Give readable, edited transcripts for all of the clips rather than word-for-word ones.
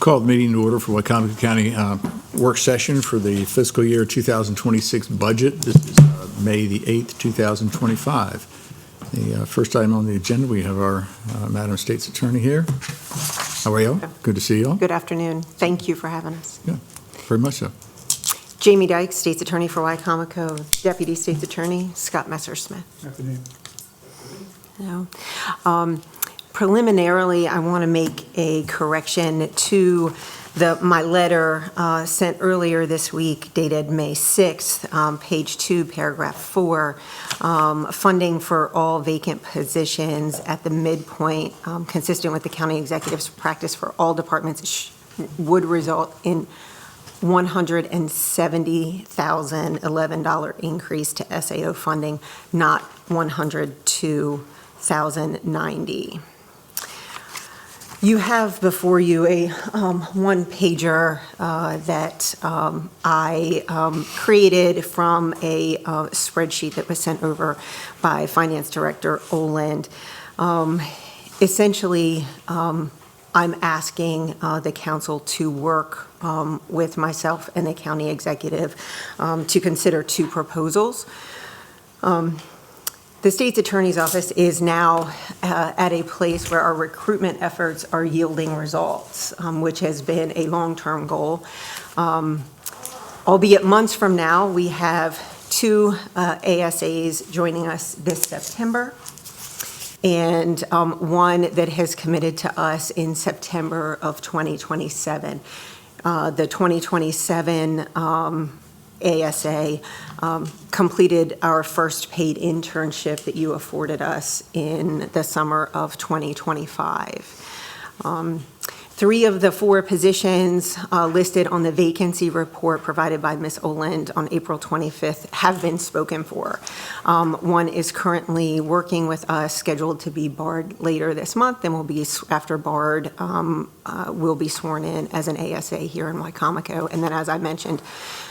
Call the meeting to order for Wicomico County work session for the fiscal year 2026 budget. This is May the 8th, 2025. The first item on the agenda, we have our Madam State's Attorney here. How are you? Good to see you all. Good afternoon. Thank you for having us. Yeah, very much so. Jamie Dyke, State's Attorney for Wicomico. Deputy State's Attorney, Scott Messersmith. Afternoon. Preliminarily, I want to make a correction to my letter sent earlier this week, dated May 6th, page 2, paragraph 4, funding for all vacant positions at the midpoint, consistent with the county executive's practice for all departments, would result in $170,011 increase to SAO funding, not $102,090. You have before you a one-pager that I created from a spreadsheet that was sent over by Finance Director Oland. Essentially, I'm asking the council to work with myself and the county executive to consider two proposals. The state's attorney's office is now at a place where our recruitment efforts are yielding results, which has been a long-term goal. Albeit months from now, we have two ASAs joining us this September, and one that has committed to us in September of 2027. The 2027 ASA completed our first paid internship that you afforded us in the summer of 2025. Three of the four positions listed on the vacancy report provided by Ms. Oland on April 25th have been spoken for. One is currently working with us, scheduled to be barred later this month, and will be, after barred, will be sworn in as an ASA here in Wicomico. And then, as I mentioned,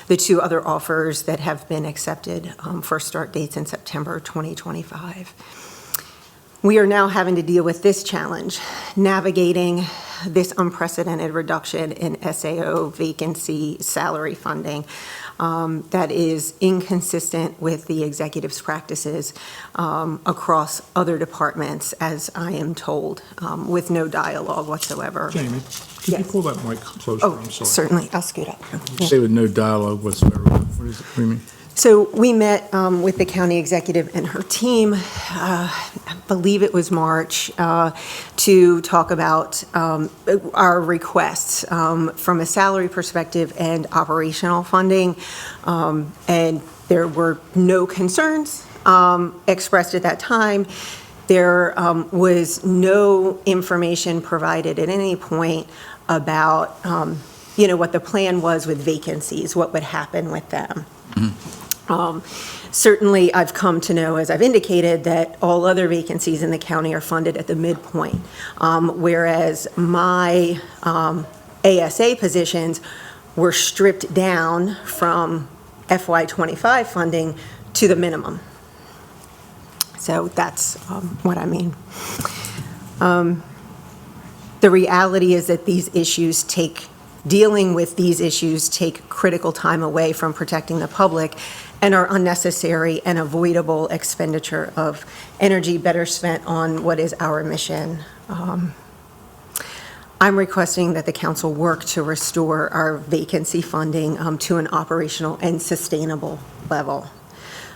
the two other offers that have been accepted for start dates in September 2025. We are now having to deal with this challenge, navigating this unprecedented reduction in SAO vacancy salary funding that is inconsistent with the executive's practices across other departments, as I am told, with no dialogue whatsoever. Jamie, could you pull that mic closer? Oh, I'm sorry. certainly. I'll scoot up. You say with no dialogue whatsoever. What do you mean? So we met with the county executive and her team, I believe it was March, to talk about our requests from a salary perspective and operational funding. And there were no concerns expressed at that time. There was no information provided at any point about, what the plan was with vacancies, what would happen with them. Certainly, I've come to know, as I've indicated, that all other vacancies in the county are funded at the midpoint, whereas my ASA positions were stripped down from FY25 funding to the minimum. So that's what I mean. The reality is that dealing with these issues take critical time away from protecting the public and are unnecessary and avoidable expenditure of energy better spent on what is our mission. I'm requesting that the council work to restore our vacancy funding to an operational and sustainable level.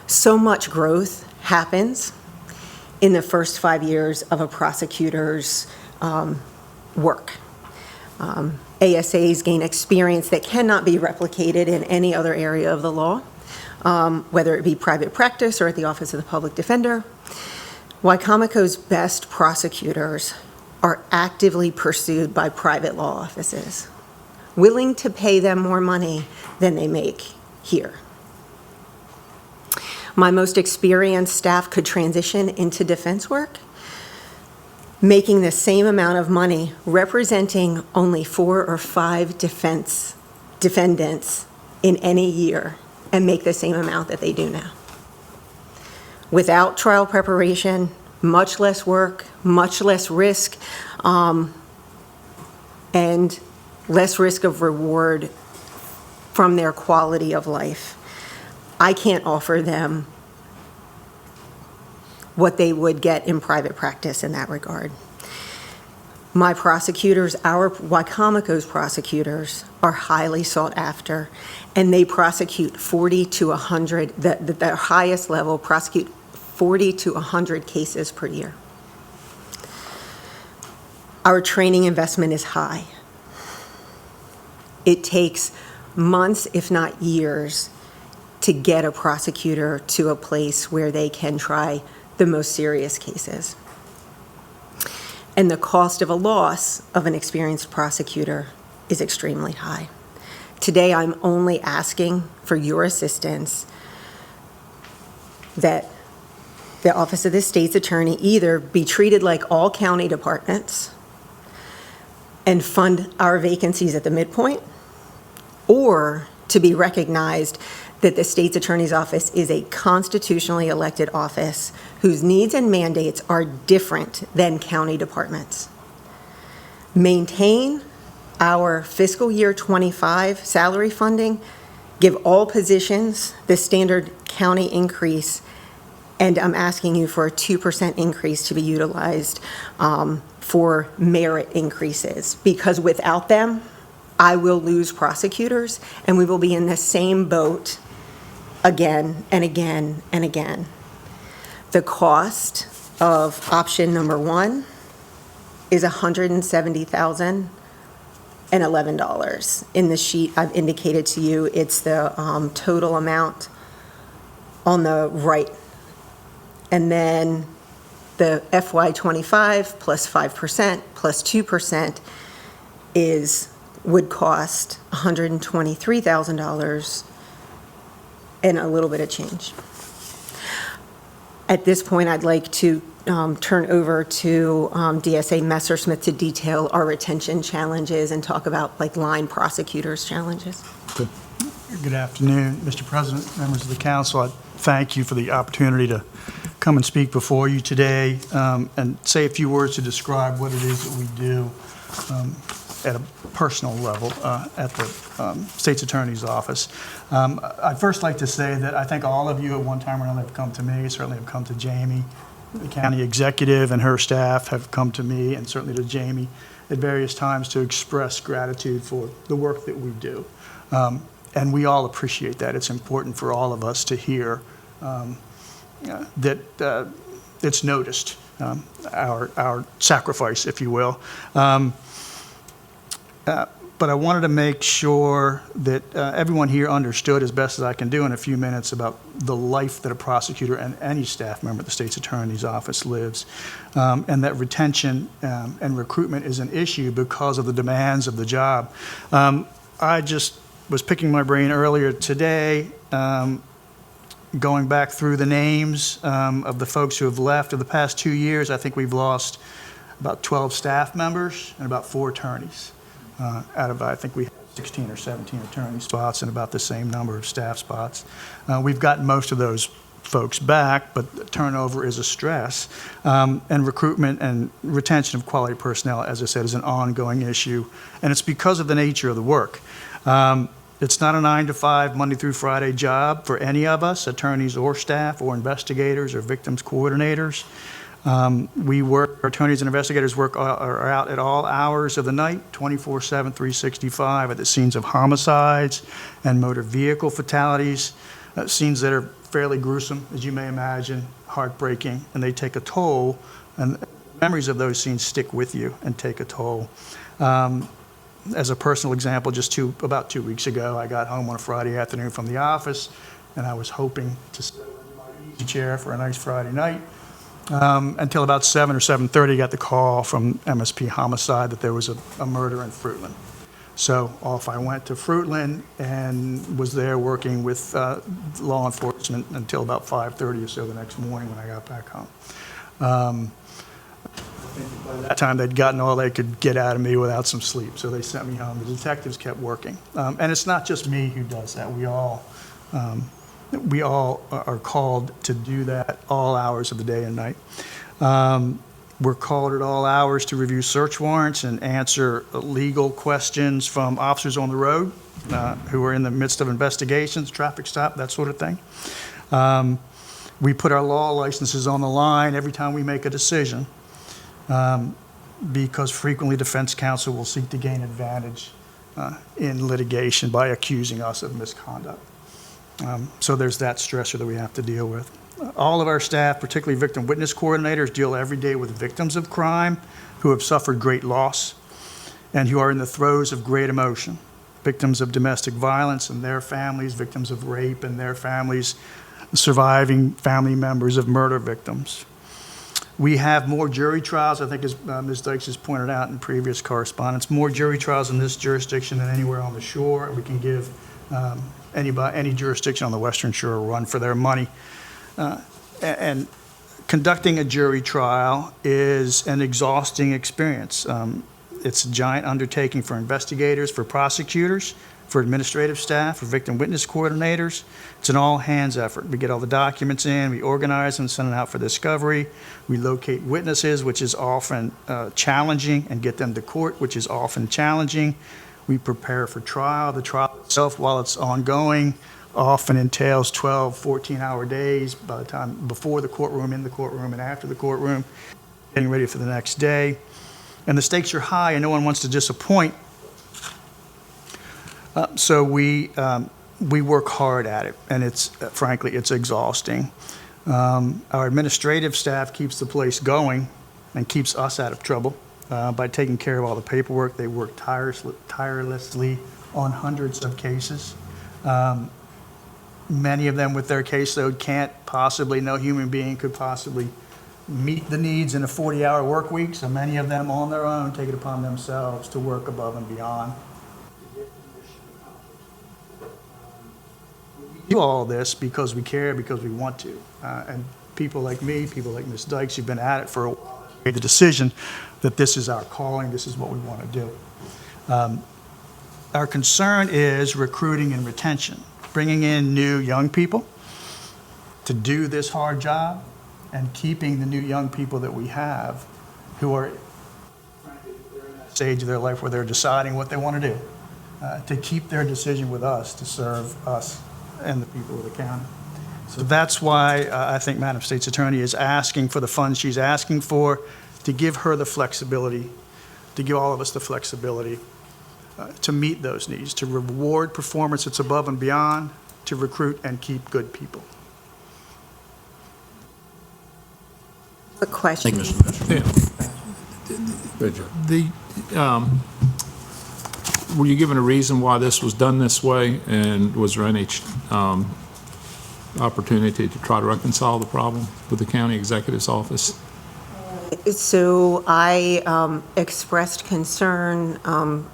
So much growth happens in the first 5 years of a prosecutor's work. ASAs gain experience that cannot be replicated in any other area of the law, whether it be private practice or at the Office of the Public Defender. Wicomico's best prosecutors are actively pursued by private law offices, willing to pay them more money than they make here. My most experienced staff could transition into defense work, making the same amount of money, representing only 4 or 5 defendants in any year, and make the same amount that they do now. Without trial preparation, much less work, much less risk, and less risk of reward from their quality of life. I can't offer them what they would get in private practice in that regard. My prosecutors, our Wicomico's prosecutors, are highly sought after, and they prosecute 40 to 100, the highest level prosecute 40 to 100 cases per year. Our training investment is high. It takes months, if not years, to get a prosecutor to a place where they can try the most serious cases. And the cost of a loss of an experienced prosecutor is extremely high. Today, I'm only asking for your assistance that the Office of the State's Attorney either be treated like all county departments and fund our vacancies at the midpoint, or to be recognized that the State's Attorney's Office is a constitutionally elected office whose needs and mandates are different than county departments. Maintain our fiscal year 25 salary funding, give all positions the standard county increase, and I'm asking you for a 2% increase to be utilized for merit increases, because without them, I will lose prosecutors, and we will be in the same boat again and again and again. The cost of option number 1 is $170,011. In the sheet I've indicated to you, it's the total amount on the right. And then the FY25 plus 5% plus 2% would cost $123,000 and a little bit of change. At this point, I'd like to turn over to DSA Messersmith to detail our retention challenges and talk about like line prosecutors' challenges. Good afternoon, Mr. President, members of the council. I thank you for the opportunity to come and speak before you today and say a few words to describe what it is that we do at a personal level at the State's Attorney's Office. I'd first like to say that I think all of you at one time or another have come to me, certainly have come to Jamie. The county executive and her staff have come to me, and certainly to Jamie at various times, to express gratitude for the work that we do. And we all appreciate that. It's important for all of us to hear that it's noticed, our sacrifice, if you will. But I wanted to make sure that everyone here understood as best as I can do in a few minutes about the life that a prosecutor and any staff member at the State's Attorney's Office lives, and that retention and recruitment is an issue because of the demands of the job. I just was picking my brain earlier today, going back through the names of the folks who have left. Of the past 2 years, I think we've lost about 12 staff members and about 4 attorneys. Out of, I think we have 16 or 17 attorney spots and about the same number of staff spots. We've gotten most of those folks back, but turnover is a stress. And recruitment and retention of quality personnel, as I said, is an ongoing issue. And it's because of the nature of the work. It's not a 9-to-5, Monday through Friday job for any of us, attorneys or staff or investigators or victims coordinators. Our attorneys and investigators are out at all hours of the night, 24/7, 365, at the scenes of homicides and motor vehicle fatalities, scenes that are fairly gruesome, as you may imagine, heartbreaking, and they take a toll, and memories of those scenes stick with you and take a toll. As a personal example, about 2 weeks ago, I got home on a Friday afternoon from the office, and I was hoping to sit in my easy chair for a nice Friday night. Until about 7 or 7:30, I got the call from MSP Homicide that there was a murder in Fruitland. So off I went to Fruitland and was there working with law enforcement until about 5:30 or so the next morning when I got back home. By that time, they'd gotten all they could get out of me without some sleep, so they sent me home. The detectives kept working. And it's not just me who does that. We all are called to do that all hours of the day and night. We're called at all hours to review search warrants and answer legal questions from officers on the road who are in the midst of investigations, traffic stop, that sort of thing. We put our law licenses on the line every time we make a decision because frequently defense counsel will seek to gain advantage in litigation by accusing us of misconduct. So there's that stressor that we have to deal with. All of our staff, particularly victim witness coordinators, deal every day with victims of crime who have suffered great loss and who are in the throes of great emotion. Victims of domestic violence and their families, victims of rape and their families, surviving family members of murder victims. We have more jury trials, I think as Ms. Dykes has pointed out in previous correspondence, more jury trials in this jurisdiction than anywhere on the shore. We can give any jurisdiction on the Western Shore a run for their money. And conducting a jury trial is an exhausting experience. It's a giant undertaking for investigators, for prosecutors, for administrative staff, for victim witness coordinators. It's an all-hands effort. We get all the documents in, we organize them, send them out for discovery. We locate witnesses, which is often challenging, and get them to court, which is often challenging. We prepare for trial. The trial itself, while it's ongoing, often entails 12, 14-hour days by the time before the courtroom, in the courtroom, and after the courtroom, getting ready for the next day. And the stakes are high, and no one wants to disappoint. So we work hard at it, and it's frankly, it's exhausting. Our administrative staff keeps the place going and keeps us out of trouble by taking care of all the paperwork. They work tirelessly on hundreds of cases. Many of them with their caseload no human being could possibly meet the needs in a 40-hour work week, so many of them on their own take it upon themselves to work above and beyond. We do all this because we care, because we want to. And people like me, people like Ms. Dykes, who've been at it for a while, made the decision that this is our calling, this is what we want to do. Our concern is recruiting and retention, bringing in new young people to do this hard job and keeping the new young people that we have who are frankly, they're in that stage of their life where they're deciding what they want to do, to keep their decision with us, to serve us and the people of the county. So that's why I think Madam State's Attorney is asking for the funds she's asking for, to give her the flexibility, to give all of us the flexibility to meet those needs, to reward performance that's above and beyond, to recruit and keep good people. A question. Thank you, Mr. Messer. Yeah. Were you given a reason why this was done this way, and was there any opportunity to try to reconcile the problem with the county executive's office? So I expressed concern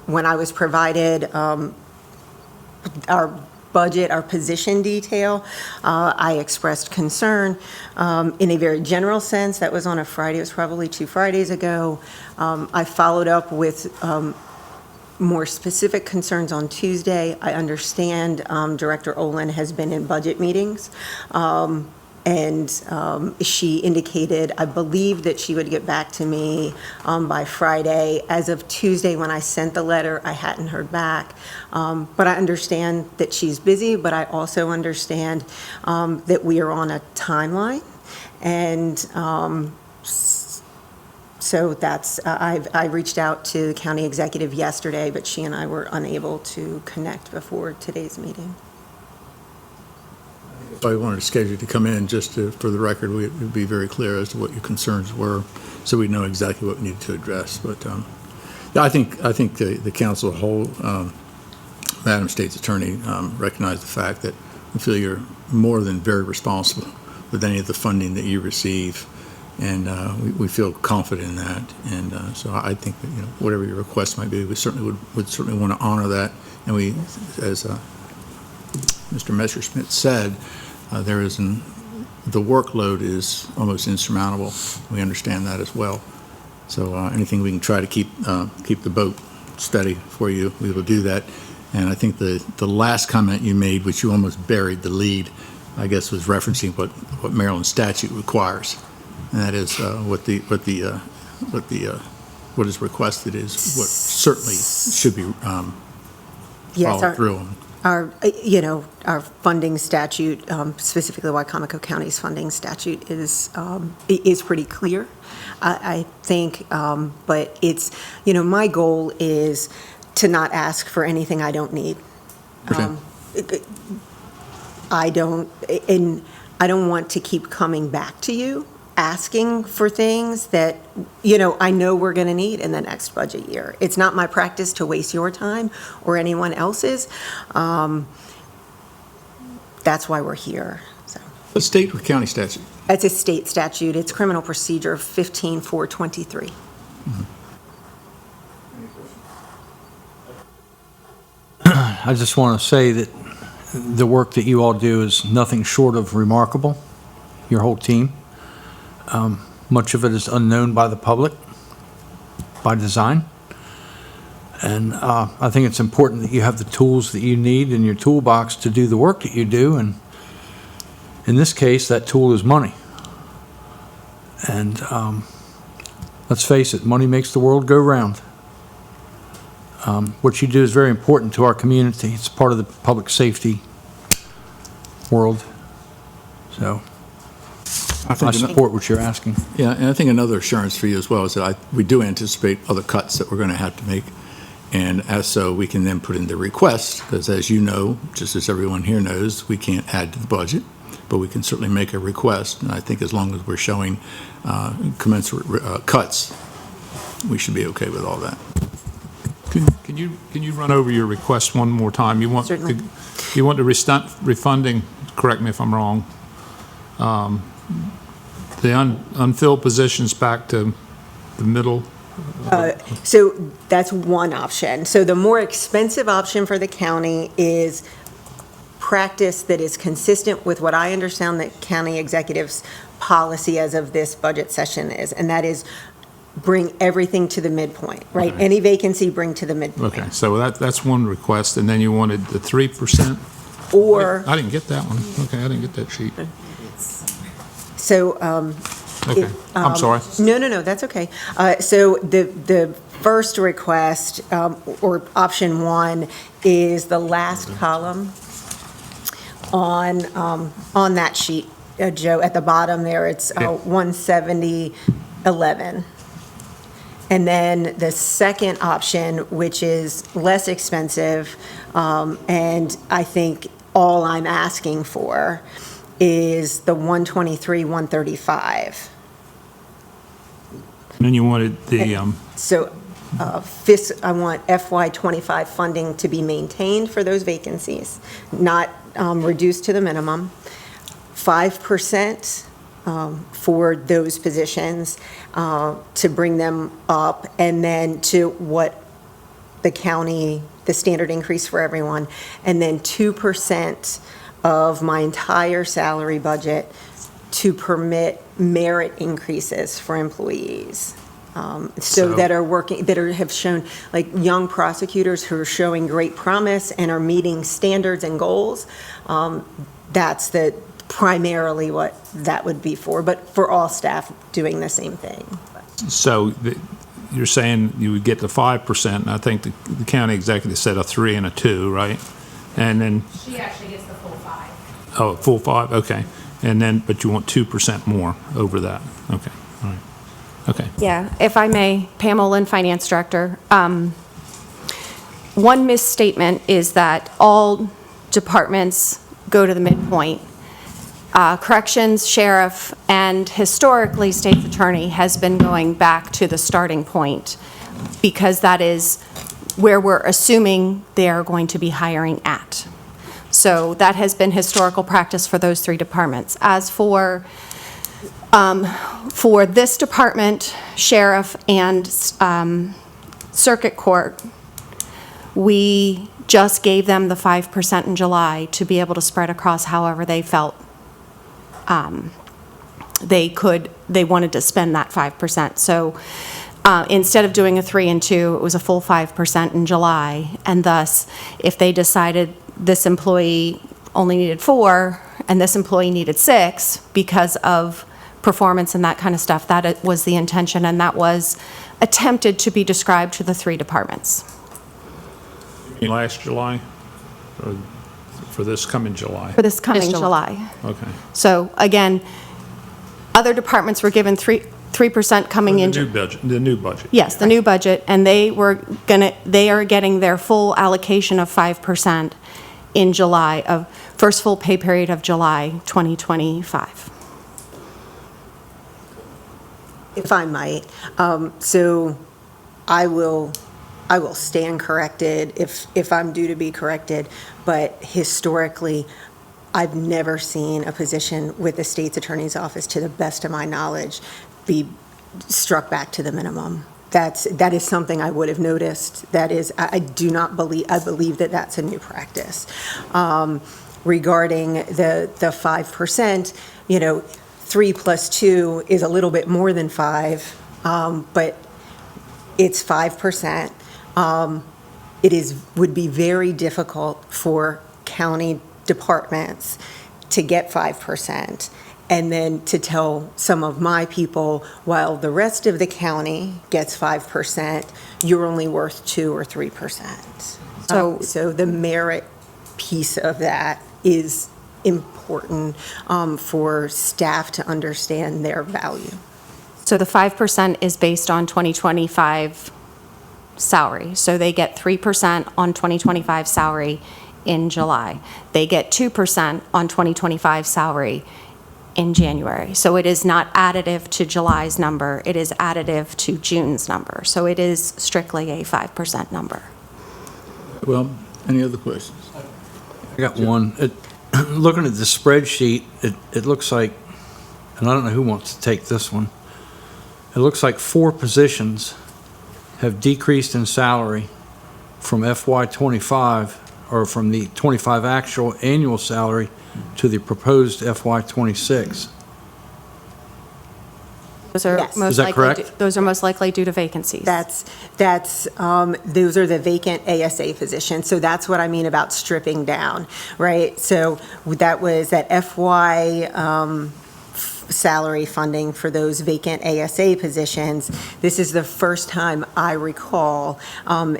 when I was provided our budget, our position detail. I expressed concern in a very general sense. That was on a Friday. It was probably 2 Fridays ago. I followed up with more specific concerns on Tuesday. I understand Director Olin has been in budget meetings. And she indicated, I believe, that she would get back to me by Friday. As of Tuesday, when I sent the letter, I hadn't heard back. But I understand that she's busy, but I also understand that we are on a timeline. And so that's, I reached out to the county executive yesterday, but she and I were unable to connect before today's meeting. So I wanted to schedule you to come in just to, for the record, we'd be very clear as to what your concerns were, so we know exactly what we need to address. But yeah, I think the council whole, Madam State's Attorney, recognize the fact that we feel you're more than very responsible with any of the funding that you receive, and we feel confident in that. And so I think that, whatever your request might be, we certainly would certainly want to honor that. And we, as Mr. Messerschmidt said, the workload is almost insurmountable. We understand that as well. So anything we can try to keep the boat steady for you, we will do that. And I think the last comment you made, which you almost buried the lead, I guess, was referencing what Maryland statute requires, and that is what the what is requested is what certainly should be Yes, followed through on. our funding statute, specifically Wicomico County's funding statute is pretty clear, I think, but it's, my goal is to not ask for anything I don't need. Okay. I don't want to keep coming back to you, asking for things that, I know we're going to need in the next budget year. It's not my practice to waste your time or anyone else's. That's why we're here, so. A state or county statute? It's a state statute. It's Criminal Procedure 15423. I just want to say that the work that you all do is nothing short of remarkable, your whole team. Much of it is unknown by the public, by design. And I think it's important that you have the tools that you need in your toolbox to do the work that you do. And in this case, that tool is money. And let's face it, money makes the world go round. What you do is very important to our community. It's part of the public safety world. So I support what you're asking. Yeah, and I think another assurance for you as well is that we do anticipate other cuts that we're going to have to make. And as so, we can then put in the request, because as you know, just as everyone here knows, we can't add to the budget, but we can certainly make a request. And I think as long as we're showing commensurate cuts, we should be okay with all that. Can you run over your request one more time? Certainly. You want the refunding, correct me if I'm wrong, the unfilled positions back to the middle? So that's one option. So the more expensive option for the county is practice that is consistent with what I understand the county executive's policy as of this budget session is, and that is bring everything to the midpoint, right? Okay. Any vacancy, bring to the midpoint. Okay, so that's one request, and then you wanted the 3%? Or, Wait, I didn't get that one. Okay, I didn't get that sheet. so, Okay, I'm sorry. No, that's okay. So the first request, or option one, is the last column on that sheet, Joe, at the bottom there, it's Yeah. 170.11. And then the second option, which is less expensive, and I think all I'm asking for, is the 123.135. And then you wanted the, So I want FY '25 funding to be maintained for those vacancies, not reduced to the minimum, 5% for those positions to bring them up, and then to what the county, the standard increase for everyone, and then 2% of my entire salary budget to permit merit increases for employees. So that are working, have shown, like young prosecutors who are showing great promise and are meeting standards and goals. That's primarily what that would be for, but for all staff doing the same thing. so you're saying you would get the 5%, and I think the county executive said a 3 and a 2, right? And then, She actually gets the full 5. oh, full 5, okay. And then, but you want 2% more over that. Okay, all right. Okay. Yeah, if I may, Pamela Lynn, Finance Director. One misstatement is that all departments go to the midpoint. Corrections, sheriff, and historically, state's attorney has been going back to the starting point because that is where we're assuming they're going to be hiring at. So that has been historical practice for those three departments. As for this department, sheriff, and circuit court, we just gave them the 5% in July to be able to spread across however they felt they wanted to spend that 5%. So instead of doing a 3 and 2, it was a full 5% in July. And thus, if they decided this employee only needed 4 and this employee needed 6 because of performance and that kind of stuff. That was the intention, and that was attempted to be described to the 3 departments. Last July, or for this coming July? For this coming July. Okay. So again, other departments were given 3% coming in. The new budget. Yes, the new budget, and they are getting their full allocation of 5% in July, of first full pay period of July 2025. If I might, so I will stand corrected if I'm due to be corrected, but historically, I've never seen a position with the state's attorney's office, to the best of my knowledge, be struck back to the minimum. That is something I would have noticed. That is, I believe that that's a new practice. Regarding the 5%, 3 plus 2 is a little bit more than 5, but it's 5%. Would be very difficult for county departments to get 5%, and then to tell some of my people, while the rest of the county gets 5%, you're only worth 2 or 3%. So the merit piece of that is important for staff to understand their value. So the 5% is based on 2025 salary. So they get 3% on 2025 salary in July. They get 2% on 2025 salary in January. So it is not additive to July's number, it is additive to June's number. So it is strictly a 5% number. Well, any other questions? I got one. Looking at the spreadsheet, it looks like, and I don't know who wants to take this one, it looks like 4 positions have decreased in salary from FY '25, or from the '25 actual annual salary to the proposed FY '26. Those are Yes. most Is that likely correct? those are most likely due to vacancies. Those are the vacant ASA positions. So that's what I mean about stripping down, right? So that was that FY salary funding for those vacant ASA positions. This is the first time I recall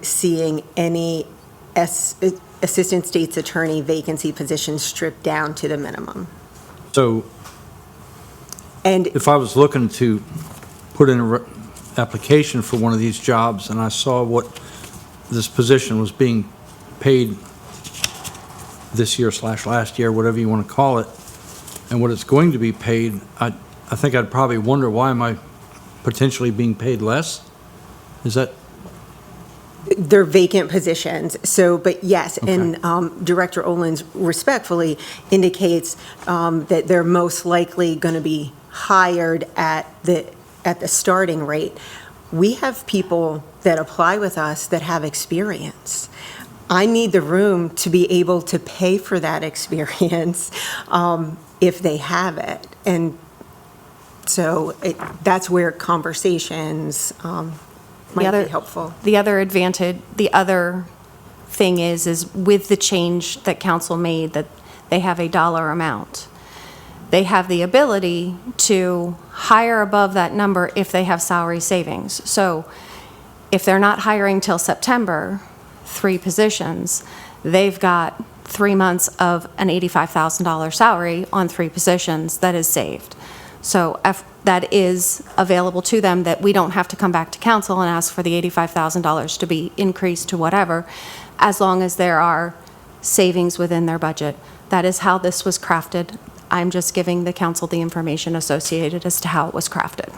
seeing any assistant state's attorney vacancy positions stripped down to the minimum. So And if I was looking to put in an application for one of these jobs and I saw what this position was being paid this year / last year, whatever you want to call it, and what it's going to be paid, I think I'd probably wonder, why am I potentially being paid less? Is that? they're vacant positions. So, but yes, Okay. and Director Olins respectfully indicates that they're most likely going to be hired at the starting rate. We have people that apply with us that have experience. I need the room to be able to pay for that experience if they have it. And so that's where conversations might be helpful. The other thing is with the change that council made, that they have a dollar amount. They have the ability to hire above that number if they have salary savings. So if they're not hiring till September, 3 positions, they've got 3 months of an $85,000 salary on 3 positions that is saved. So that is available to them, that we don't have to come back to council and ask for the $85,000 to be increased to whatever, as long as there are savings within their budget. That is how this was crafted. I'm just giving the council the information associated as to how it was crafted.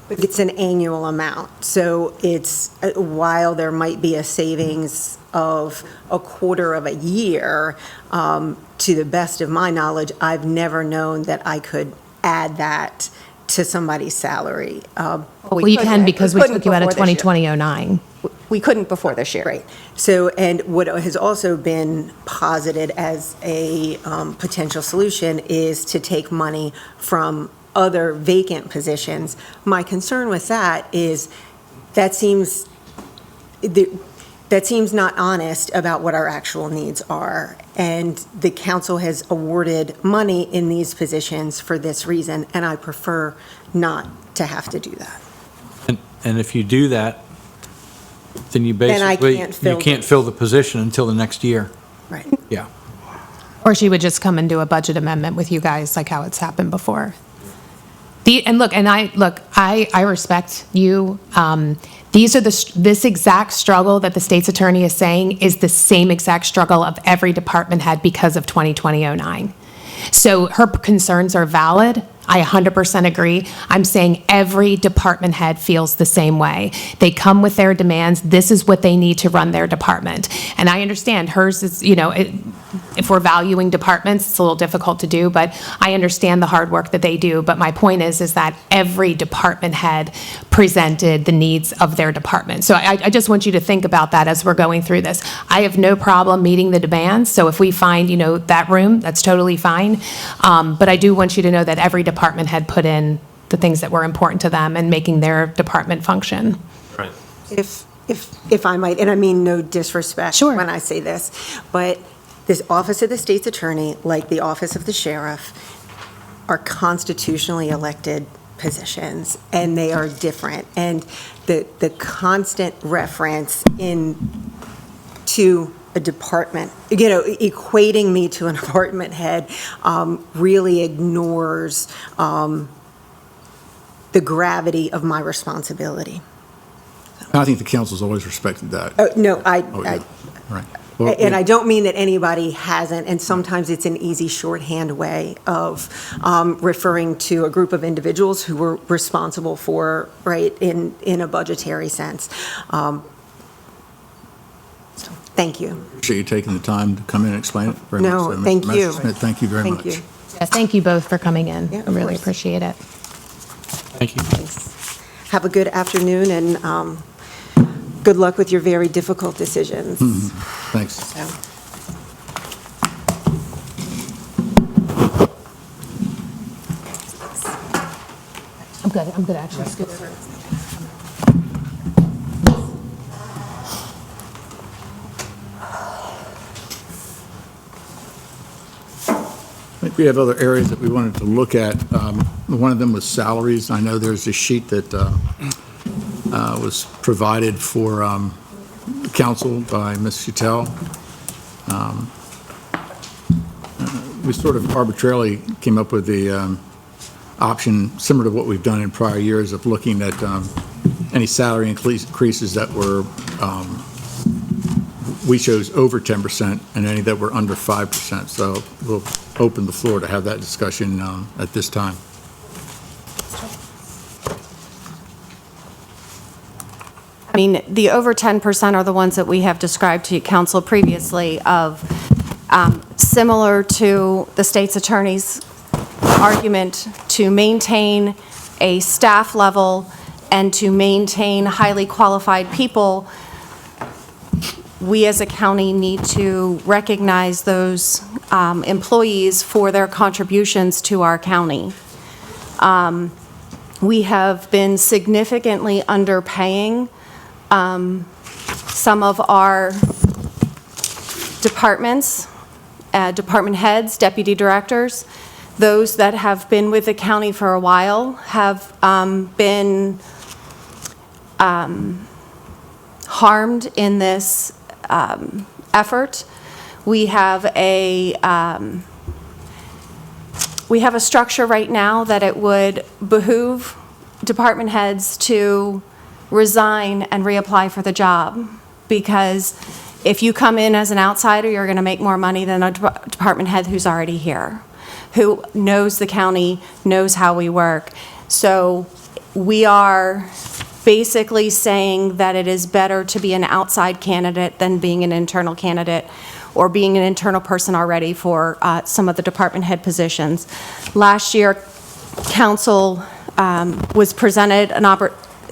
But it's an annual amount. So it's, while there might be a savings of a quarter of a year, to the best of my knowledge, I've never known that I could add that to somebody's salary. Well, you can, because we took you out of before this year. 2020-09. We couldn't before this year. Right. So, and what has also been posited as a potential solution is to take money from other vacant positions. My concern with that is that seems, that seems not honest about what our actual needs are. And the council has awarded money in these positions for this reason, and I prefer not to have to do that. And if you do that, then you Then I basically, can't fill you can't fill the position until the next year. Right. Yeah. Or she would just come and do a budget amendment with you guys, like how it's happened before. I respect you. This exact struggle that the state's attorney is saying is the same exact struggle of every department head because of 2020-09. So her concerns are valid. I 100% agree. I'm saying every department head feels the same way. They come with their demands. This is what they need to run their department. And I understand hers is, if we're valuing departments, it's a little difficult to do, but I understand the hard work that they do. But my point is that every department head presented the needs of their department. So I just want you to think about that as we're going through this. I have no problem meeting the demands. So if we find, that room, that's totally fine. But I do want you to know that every department head put in the things that were important to them and making their department function. Right. If I might, and I mean no disrespect Sure. when I say this, but this office of the state's attorney, like the office of the sheriff, are constitutionally elected positions, and they are different. And the constant reference to a department, equating me to a department head really ignores the gravity of my responsibility. I think the council's always respected that. No, Oh, yeah. Right. Well, And I don't mean that anybody hasn't, and sometimes it's an easy shorthand way of referring to a group of individuals who were responsible for, right, in a budgetary sense. So, thank you. appreciate you taking the time to come in and explain it. Very No, much so, Mr. thank you. Messerschmidt. Thank you very Thank much. you. Yes, thank you both for coming in. Yeah, I of really course. appreciate it. Thank you. Thanks. Have a good afternoon, and good luck with your very difficult decisions. Thanks. So. I'm good, actually. Scoot over. I think we have other areas that we wanted to look at. One of them was salaries. I know there's a sheet that was provided for council by Ms. Chutel. We sort of arbitrarily came up with the option, similar to what we've done in prior years, of looking at any salary increases that were, we chose over 10% and any that were under 5%. So we'll open the floor to have that discussion at this time. I mean, the over 10% are the ones that we have described to council previously of similar to the state's attorney's argument to maintain a staff level and to maintain highly qualified people. We as a county need to recognize those employees for their contributions to our county. We have been significantly underpaying some of our departments, department heads, deputy directors. Those that have been with the county for a while have been harmed in this effort. We have a structure right now that it would behoove department heads to resign and reapply for the job, because if you come in as an outsider, you're going to make more money than a department head who's already here, who knows the county, knows how we work. So we are basically saying that it is better to be an outside candidate than being an internal candidate or being an internal person already for some of the department head positions. Last year, council was presented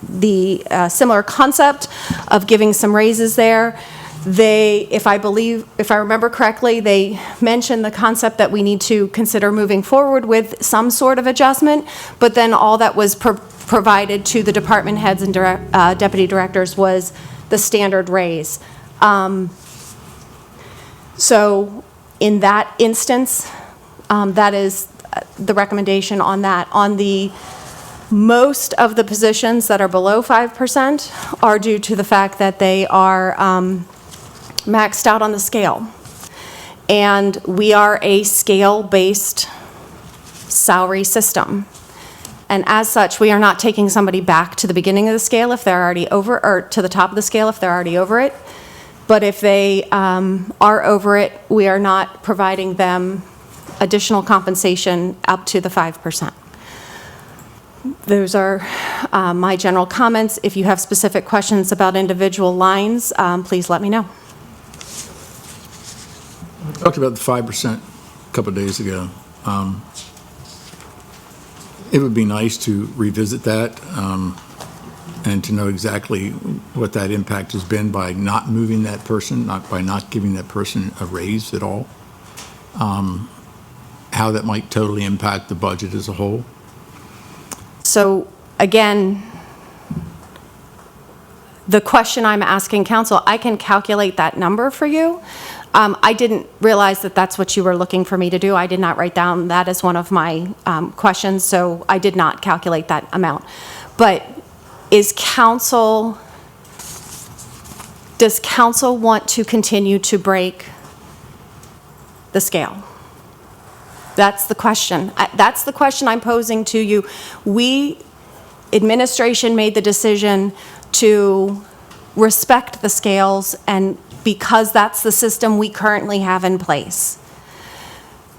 the similar concept of giving some raises there. If I remember correctly, they mentioned the concept that we need to consider moving forward with some sort of adjustment, but then all that was provided to the department heads and deputy directors was the standard raise. So in that instance, that is the recommendation on that. On the most of the positions that are below 5% are due to the fact that they are maxed out on the scale. And we are a scale-based salary system. And as such, we are not taking somebody back to the beginning of the scale if they're already over, or to the top of the scale if they're already over it. But if they are over it, we are not providing them additional compensation up to the 5%. Those are my general comments. If you have specific questions about individual lines, please let me know. We talked about the 5% a couple of days ago. It would be nice to revisit that and to know exactly what that impact has been by not moving that person, by not giving that person a raise at all. How that might totally impact the budget as a whole. So again, the question I'm asking council, I can calculate that number for you. I didn't realize that that's what you were looking for me to do. I did not write down that as one of my questions, so I did not calculate that amount. But does council want to continue to break the scale? That's the question. That's the question I'm posing to you. Administration made the decision to respect the scales, and because that's the system we currently have in place.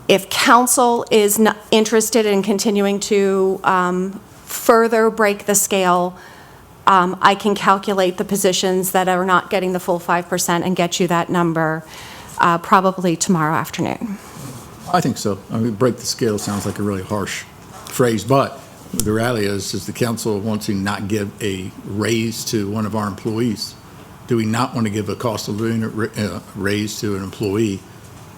If council is not interested in continuing to further break the scale, I can calculate the positions that are not getting the full 5% and get you that number probably tomorrow afternoon. I think so. I mean, break the scale sounds like a really harsh phrase, but the reality is the council wants to not give a raise to one of our employees. Do we not want to give a cost of living raise to an employee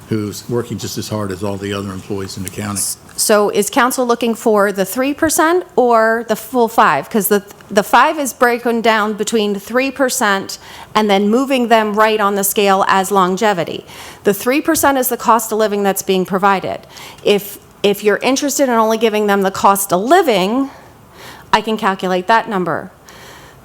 who's working just as hard as all the other employees in the county? So is council looking for the 3% or the full 5%? Because the 5 is broken down between 3% and then moving them right on the scale as longevity. The 3% is the cost of living that's being provided. If you're interested in only giving them the cost of living, I can calculate that number.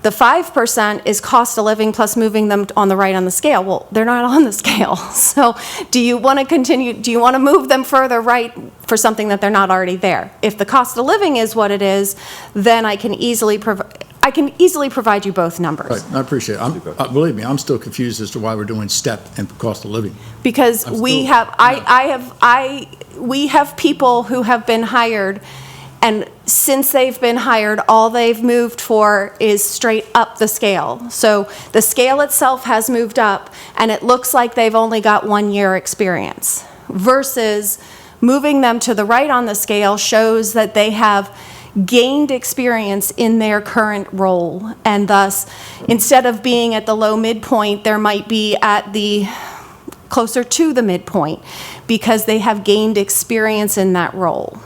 The 5% is cost of living plus moving them on the right on the scale. Well, they're not on the scale. So do you want to continue, do you want to move them further right for something that they're not already there? If the cost of living is what it is, then I can easily provide you both numbers. Right, I appreciate it. Believe me, I'm still confused as to why we're doing step and cost of living. Because we have people who have been hired, and since they've been hired, all they've moved for is straight up the scale. So the scale itself has moved up, and it looks like they've only got 1 year experience. Versus moving them to the right on the scale shows that they have gained experience in their current role. And thus, instead of being at the low midpoint, there might be at the closer to the midpoint because they have gained experience in that role.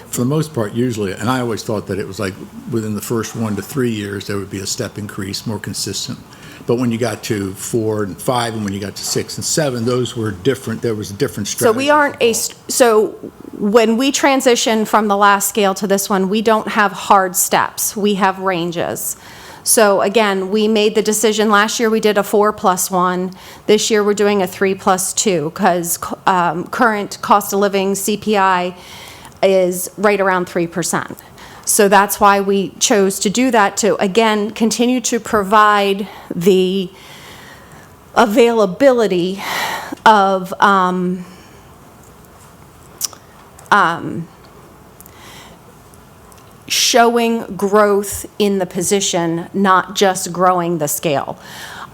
For the most part, usually, and I always thought that it was like within the first 1 to 3 years, there would be a step increase, more consistent. But when you got to 4 and 5, and when you got to 6 and 7, those were different. There was a different strategy. So we aren't so when we transition from the last scale to this one, we don't have hard steps. We have ranges. So again, we made the decision last year, we did a 4+1. This year, we're doing a 3+2 because current cost of living CPI is right around 3%. So that's why we chose to do that, to again continue to provide the availability of showing growth in the position, not just growing the scale.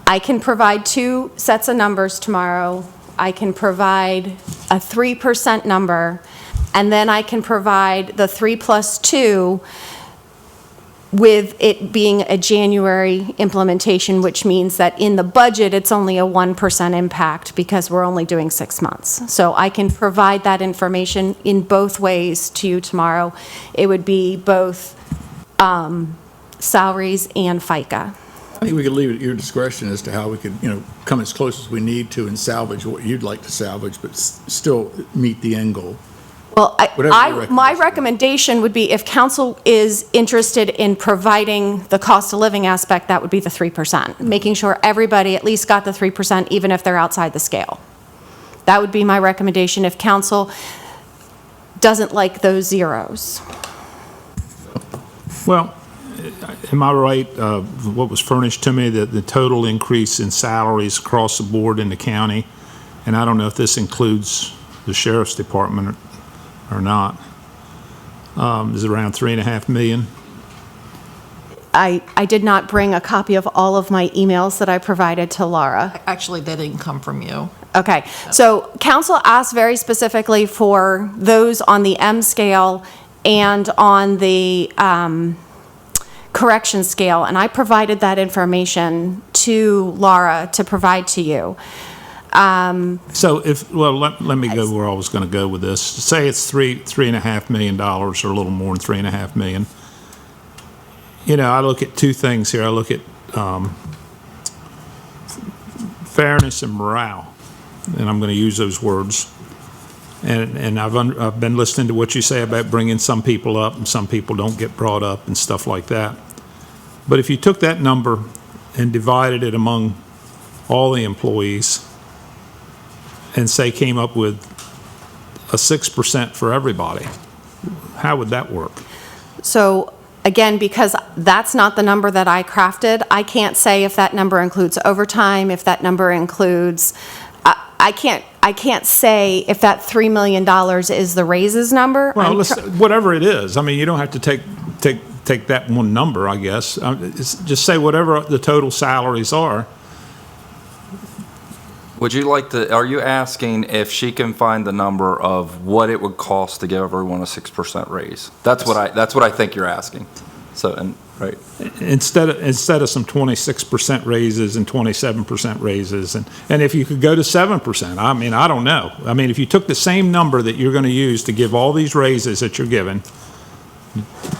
I can provide 2 sets of numbers tomorrow. I can provide a 3% number, and then I can provide the 3+2 with it being a January implementation, which means that in the budget, it's only a 1% impact because we're only doing 6 months. So I can provide that information in both ways to you tomorrow. It would be both salaries and FICA. I think we could leave it at your discretion as to how we could, come as close as we need to and salvage what you'd like to salvage, but still meet the end goal. Well, Whatever your my recommendation. recommendation would be if council is interested in providing the cost of living aspect, that would be the 3%, making sure everybody at least got the 3%, even if they're outside the scale. That would be my recommendation if council doesn't like those zeros. Well, am I right, what was furnished to me, that the total increase in salaries across the board in the county, and I don't know if this includes the sheriff's department or not, is around 3.5 million? I did not bring a copy of all of my emails that I provided to Laura. Actually, that didn't come from you. Okay, so council asked very specifically for those on the M scale and on the correction scale, and I provided that information to Laura to provide to you. So let me go where I was going to go with this. Say it's $3.5 million or a little more than $3.5 million. I look at two things here. I look at fairness and morale, and I'm going to use those words. And I've been listening to what you say about bringing some people up and some people don't get brought up and stuff like that. But if you took that number and divided it among all the employees and say came up with a 6% for everybody, how would that work? So again, because that's not the number that I crafted, I can't say if that number includes overtime, if that number includes, I can't say if that $3 million is the raises number. Well, whatever it is. I mean, you don't have to take that one number, I guess. Just say whatever the total salaries are. Would you like to, are you asking if she can find the number of what it would cost to give everyone a 6% raise? That's what I think you're asking. So, and, right. Instead of some 26% raises and 27% raises, and if you could go to 7%, I mean, I don't know. I mean, if you took the same number that you're going to use to give all these raises that you're giving,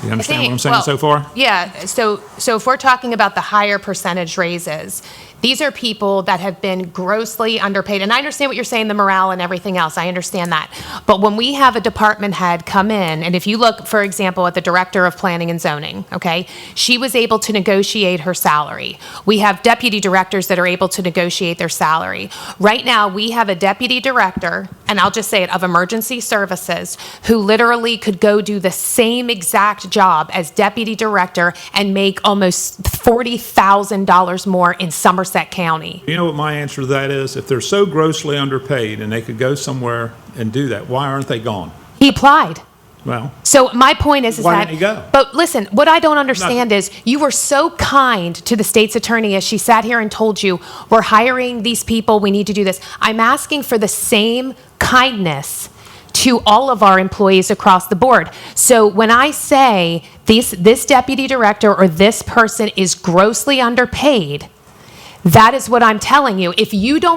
you understand what I'm saying so far? Yeah, so if we're talking about the higher percentage raises, these are people that have been grossly underpaid. And I understand what you're saying, the morale and everything else. I understand that. But when we have a department head come in, and if you look, for example, at the director of planning and zoning, okay, she was able to negotiate her salary. We have deputy directors that are able to negotiate their salary. Right now, we have a deputy director, and I'll just say it, of emergency services, who literally could go do the same exact job as deputy director and make almost $40,000 more in Somerset County. You know what my answer to that is? If they're so grossly underpaid and they could go somewhere and do that, why aren't they gone? He applied. Well, So my point is Why that, didn't he go? But listen, what I don't understand is you were so kind to the state's attorney as she sat here and told you, we're hiring these people, we need to do this. I'm asking for the same kindness to all of our employees across the board. So when I say this deputy director or this person is grossly underpaid, that is what I'm telling you. If you do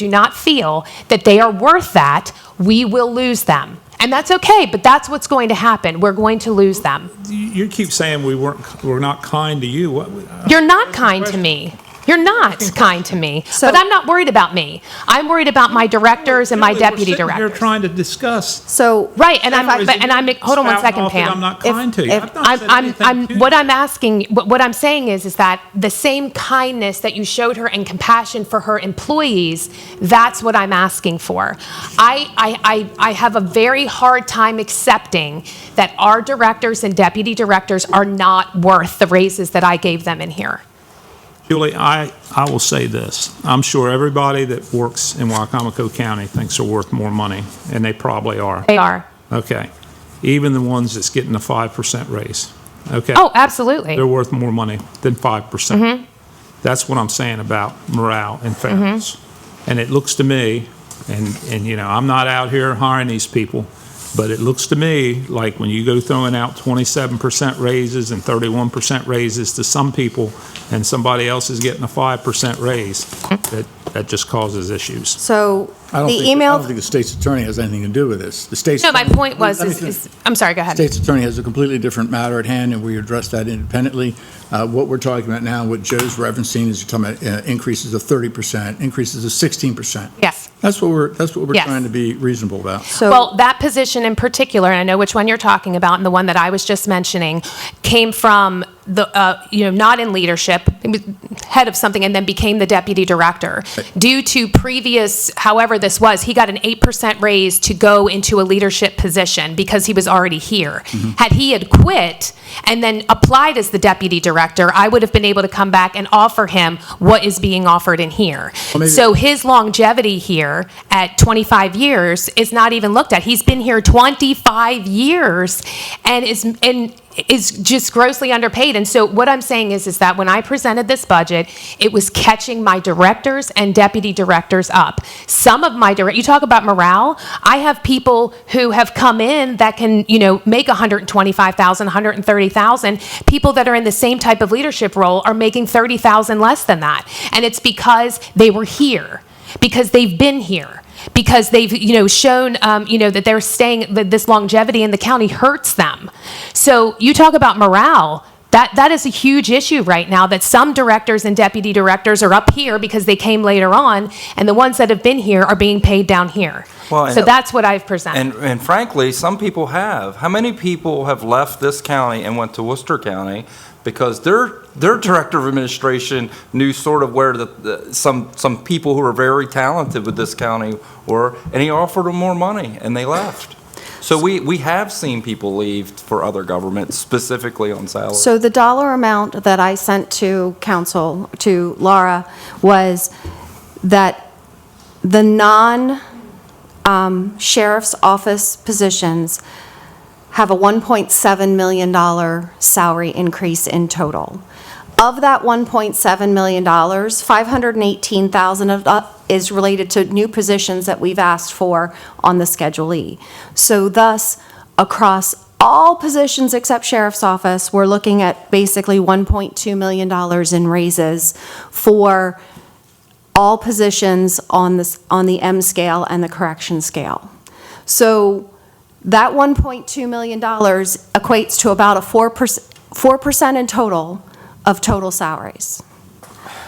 not feel that they are worth that, we will lose them. And that's okay, but that's what's going to happen. We're going to lose them. you keep saying we're not kind to you. You're not kind to me. You're not kind to me. But I'm not worried about me. I'm worried about my directors and my deputy We're directors. here trying to discuss. So, Right, and Anyways, hold on one spouting second, off that Pam. I'm not kind to you. if- I've not said anything to you. What I'm asking, what I'm saying is that the same kindness that you showed her and compassion for her employees, that's what I'm asking for. I have a very hard time accepting that our directors and deputy directors are not worth the raises that I gave them in here. Julie, I will say this. I'm sure everybody that works in Wicomico County thinks they're worth more money, and they probably are. They are. Okay. Even the ones that's getting a 5% raise. Okay. Oh, absolutely. They're worth more money than 5%. That's what I'm saying about morale and fairness. And it looks to me, and I'm not out here hiring these people, but it looks to me like when you go throwing out 27% raises and 31% raises to some people, and somebody else is getting a 5% raise, That just causes issues. So I don't the think, I email, don't think the state's attorney has anything to do with this. The state's. No, my point was, Let me is, finish. I'm sorry, go ahead. State's attorney has a completely different matter at hand, and we address that independently. What we're talking about now, what Joe's referencing, is you're talking about increases of 30%, increases of 16%. Yes. That's what we're Yes. trying to be reasonable about. so. Well, that position in particular, and I know which one you're talking about, and the one that I was just mentioning, came from the, not in leadership, he was head of something, and then became the deputy director. Due to previous, however this was, he got an 8% raise to go into a leadership position because he was already here. Had he had quit and then applied as the deputy director, I would have been able to come back and offer him what is being offered in here. Well, maybe- So his longevity here at 25 years is not even looked at. He's been here 25 years and is just grossly underpaid. And so what I'm saying is that when I presented this budget, it was catching my directors and deputy directors up. Some of my you talk about morale. I have people who have come in that can, make 125,000, 130,000. People that are in the same type of leadership role are making 30,000 less than that. And it's because they were here, because they've been here, because they've, shown, that they're staying, that this longevity in the county hurts them. So you talk about morale, that is a huge issue right now, that some directors and deputy directors are up here because they came later on, and the ones that have been here are being paid down here. Well, So that's what I've presented. And frankly, some people have. How many people have left this county and went to Worcester County because their director of administration knew sort of where some people who are very talented with this county were, and he offered them more money, and they left. So we have seen people leave for other governments, specifically on salary. So the dollar amount that I sent to council, to Laura, was that the non-sheriff's office positions have a $1.7 million salary increase in total. Of that $1.7 million, $518,000 of is related to new positions that we've asked for on the Schedule E. So thus, across all positions except Sheriff's Office, we're looking at basically $1.2 million in raises for all positions on the M scale and the correction scale. So that $1.2 million equates to about a 4% in total of total salaries.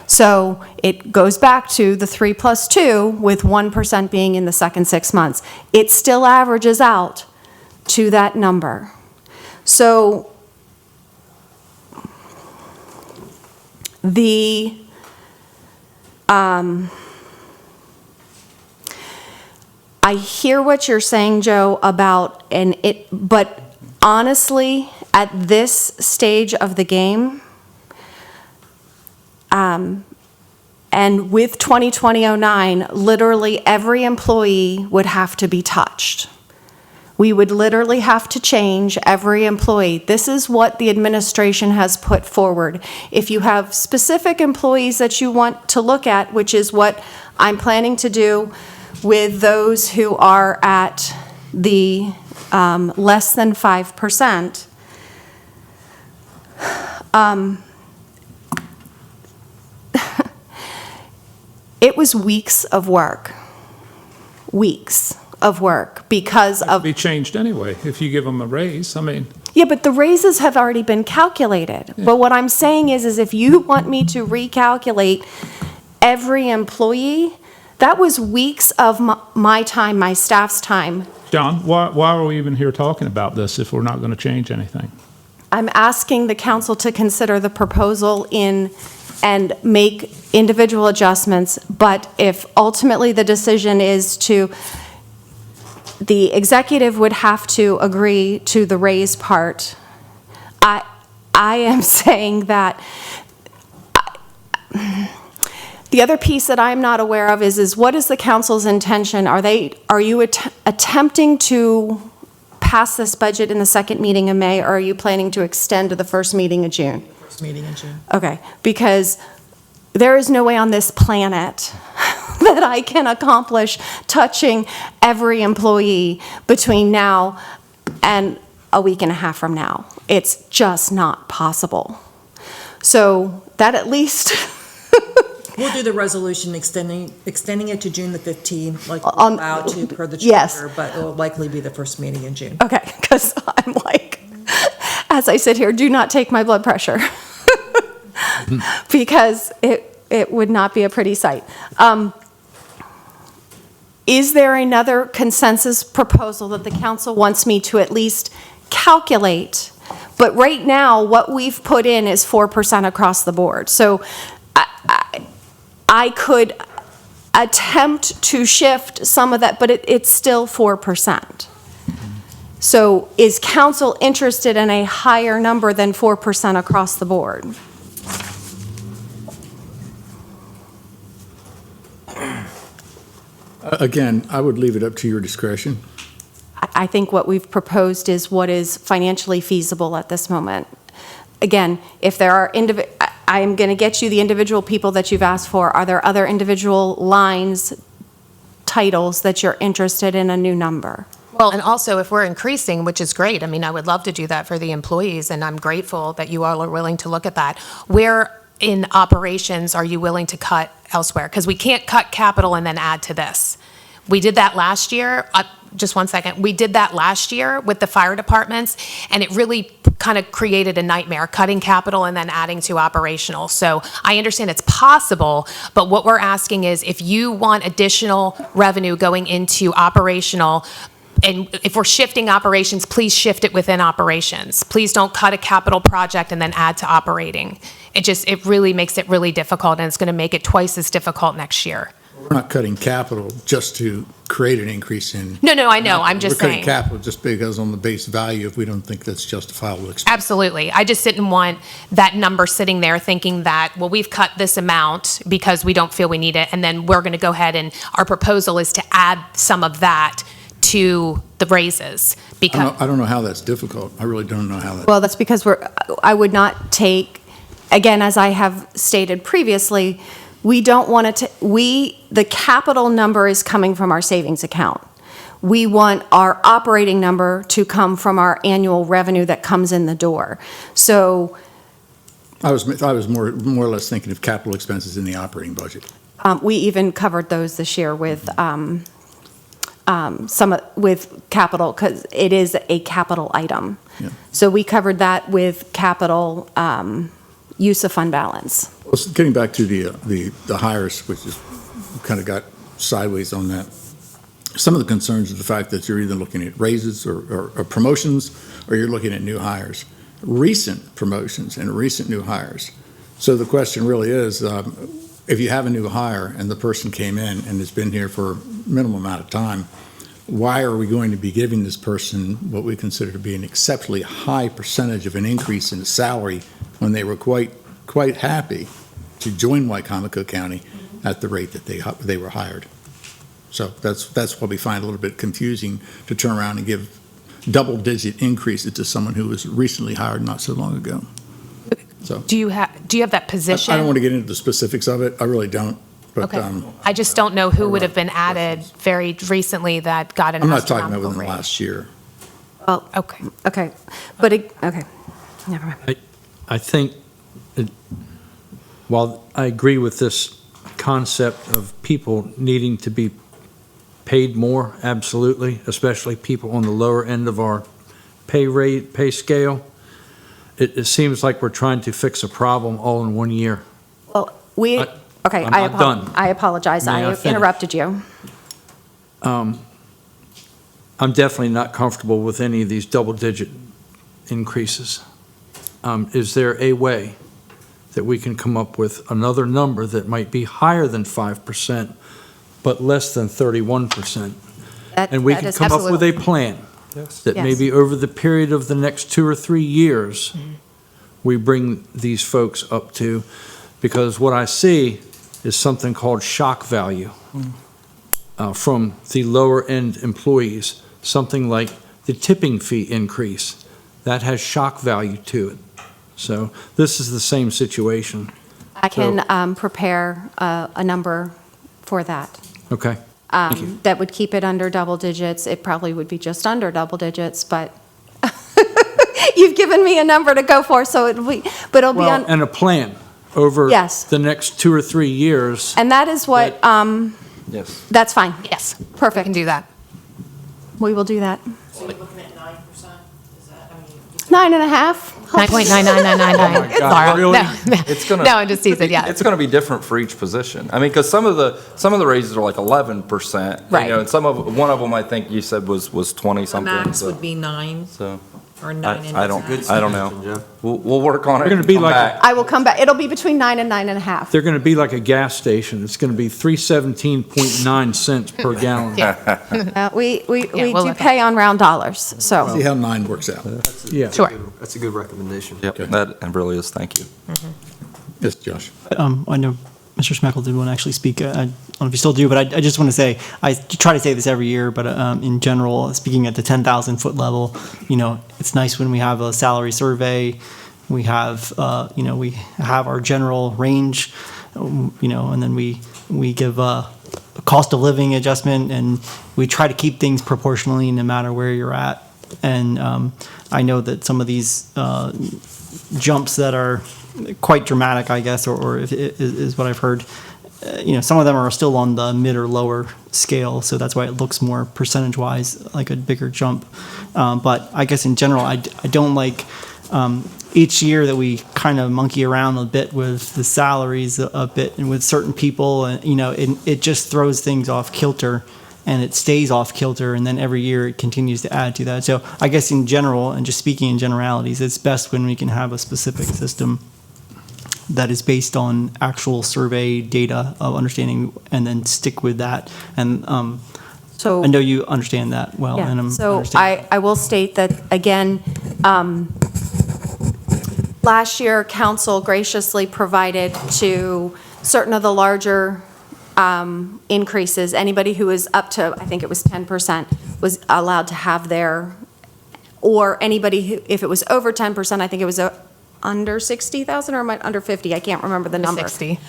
So it goes back to the 3 plus 2, with 1% being in the second 6 months. It still averages out to that number. So I hear what you're saying, Joe, about but honestly, at this stage of the game, and with 2020-09, literally every employee would have to be touched. We would literally have to change every employee. This is what the administration has put forward. If you have specific employees that you want to look at, which is what I'm planning to do with those who are at the less than 5%, it was weeks of work because of. Be changed anyway if you give them a raise. I mean, Yeah, but the raises have already been calculated. But what I'm saying is if you want me to recalculate every employee, that was weeks of my time, my staff's time. John, why are we even here talking about this if we're not going to change anything? I'm asking the council to consider the proposal and make individual adjustments, but if ultimately the decision is the executive would have to agree to the raise part. I am saying that the other piece that I'm not aware of is what is the council's intention? Are you attempting to pass this budget in the second meeting in May, or are you planning to extend to the first meeting of June? First meeting in June. Okay, because there is no way on this planet that I can accomplish touching every employee between now and a week and a half from now. It's just not possible. So that at least We'll do the resolution extending it to June the 15th, like we're On- allowed to per the yes. charter, but it will likely be the first meeting in June. Okay, because I'm like, as I sit here, do not take my blood pressure. Because it would not be a pretty sight. Is there another consensus proposal that the council wants me to at least calculate? But right now, what we've put in is 4% across the board. So I could attempt to shift some of that, but it's still 4%. So is council interested in a higher number than 4% across the board? Again, I would leave it up to your discretion. I think what we've proposed is what is financially feasible at this moment. Again, if there are I am going to get you the individual people that you've asked for. Are there other individual lines, titles that you're interested in a new number? Well, and also if we're increasing, which is great, I mean, I would love to do that for the employees, and I'm grateful that you all are willing to look at that. Where in operations are you willing to cut elsewhere? Because we can't cut capital and then add to this. We did that last year. Just one second. We did that last year with the fire departments, and it really kind of created a nightmare, cutting capital and then adding to operational. So I understand it's possible, but what we're asking is if you want additional revenue going into operational, and if we're shifting operations, please shift it within operations. Please don't cut a capital project and then add to operating. It really makes it really difficult, and it's going to make it twice as difficult next year. We're not cutting capital just to create an increase in. No, I know, I'm just saying. We're cutting capital just because on the base value, if we don't think that's justifiable expense. Absolutely. I just didn't want that number sitting there thinking that, well, we've cut this amount because we don't feel we need it, and then we're going to go ahead and our proposal is to add some of that to the raises. Because I don't know how that's difficult. I really don't know how that. Well, that's because I would not take, again, as I have stated previously, we don't want to, the capital number is coming from our savings account. We want our operating number to come from our annual revenue that comes in the door. So I was more or less thinking of capital expenses in the operating budget. we even covered those this year with with capital, because it is a capital item. Yeah. So we covered that with capital use of fund balance. Well, getting back to the hires, which is kind of got sideways on that. Some of the concerns are the fact that you're either looking at raises or promotions, or you're looking at new hires, recent promotions and recent new hires. So the question really is, if you have a new hire and the person came in and has been here for a minimal amount of time, why are we going to be giving this person what we consider to be an exceptionally high percentage of an increase in salary when they were quite happy to join Wicomico County at the rate that they were hired? So that's what we find a little bit confusing, to turn around and give double-digit increases to someone who was recently hired not so long ago. So do you have that position? I don't want to get into the specifics of it. I really don't. But Okay. I just don't know who would have been added very recently that got an I'm not talking about astronomical within the raise. last year. Well, Okay. okay, but, okay, never mind. I think, while I agree with this concept of people needing to be paid more, absolutely, especially people on the lower end of our pay scale, it seems like we're trying to fix a problem all in 1 year. Well, okay, I'm done. I apologize, May I I finish? interrupted you. I'm definitely not comfortable with any of these double-digit increases. Is there a way that we can come up with another number that might be higher than 5%, but less than 31%? And we can come up with a plan that Yes. maybe over the period of the next 2 or 3 years, we bring these folks up to, because what I see is something called shock value from the lower-end employees, something like the tipping fee increase. That has shock value to it. So this is the same situation. I can prepare a number for that. Okay. Thank you. That would keep it under double digits. It probably would be just under double digits, but you've given me a number to go for, so it'll be Well, on, and a plan. over Yes. the next 2 or 3 years. And that is what, Yes. that's fine. Yes, we Perfect. can do that. We will do that. So you're looking at 9%? Is that, I mean, you said 9.5. 9.99999. God, Laura. really? No, It's gonna. No, I'm just teasing, yeah. It's gonna be different for each position. I mean, because some of the raises are like 11%. Right. And one of them, I think you said was 20 the something. max so- would be 9 So, or 9 and I don't know. We'll work on it. They're gonna and be come like a- back. I will come back. It'll be between 9 and 9.5. They're going to be like a gas station. It's going to be 317.9 cents per gallon. Yeah, We we'll do look at pay on round dollars, so. See how 9 works out. Yeah. sure. That's a good recommendation. Yep, that really is, thank you. Yes, Josh. I know Mr. Schmeckel did want to actually speak. I don't know if you still do, but I just want to say, I try to say this every year, but in general, speaking at the 10,000-foot level, it's nice when we have a salary survey. We have, we have our general range, and then we give a cost of living adjustment, and we try to keep things proportionally no matter where you're at. And I know that some of these jumps that are quite dramatic, I guess, or is what I've heard. Some of them are still on the mid or lower scale, so that's why it looks more percentage-wise like a bigger jump. But I guess in general, I don't like each year that we kind of monkey around a bit with the salaries a bit and with certain people, and it just throws things off kilter. And it stays off kilter, and then every year it continues to add to that. So I guess in general, and just speaking in generalities, it's best when we can have a specific system that is based on actual survey data of understanding, and then stick with that. And So. I know you understand that well. Yeah, And I'm so understanding. I will state that, again, last year, council graciously provided to certain of the larger increases, anybody who was up to, I think it was 10%, was allowed to have their, or anybody who, if it was over 10%, I think it was under 60,000 or under 50, I can't remember the number. 60.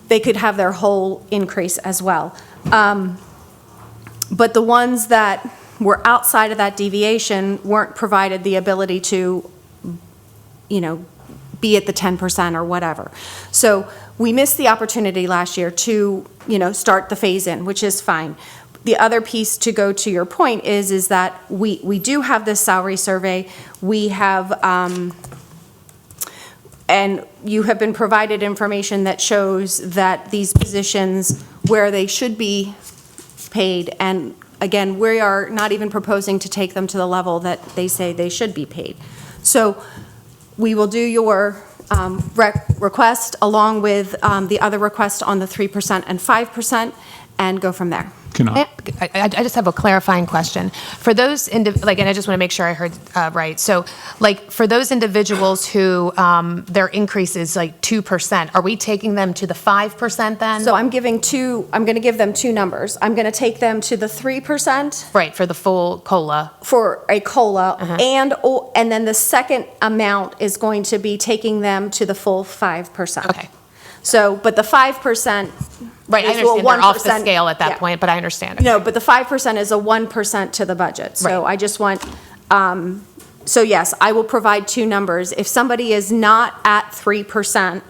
They could have their whole increase as well. But the ones that were outside of that deviation weren't provided the ability to, be at the 10% or whatever. So we missed the opportunity last year to, start the phase-in, which is fine. The other piece, to go to your point, is that we do have this salary survey. We have, and you have been provided information that shows that these positions, where they should be paid, and again, we are not even proposing to take them to the level that they say they should be paid. So we will do your request along with the other request on the 3% and 5% and go from there. Can I? I just have a clarifying question. For those, and I just want to make sure I heard right. So, for those individuals who their increase is 2%, are we taking them to the 5% then? So I'm going to give them two numbers. I'm going to take them to the 3%. Right, for the full COLA. For a COLA, and then the second amount is going to be taking them to the full 5%. Okay. So, but the 5%. Right, I is a understand they're off the 1%, scale at that yeah. point, but I understand it. No, but the 5% is a 1% to the budget. So Right. I just want, so yes, I will provide two numbers. If somebody is not at 3%,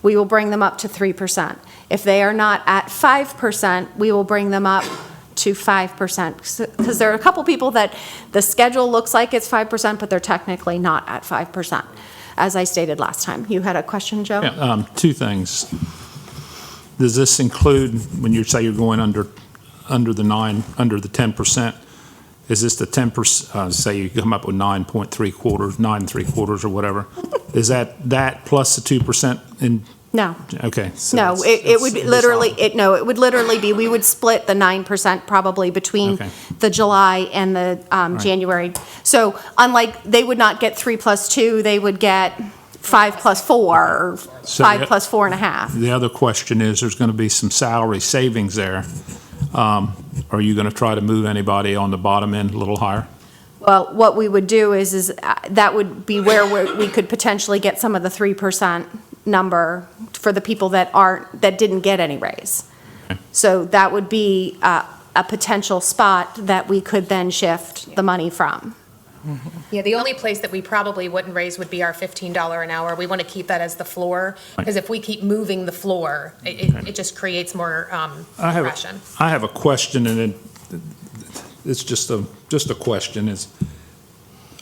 we will bring them up to 3%. If they are not at 5%, we will bring them up to 5%. Because there are a couple people that the schedule looks like it's 5%, but they're technically not at 5%, as I stated last time. You had a question, Joe? Yeah, two things. Does this include, when you say you're going under the 10%, is this the 10%, say you come up with 9.75 or whatever, is that plus the 2% in? No. Okay. So No, it's- it would be it's literally, off. it would literally be, we would split the 9% probably between Okay. the July and the January. So unlike, they would not get 3 plus 2, they would get 5 plus 4, or So 5 the- plus 4.5. The other question is, there's going to be some salary savings there. Are you going to try to move anybody on the bottom end a little higher? Well, what we would do is that would be where we could potentially get some of the 3% number for the people that didn't get any raise. Okay. So that would be a potential spot that we could then shift the money from. Yeah, the only place that we probably wouldn't raise would be our $15 an hour. We want to keep that as the floor, because if we keep moving the floor, it just creates more compression. I have a question, and it's just a question,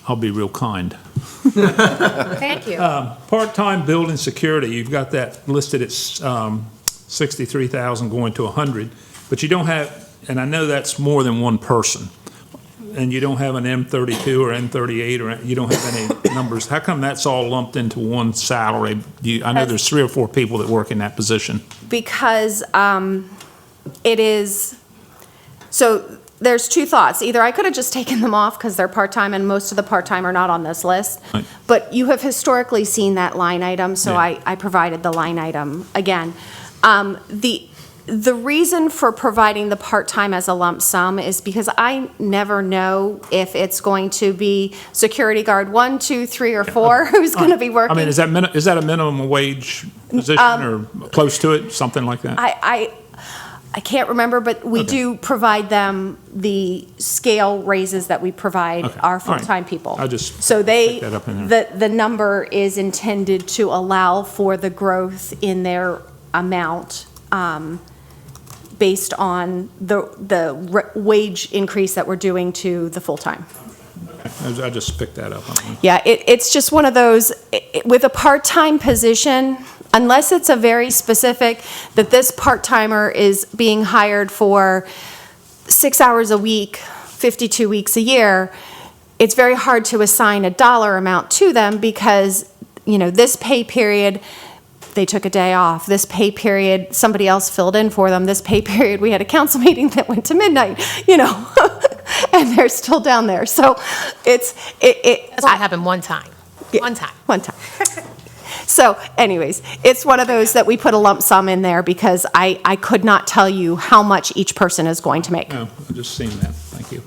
I'll be real kind. Thank you. Part-time building security, you've got that listed at 63,000 going to 100, but you don't have, and I know that's more than one person, and you don't have an M32 or M38, or you don't have any numbers. How come that's all lumped into one salary? I know there's 3 or 4 people that work in that position. Because it is, so there's 2 thoughts. Either I could have just taken them off because they're part-time, and most of the part-time are not on this list. Right. But you have historically seen that line item, so Yeah. I provided the line item again. The reason for providing the part-time as a lump sum is because I never know if it's going to be security guard 1, 2, 3, or 4 who's going to be working. I mean, is that a minimum wage position or close to it, something like that? I can't remember, but we do provide them the scale raises that we provide Okay. our All right. full-time people. I just So picked that up in there. the number is intended to allow for the growth in their amount, based on the wage increase that we're doing to the full-time. I just picked that up. Yeah, it's just one of those, with a part-time position, unless it's a very specific, that this part-timer is being hired for 6 hours a week, 52 weeks a year, it's very hard to assign a dollar amount to them because, this pay period, they took a day off. This pay period, somebody else filled in for them. This pay period, we had a council meeting that went to midnight, and they're still down there. So That's what happened one time. One time. One time. So anyways, it's one of those that we put a lump sum in there because I could not tell you how much each person is going to make. No, I just seen that. Thank you.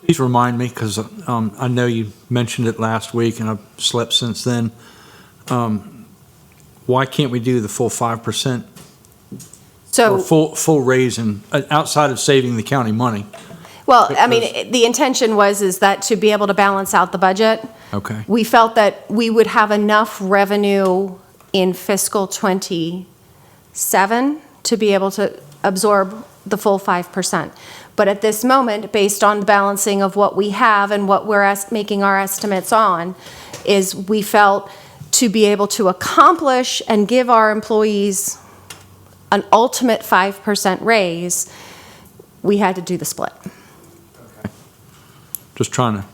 Please remind me, because I know you mentioned it last week and I've slept since then. Why can't we do the full 5%? So, Or full raise outside of saving the county money? well, I mean, the intention is that to be able to balance out the budget, Okay. we felt that we would have enough revenue in fiscal '27 to be able to absorb the full 5%. But at this moment, based on the balancing of what we have and what we're making our estimates on, is we felt to be able to accomplish and give our employees an ultimate 5% raise, we had to do the split. Just trying to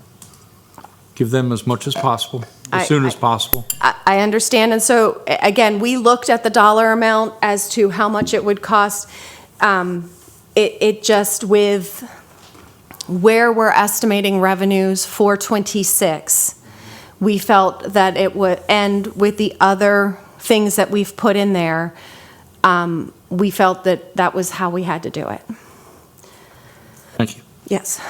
give them as much as possible, as soon as possible. I understand, and so, again, we looked at the dollar amount as to how much it would cost. It just, with where we're estimating revenues for '26, we felt that it would, and with the other things that we've put in there, we felt that that was how we had to do it. Thank you. Yes.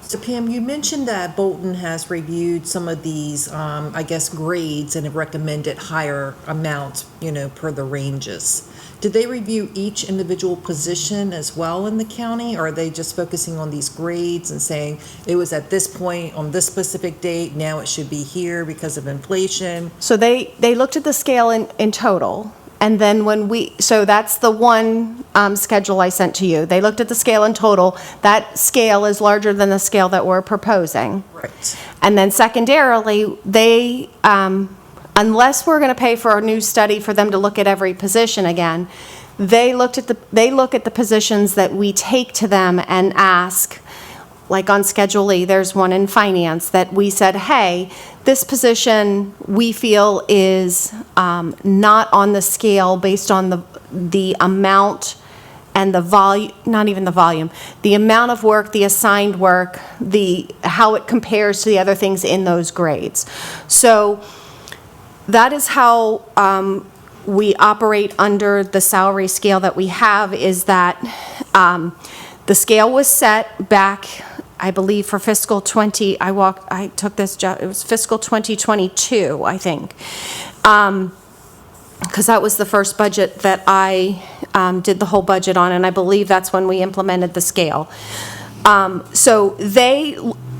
So Pam, you mentioned that Bolton has reviewed some of these, grades and have recommended higher amounts, per the ranges. Did they review each individual position as well in the county, or are they just focusing on these grades and saying it was at this point on this specific date, now it should be here because of inflation? So they looked at the scale in total, and then so that's the one schedule I sent to you. They looked at the scale in total. That scale is larger than the scale that we're proposing. Right. And then secondarily, they, unless we're going to pay for a new study for them to look at every position again, they look at the positions that we take to them and ask, like on Schedule E, there's one in finance that we said, hey, this position we feel is not on the scale based on the amount and the volume, not even the volume, the amount of work, the assigned work, how it compares to the other things in those grades. So that is how we operate under the salary scale that we have, is that the scale was set back, I believe, for fiscal 20, I took this job, it was fiscal 2022, I think. Because that was the first budget that I did the whole budget on, and I believe that's when we implemented the scale. So they,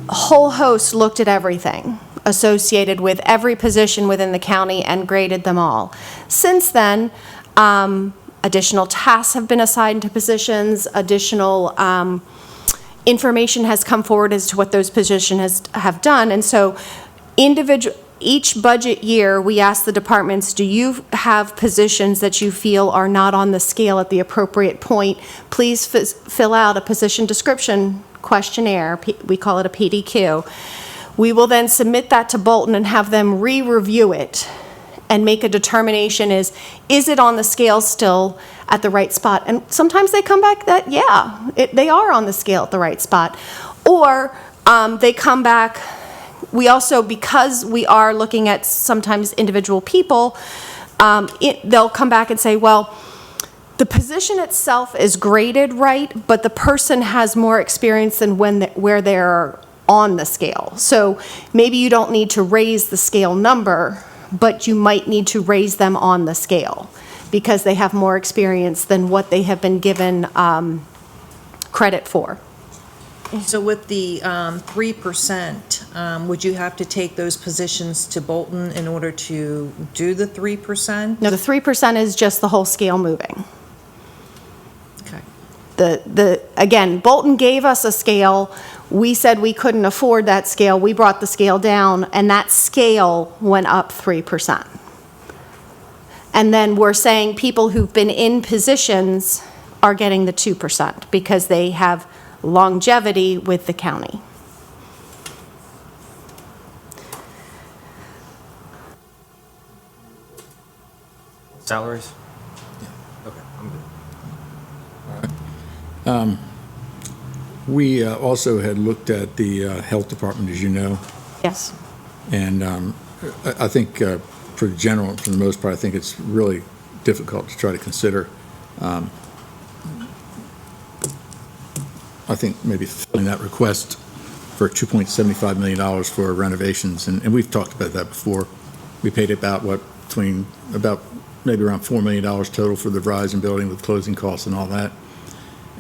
whole host, looked at everything associated with every position within the county and graded them all. Since then, additional tasks have been assigned to positions, additional information has come forward as to what those positions have done, and so each budget year, we ask the departments, do you have positions that you feel are not on the scale at the appropriate point? Please fill out a position description questionnaire. We call it a PDQ. We will then submit that to Bolton and have them re-review it and make a determination is it on the scale still at the right spot? And sometimes they come back that, yeah, they are on the scale at the right spot. Or they come back. We also, because we are looking at sometimes individual people, they'll come back and say, well, the position itself is graded right, but the person has more experience than where they're on the scale. So maybe you don't need to raise the scale number, but you might need to raise them on the scale because they have more experience than what they have been given credit for. So with the 3%, would you have to take those positions to Bolton in order to do the 3%? No, the 3% is just the whole scale moving. Okay. Again, Bolton gave us a scale. We said we couldn't afford that scale. We brought the scale down, and that scale went up 3%. And then we're saying people who've been in positions are getting the 2% because they have longevity with the county. Salaries? Okay, I'm good. We also had looked at the health department, as you know, Yes. and I think for the most part, I think it's really difficult to try to consider. I think maybe filling that request for $2.75 million for renovations, and we've talked about that before. We paid about maybe around $4 million total for the Verizon building with closing costs and all that.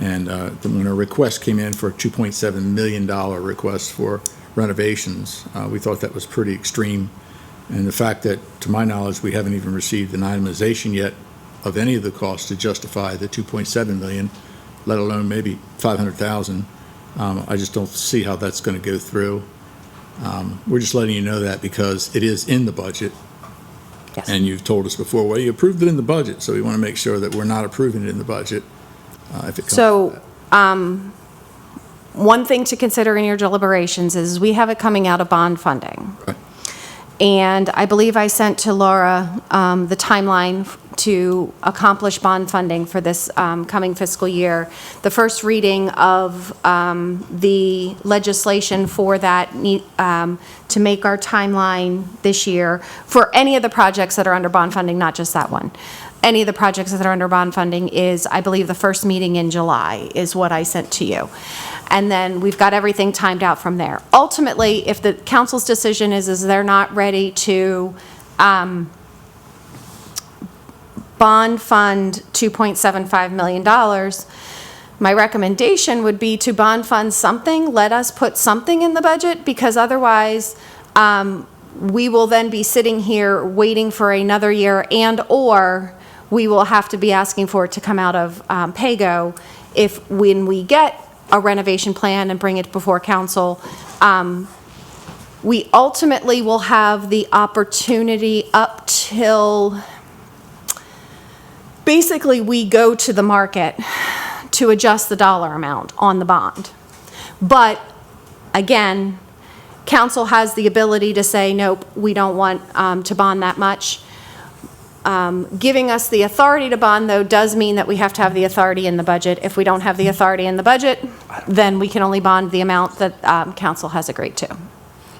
And then when our request came in for a $2.7 million request for renovations, we thought that was pretty extreme. And the fact that, to my knowledge, we haven't even received an itemization yet of any of the costs to justify the $2.7 million, let alone maybe $500,000. I just don't see how that's going to go through. We're just letting you know that because it is in the budget. Yes. And you've told us before, well, you approved it in the budget, so we want to make sure that we're not approving it in the budget if it comes to that. One thing to consider in your deliberations is we have it coming out of bond funding. Right. And I believe I sent to Laura the timeline to accomplish bond funding for this coming fiscal year. The first reading of the legislation for that to make our timeline this year for any of the projects that are under bond funding, not just that one. Any of the projects that are under bond funding is, I believe, the first meeting in July is what I sent to you. And then we've got everything timed out from there. Ultimately, if the council's decision is they're not ready to bond fund $2.75 million, my recommendation would be to bond fund something. Let us put something in the budget, because otherwise we will then be sitting here waiting for another year, or we will have to be asking for it to come out of PAYGO when we get a renovation plan and bring it before council. We ultimately will have the opportunity up till basically we go to the market to adjust the dollar amount on the bond. But again, council has the ability to say, nope, we don't want to bond that much. Giving us the authority to bond, though, does mean that we have to have the authority in the budget. If we don't have the authority in the budget, then we can only bond the amount that council has agreed to.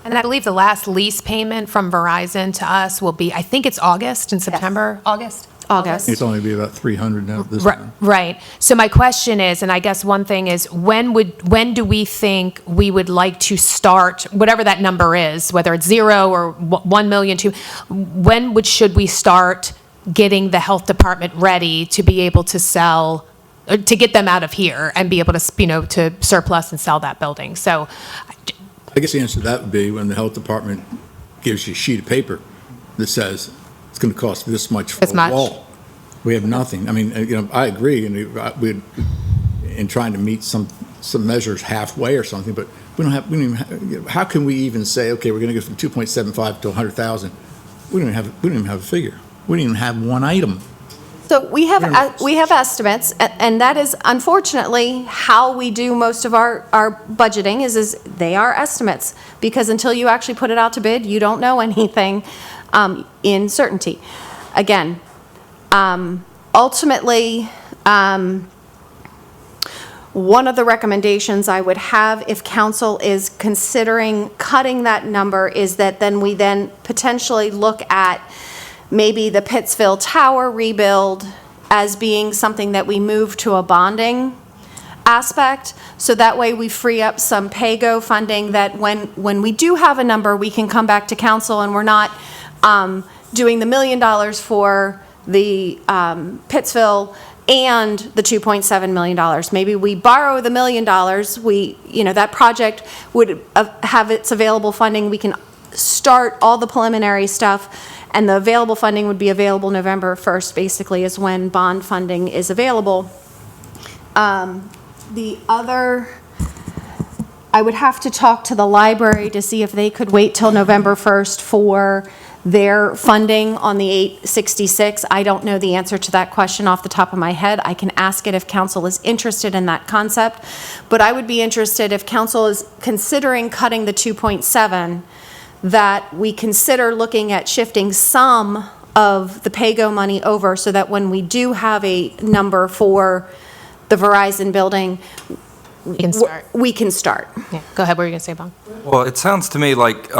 And I believe the last lease payment from Verizon to us will be, I think it's August and September. August? August. It's only be about 300 now this Right, time. right. So my question is, and I guess one thing is, when do we think we would like to start, whatever that number is, whether it's 0 or 1 million, 2, should we start getting the health department ready to be able to sell, to get them out of here and be able to, to surplus and sell that building. So I guess the answer to that would be when the health department gives you a sheet of paper that says it's going to cost this much for This a much. wall. We have nothing. I mean, I agree, and we in trying to meet some measures halfway or something, but we don't even have, how can we even say, okay, we're going to go from 2.75 to 100,000? We don't even have a figure. We don't even have one item. So we have estimates, and that is unfortunately how we do most of our budgeting is they are estimates, because until you actually put it out to bid, you don't know anything in certainty. Again, ultimately, one of the recommendations I would have if council is considering cutting that number is that then we then potentially look at maybe the Pittsville Tower rebuild as being something that we move to a bonding aspect. So that way we free up some pay-go funding that when we do have a number, we can come back to council and we're not doing the $1 million for the Pittsville and the $2.7 million. Maybe we borrow the $1 million, that project would have its available funding. We can start all the preliminary stuff, and the available funding would be available November 1st, basically, is when bond funding is available. The other, I would have to talk to the library to see if they could wait till November 1st for their funding on the 866. I don't know the answer to that question off the top of my head. I can ask it if council is interested in that concept, but I would be interested if council is considering cutting the 2.7, that we consider looking at shifting some of the pay-go money over so that when we do have a number for the Verizon building, we can start. We can start. Yeah, go ahead, what were you going to say, Bon? Well, it sounds to me like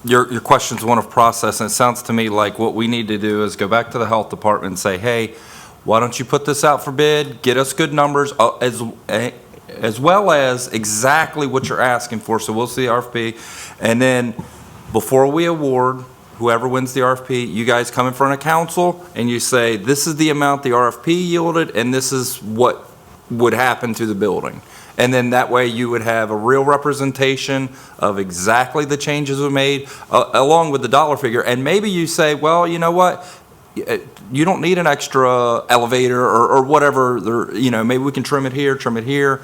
your question's one of process, and it sounds to me like what we need to do is go back to the health department and say, hey, why don't you put this out for bid, get us good numbers, as well as exactly what you're asking for, so we'll see the RFP, and then before we award, whoever wins the RFP, you guys come in front of council and you say, this is the amount the RFP yielded, and this is what would happen to the building. And then that way you would have a real representation of exactly the changes we made, along with the dollar figure. And maybe you say, well, you know what? You don't need an extra elevator or whatever. Maybe we can trim it here.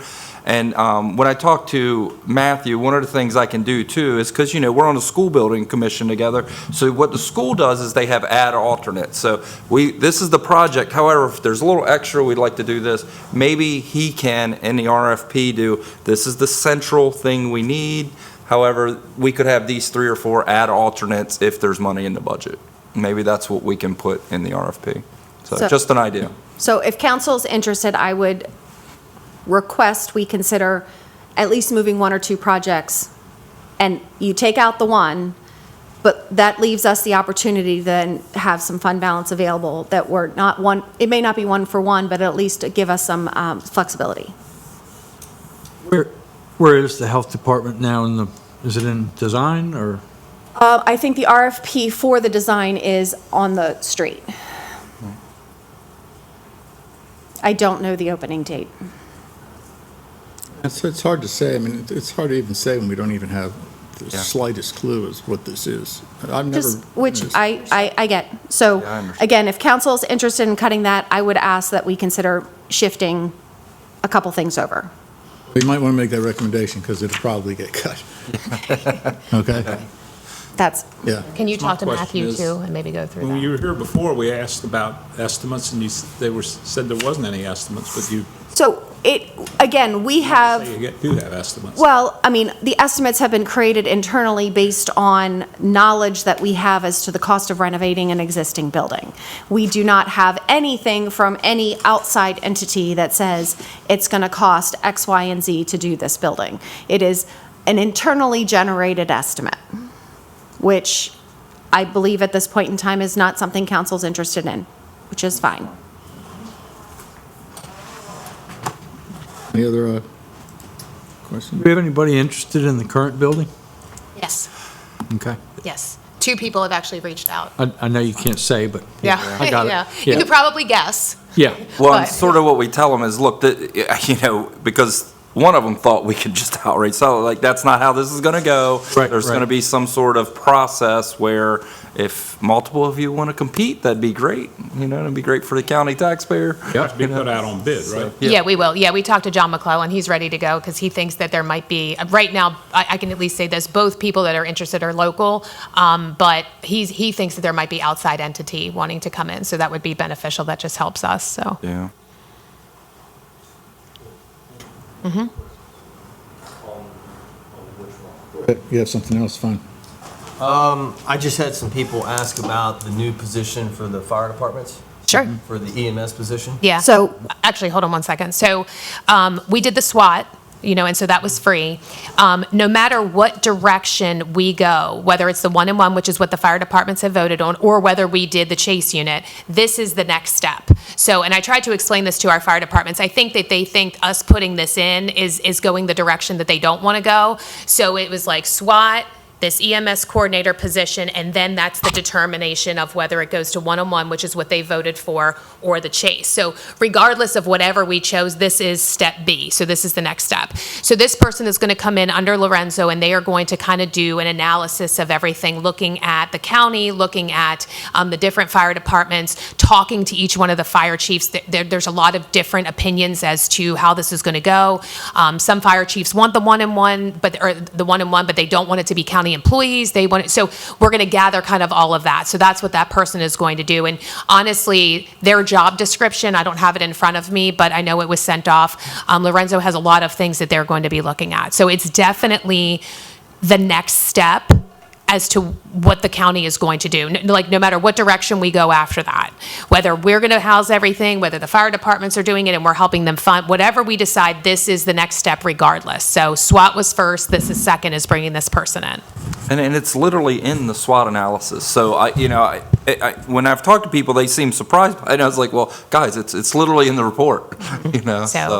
And when I talk to Matthew, one of the things I can do too is because, we're on a school building commission together. So what the school does is they have add alternates. So this is the project. However, if there's a little extra, we'd like to do this. Maybe he can, in the RFP, do this is the central thing we need. However, we could have these 3 or 4 add alternates if there's money in the budget. Maybe that's what we can put in the RFP. So just an idea. So if council's interested, I would request we consider at least moving 1 or 2 projects, and you take out the one, but that leaves us the opportunity to then have some fund balance available that we're not one, it may not be 1 for 1, but at least give us some flexibility. Where is the health department now is it in design or? I think the RFP for the design is on the street. I don't know the opening date. It's hard to say. I mean, it's hard to even say when we don't even have the slightest clue as what this is. I've never. Which I get. So, Yeah, I understand. again, if council is interested in cutting that, I would ask that we consider shifting a couple things over. We might want to make that recommendation because it'll probably get cut. Okay? That's, Yeah. Can you My talk to question Matthew is, too and maybe go through When you that? were here before, we asked about estimates, and they said there wasn't any estimates, but you so again, we say have, you do have estimates. well, I mean, the estimates have been created internally based on knowledge that we have as to the cost of renovating an existing building. We do not have anything from any outside entity that says it's going to cost X, Y, and Z to do this building. It is an internally generated estimate, which I believe at this point in time is not something council's interested in, which is fine. Any other questions? Do we have anybody interested in the current building? Yes, Okay. yes. 2 people have actually reached out. I know you can't say, but Yeah. I got Yeah. it. You could probably guess. Yeah. Well, and But- sort of what we tell them is, look, because one of them thought we could just outright sell it, like, that's not how this is gonna go. Right, There's right. gonna be some sort of process where if multiple of you wanna compete, that'd be great, it'd be great for the county taxpayer. Has to be put out on bid, right? Yeah, we will. Yeah, we talked to John McClellan. He's ready to go because he thinks that there might be, right now, I can at least say this, both people that are interested are local, but he thinks that there might be outside entity wanting to come in, so that would be beneficial. That just helps us, so. Yeah. You have something else, fine. I just had some people ask about the new position for the fire departments, Sure. for the EMS position. Yeah. So, actually, hold on one second. So, we did the SWAT, and so that was free. No matter what direction we go, whether it's the 1-in-1, which is what the fire departments have voted on, or whether we did the chase unit, this is the next step. So, and I tried to explain this to our fire departments. I think that they think us putting this in is going the direction that they don't want to go. So it was like SWAT, this EMS coordinator position, and then that's the determination of whether it goes to 1-on-1, which is what they voted for, or the chase. So regardless of whatever we chose, this is step B. So this is the next step. So this person is going to come in under Lorenzo, and they are going to kind of do an analysis of everything, looking at the county, looking at the different fire departments, talking to each one of the fire chiefs. There's a lot of different opinions as to how this is going to go. Some fire chiefs want the 1-in-1, but they don't want it to be county employees. They want it, so we're going to gather kind of all of that. So that's what that person is going to do. And honestly, their job description, I don't have it in front of me, but I know it was sent off. Lorenzo has a lot of things that they're going to be looking at. So it's definitely the next step as to what the county is going to do. No matter what direction we go after that, whether we're going to house everything, whether the fire departments are doing it and we're helping them fund, whatever we decide, this is the next step regardless. So SWAT was first, this is second, is bringing this person in. And it's literally in the SWOT analysis. So when I've talked to people, they seem surprised by it. And I was like, well, guys, it's literally in the report,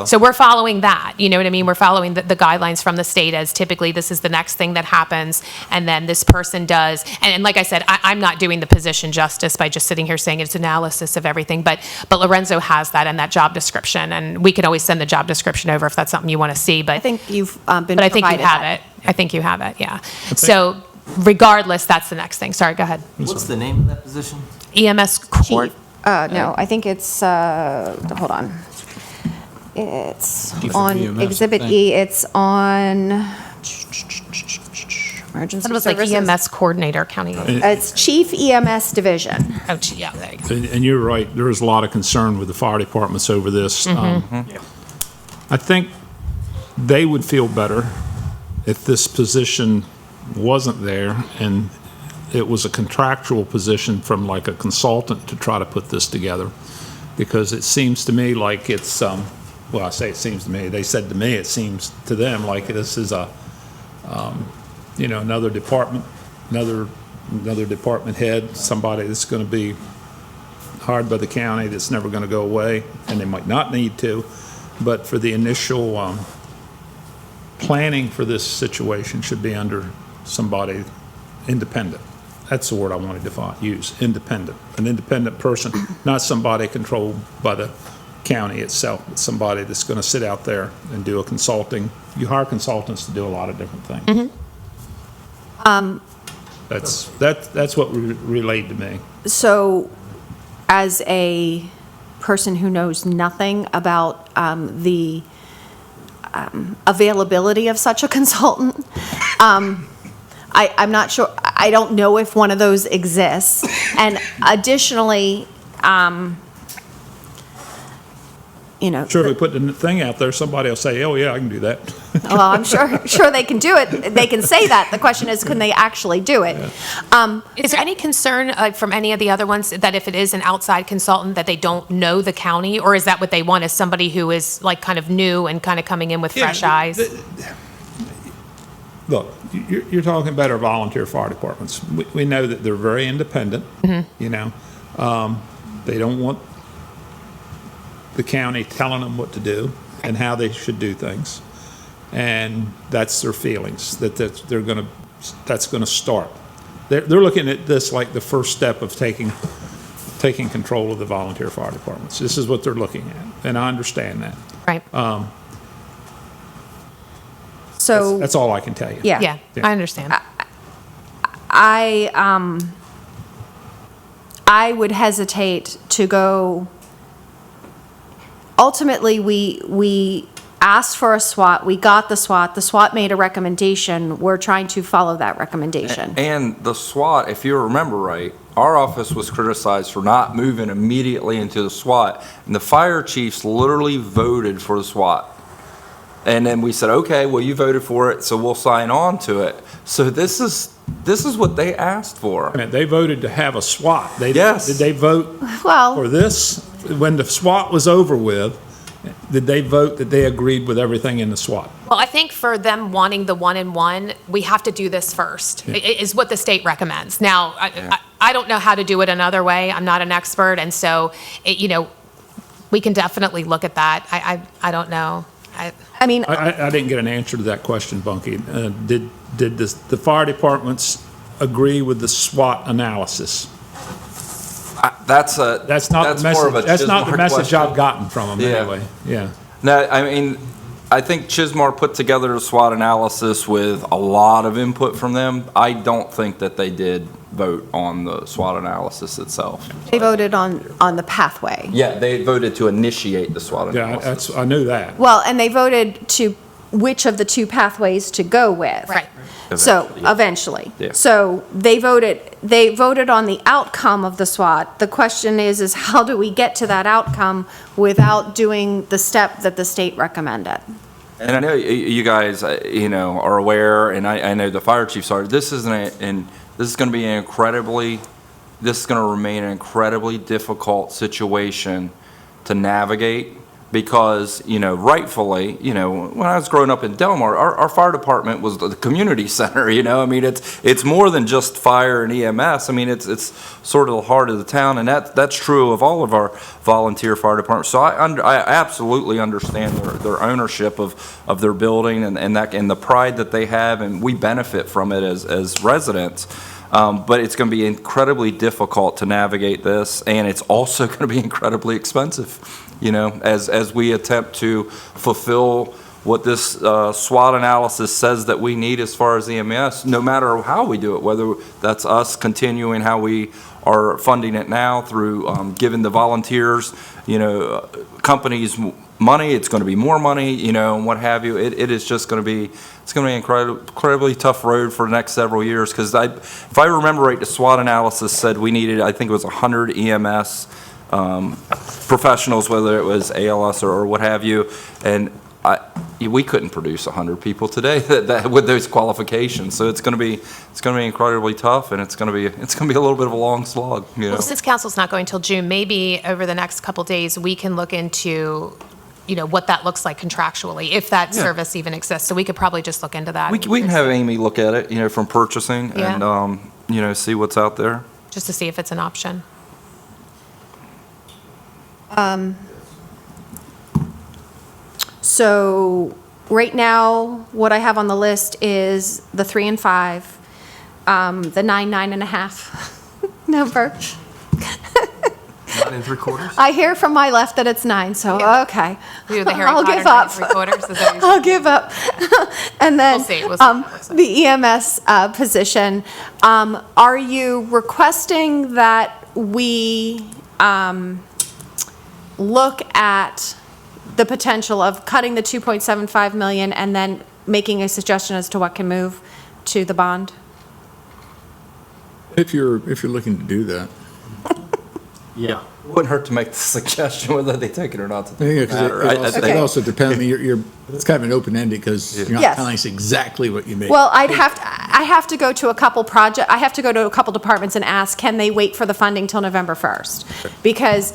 So we're following that, you know what I mean? We're following the guidelines from the state as typically this is the next thing that happens, and then this person does. And like I said, I'm not doing the position justice by just sitting here saying it's analysis of everything, but Lorenzo has that in that job description, and we can always send the job description over if that's something you want to see, but. I think you've been But I think you provided have that. it. I think you have it, yeah. So regardless, that's the next thing. Sorry, go ahead. What's the name of that position? EMS court. No, I think it's, hold on. It's Chief of on EMS, I Exhibit think. E, it's on emergency It was like services. EMS coordinator, county. It's Chief EMS Division. Oh, yeah, there you go. And you're right, there is a lot of concern with the fire departments over this. I think they would feel better if this position wasn't there and it was a contractual position from like a consultant to try to put this together. Because it seems to me like it's, well, I say it seems to me, they said to me, it seems to them like this is a, another department, another department head, somebody that's going to be hired by the county that's never going to go away, and they might not need to, but for the initial planning for this situation should be under somebody independent. That's the word I wanted to use, independent. An independent person, not somebody controlled by the county itself, but somebody that's going to sit out there and do a consulting. You hire consultants to do a lot of different things. That's what relayed to me. So, as a person who knows nothing about the availability of such a consultant, I'm not sure, I don't know if one of those exists. And additionally, Sure, if we put the thing out there, somebody will say, oh, yeah, I can do that. well, I'm sure they can do it. They can say that. The question is, can they actually do it? Is there any concern from any of the other ones that if it is an outside consultant that they don't know the county, or is that what they want, is somebody who is like kind of new and kind of coming in with fresh eyes? Look, you're talking about our volunteer fire departments. We know that they're very independent, They don't want the county telling them what to do and how they should do things. And that's their feelings, that's going to start. they're looking at this like the first step of taking control of the volunteer fire departments. This is what they're looking at, and I understand that. Right. So. That's all I can tell you. Yeah. Yeah, I understand. I would hesitate to go, ultimately, we asked for a SWAT, we got the SWAT made a recommendation, we're trying to follow that recommendation. And the SWAT, if you remember right, our office was criticized for not moving immediately into the SWAT, and the fire chiefs literally voted for the SWAT. And then we said, okay, well, you voted for it, so we'll sign on to it. So this is what they asked for. I mean, they voted to have a SWAT. Yes. Did they vote Well, for this? When the SWAT was over with, did they vote that they agreed with everything in the SWAT? Well, I think for them wanting the 1-in-1, we have to do this first, is what the state recommends. Now, I don't know how to do it another way. I'm not an expert, and so, we can definitely look at that. I don't know. I mean, I didn't get an answer to that question, Bunky. Did the fire departments agree with the SWOT analysis? That's More of a That's Chismar not the message question. I've gotten from them Yeah. anyway. Yeah. No, I mean, I think Chismar put together a SWOT analysis with a lot of input from them. I don't think that they did vote on the SWOT analysis itself. they voted on the pathway. Yeah, they voted to initiate the SWOT Yeah, analysis. I knew that. Well, and they voted to which of the two pathways to go with. Right. So, eventually. Yeah. So they voted on the outcome of the SWOT. The question is how do we get to that outcome without doing the step that the state recommended? And I know you guys, are aware, and I know the fire chiefs are, this is going to remain an incredibly difficult situation to navigate because, rightfully, when I was growing up in Delmar, our fire department was the community center, I mean, it's more than just fire and EMS. I mean, it's sort of the heart of the town, and that's true of all of our volunteer fire departments. So I absolutely understand their ownership of their building and the pride that they have, and we benefit from it as residents. But it's going to be incredibly difficult to navigate this, and it's also going to be incredibly expensive, as we attempt to fulfill what this SWOT analysis says that we need as far as EMS, no matter how we do it, whether that's us continuing how we are funding it now through giving the volunteers, companies money, it's going to be more money, and what have you. It is just going to be, it's going to be an incredibly tough road for the next several years, because if I remember right, the SWOT analysis said we needed, I think it was 100 EMS professionals, whether it was ALS or what have you, and we couldn't produce 100 people today that with those qualifications. So it's going to be incredibly tough, and it's going to be a little bit of a long slog. Well, since council's not going till June, maybe over the next couple days, we can look into, what that looks like contractually, if that service even exists. So we could probably just look into that. We can have Amy look at it, from purchasing and, see what's out there. Just to see if it's an option. So right now, what I have on the list is the 3 and 5, the 9.5 number. 9 3/4? I hear from my left that it's 9, so okay. Do the Harry I'll Potter give up. 9 3/4? Is that I'll give up. And then We'll see. We'll see what it looks like. the EMS position, are you requesting that we look at the potential of cutting the 2.75 million and then making a suggestion as to what can move to the bond? If you're looking to do that. Yeah. It wouldn't hurt to make the suggestion whether they take it or not. Yeah, 'cause it also depends, I mean, it's kind of an open-ended, because you're not Yes. telling us exactly what you make. Well, I have to go to a couple departments and ask, can they wait for the funding till November 1st? Because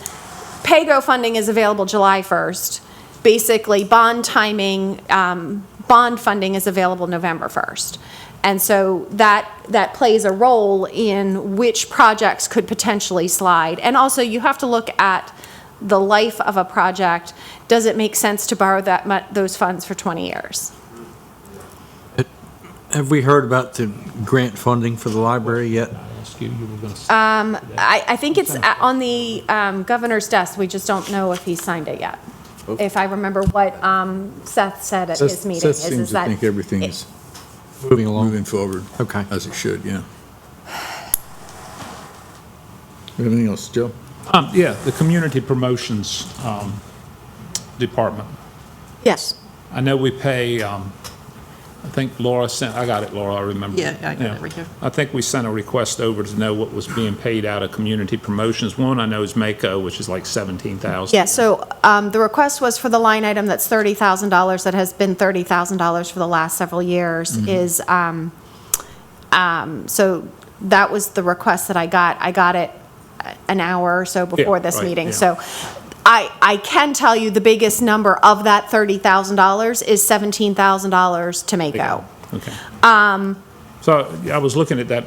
PAYGO funding is available July 1st. Basically, bond timing, bond funding is available November 1st. And so that plays a role in which projects could potentially slide. And also, you have to look at the life of a project. Does it make sense to borrow those funds for 20 years? Have we heard about the grant funding for the library yet? I think it's on the governor's desk. We just don't know if he signed it yet. If I remember what Seth said at his meeting. Seth is seems to that think everything's Moving along. moving forward. Okay. As it should, yeah. Anything else, Joe? Yeah, the community promotions department. Yes. I know we pay, I think Laura sent, I got it, Laura, I remember. Yeah, I got it right here. I think we sent a request over to know what was being paid out of community promotions. One I know is Mako, which is like 17,000. Yeah, so the request was for the line item that's $30,000, that has been $30,000 for the last several years, is, so that was the request that I got. I got it an hour or so before Yeah, this right, meeting. yeah. So I can tell you the biggest number of that $30,000 is $17,000 to Mako. Okay. So I was looking at that,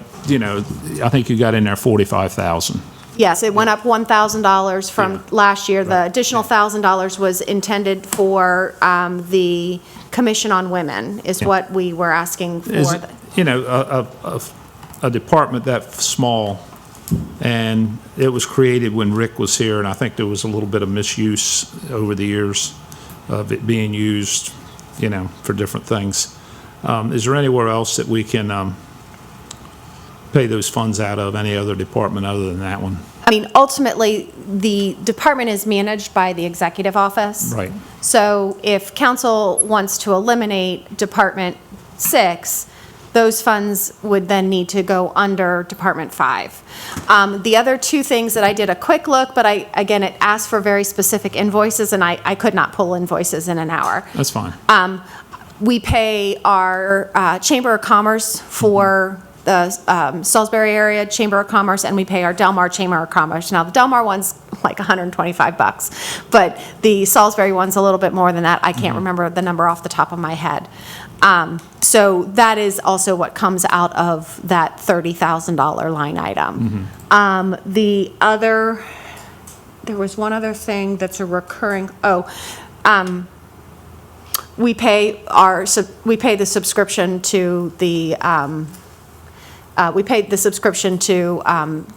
I think you got in there 45,000. Yes, it went up $1,000 from last year. The additional $1,000 was intended for the Commission on Women, is what we were asking for. Is, a department that small, and it was created when Rick was here, and I think there was a little bit of misuse over the years of it being used, for different things. Is there anywhere else that we can pay those funds out of, any other department other than that one? I mean, ultimately, the department is managed by the executive office. Right. So if council wants to eliminate Department 6, those funds would then need to go under Department 5. The other two things that I did a quick look, but again, it asked for very specific invoices, and I could not pull invoices in an hour. That's fine. We pay our Chamber of Commerce for the Salisbury area Chamber of Commerce, and we pay our Delmar Chamber of Commerce. Now, the Delmar one's like $125, but the Salisbury one's a little bit more than that. I can't remember the number off the top of my head. So that is also what comes out of that $30,000 line item. The other, there was one other thing that's a recurring, we pay the subscription to the,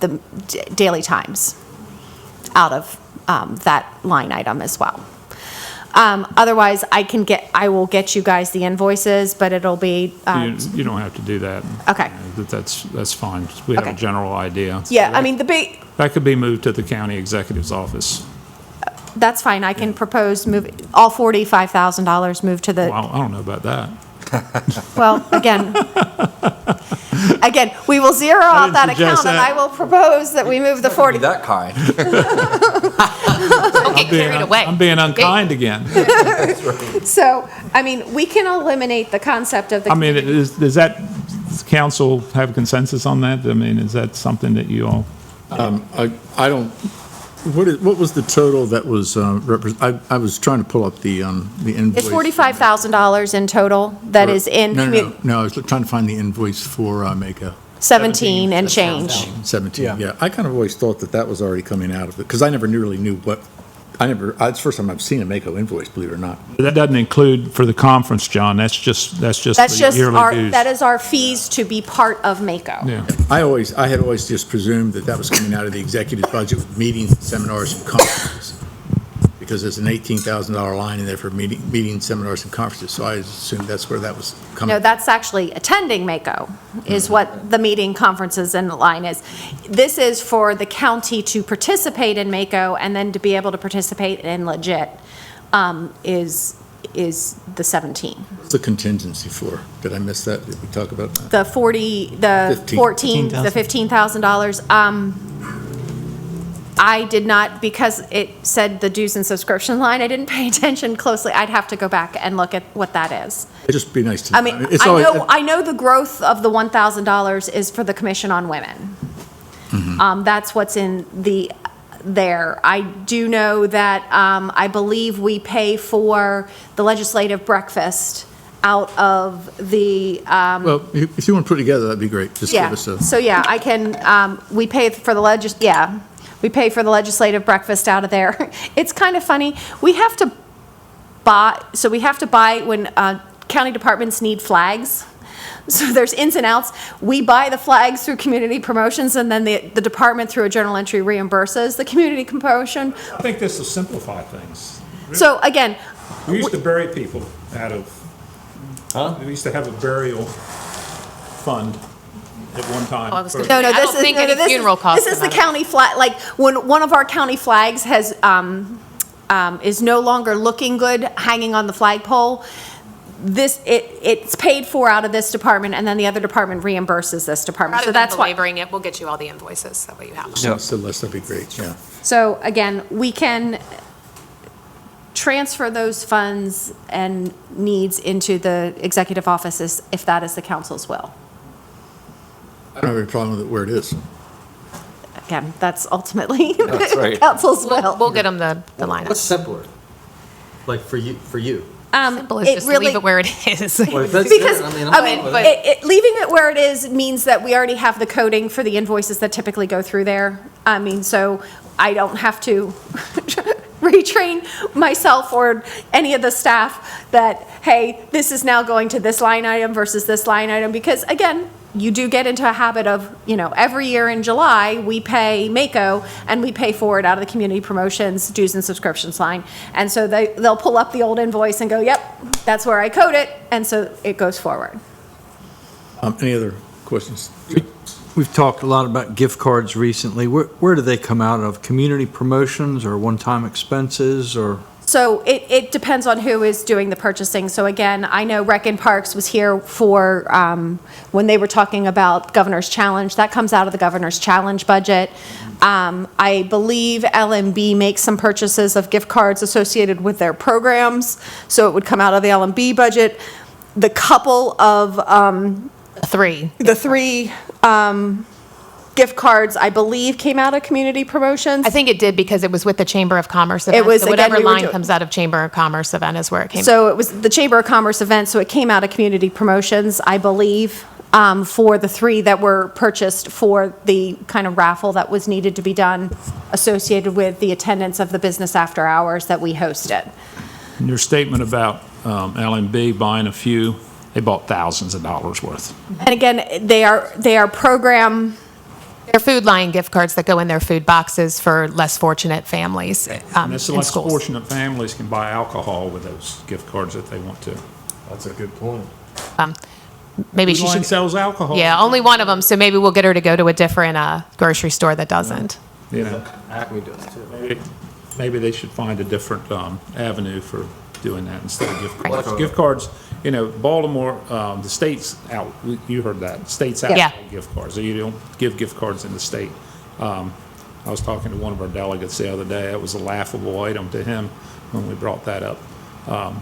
the Daily Times out of that line item as well. Otherwise, I will get you guys the invoices, but it'll be. You don't have to do that. Okay. That's fine. We have a Okay. general idea. Yeah, I mean, That could be moved to the county executive's office. that's fine. I can propose all $45,000 move to the. Well, I don't know about that. Well, again, we will zero out that suggest account, and that. I will propose that we move the 40. Be that kind. Don't get carried away. I'm being unkind again. So, I mean, we can eliminate the concept of the. I mean, does that council have consensus on that? I mean, is that something that you all? I don't, what was the total that was, I was trying to pull up the invoice. It's $45,000 in total that is in. No, I was trying to find the invoice for Mako. 17 and change. 17, yeah. I kind of always thought that was already coming out of it, because I never really knew what, it's the first time I've seen a Mako invoice, believe it or not. That doesn't include for the conference, John. That's just That's the just yearly dues. that is our fees to be part of Mako. Yeah. I had always just presumed that was coming out of the executive budget with meetings, seminars, and conferences, because there's an $18,000 line in there for meetings, seminars, and conferences, so I assumed that's where that was coming. No, that's actually attending Mako, is what the meeting, conferences, and the line is. This is for the county to participate in Mako, and then to be able to participate in Legit is the 17. What's the contingency for? Did I miss that? Did we talk about that? The 40, the 14, the $15,000. I did not, because it said the dues and subscription line, I didn't pay attention closely. I'd have to go back and look at what that is. It'd just be nice to know. I mean, It's always- I know the growth of the $1,000 is for the Commission on Women. That's what's in there. I do know that, I believe we pay for the legislative breakfast out of the, Well, if you want to put it together, that'd be great. Just give us a. So, yeah, I can, we pay for the we pay for the legislative breakfast out of there. It's kind of funny. We have to buy when county departments need flags. So there's ins and outs. We buy the flags through community promotions, and then the department through a journal entry reimburses the community promotion. I think this will simplify things. So again, We used to bury people out of, we used to have a burial fund at one time. Oh, I was for- gonna- no, I this don't is, think no, any this is- funeral costs This is the come out of it. county flag, like, when one of our county flags has, is no longer looking good hanging on the flagpole, it's paid for out of this department, and then the other department reimburses this department. Rather So than that's why. belaboring it, we'll get you all the invoices, that way you have them. Yeah, so that'd be great, yeah. So again, we can transfer those funds and needs into the executive offices if that is the council's will. I don't have any problem with it where it is. Again, that's ultimately That's right. council's We'll will. get them the line. What's simpler? Like for you? Simple is just leave it where it is. Well, if that's Because, there, I'm I fine mean, with it. leaving it where it is means that we already have the coding for the invoices that typically go through there. I mean, so I don't have to retrain myself or any of the staff that, hey, this is now going to this line item versus this line item, because again, you do get into a habit of, every year in July, we pay Mako, and we pay for it out of the community promotions dues and subscriptions line. And so they'll pull up the old invoice and go, yep, that's where I code it, and so it goes forward. Any other questions? We've talked a lot about gift cards recently. Where do they come out of? Community promotions or one-time expenses or? So it depends on who is doing the purchasing. So again, I know Rec and Parks was here for, when they were talking about Governor's Challenge, that comes out of the Governor's Challenge budget. I believe LMB makes some purchases of gift cards associated with their programs, so it would come out of the LMB budget. The couple of, the three gift cards, I believe, came out of community promotions. I think it did because it was with the Chamber of Commerce event. was, So again, whatever we were line doing- comes out of Chamber of Commerce event is where it came. So it was the Chamber of Commerce event, so it came out of community promotions, I believe, for the three that were purchased for the kind of raffle that was needed to be done associated with the attendance of the business after hours that we hosted. And your statement about LMB buying a few, they bought thousands of dollars worth. And again, they are program, They're food line gift cards that go in their food boxes for less fortunate families And this in less schools. fortunate families can buy alcohol with those gift cards if they want to. That's a good point. Maybe Food she line should, sells alcohol. yeah, only one of them, so maybe we'll get her to go to a different grocery store that doesn't. You know, Acme does too. maybe they should find a different avenue for doing that instead of gift cards. Right. Gift cards, Baltimore, the state's out, you heard that, the state's out Yeah. on gift cards. So you don't give gift cards in the state. I was talking to one of our delegates the other day, it was a laughable item to him when we brought that up. I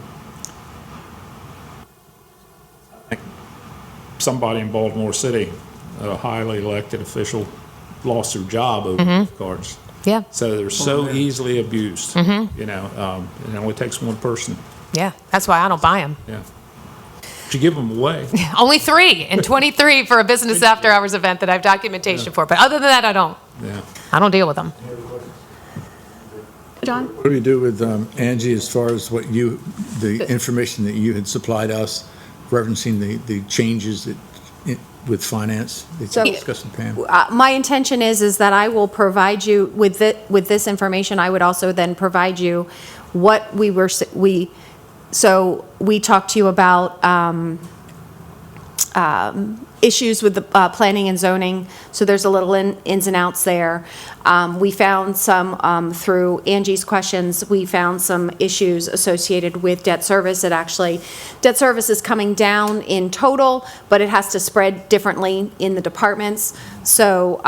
think somebody in Baltimore City, a highly elected official, lost their job over gift cards. Yeah, So they're so easily abused, it only takes one person, yeah, that's why I don't buy them. yeah. But you give them away. Only 3 and 23 for a business after hours event that I have documentation for, but other than that, I don't. Yeah. I don't deal with them. John? What do we do with Angie as far as the information that you had supplied us referencing the changes with finance that So- you discussed with Pam? my intention is that I will provide you with this information. I would also then provide you what so we talked to you about issues with the planning and zoning, so there's a little ins and outs there. We found some, through Angie's questions, we found some issues associated with debt service. Debt service is coming down in total, but it has to spread differently in the departments. So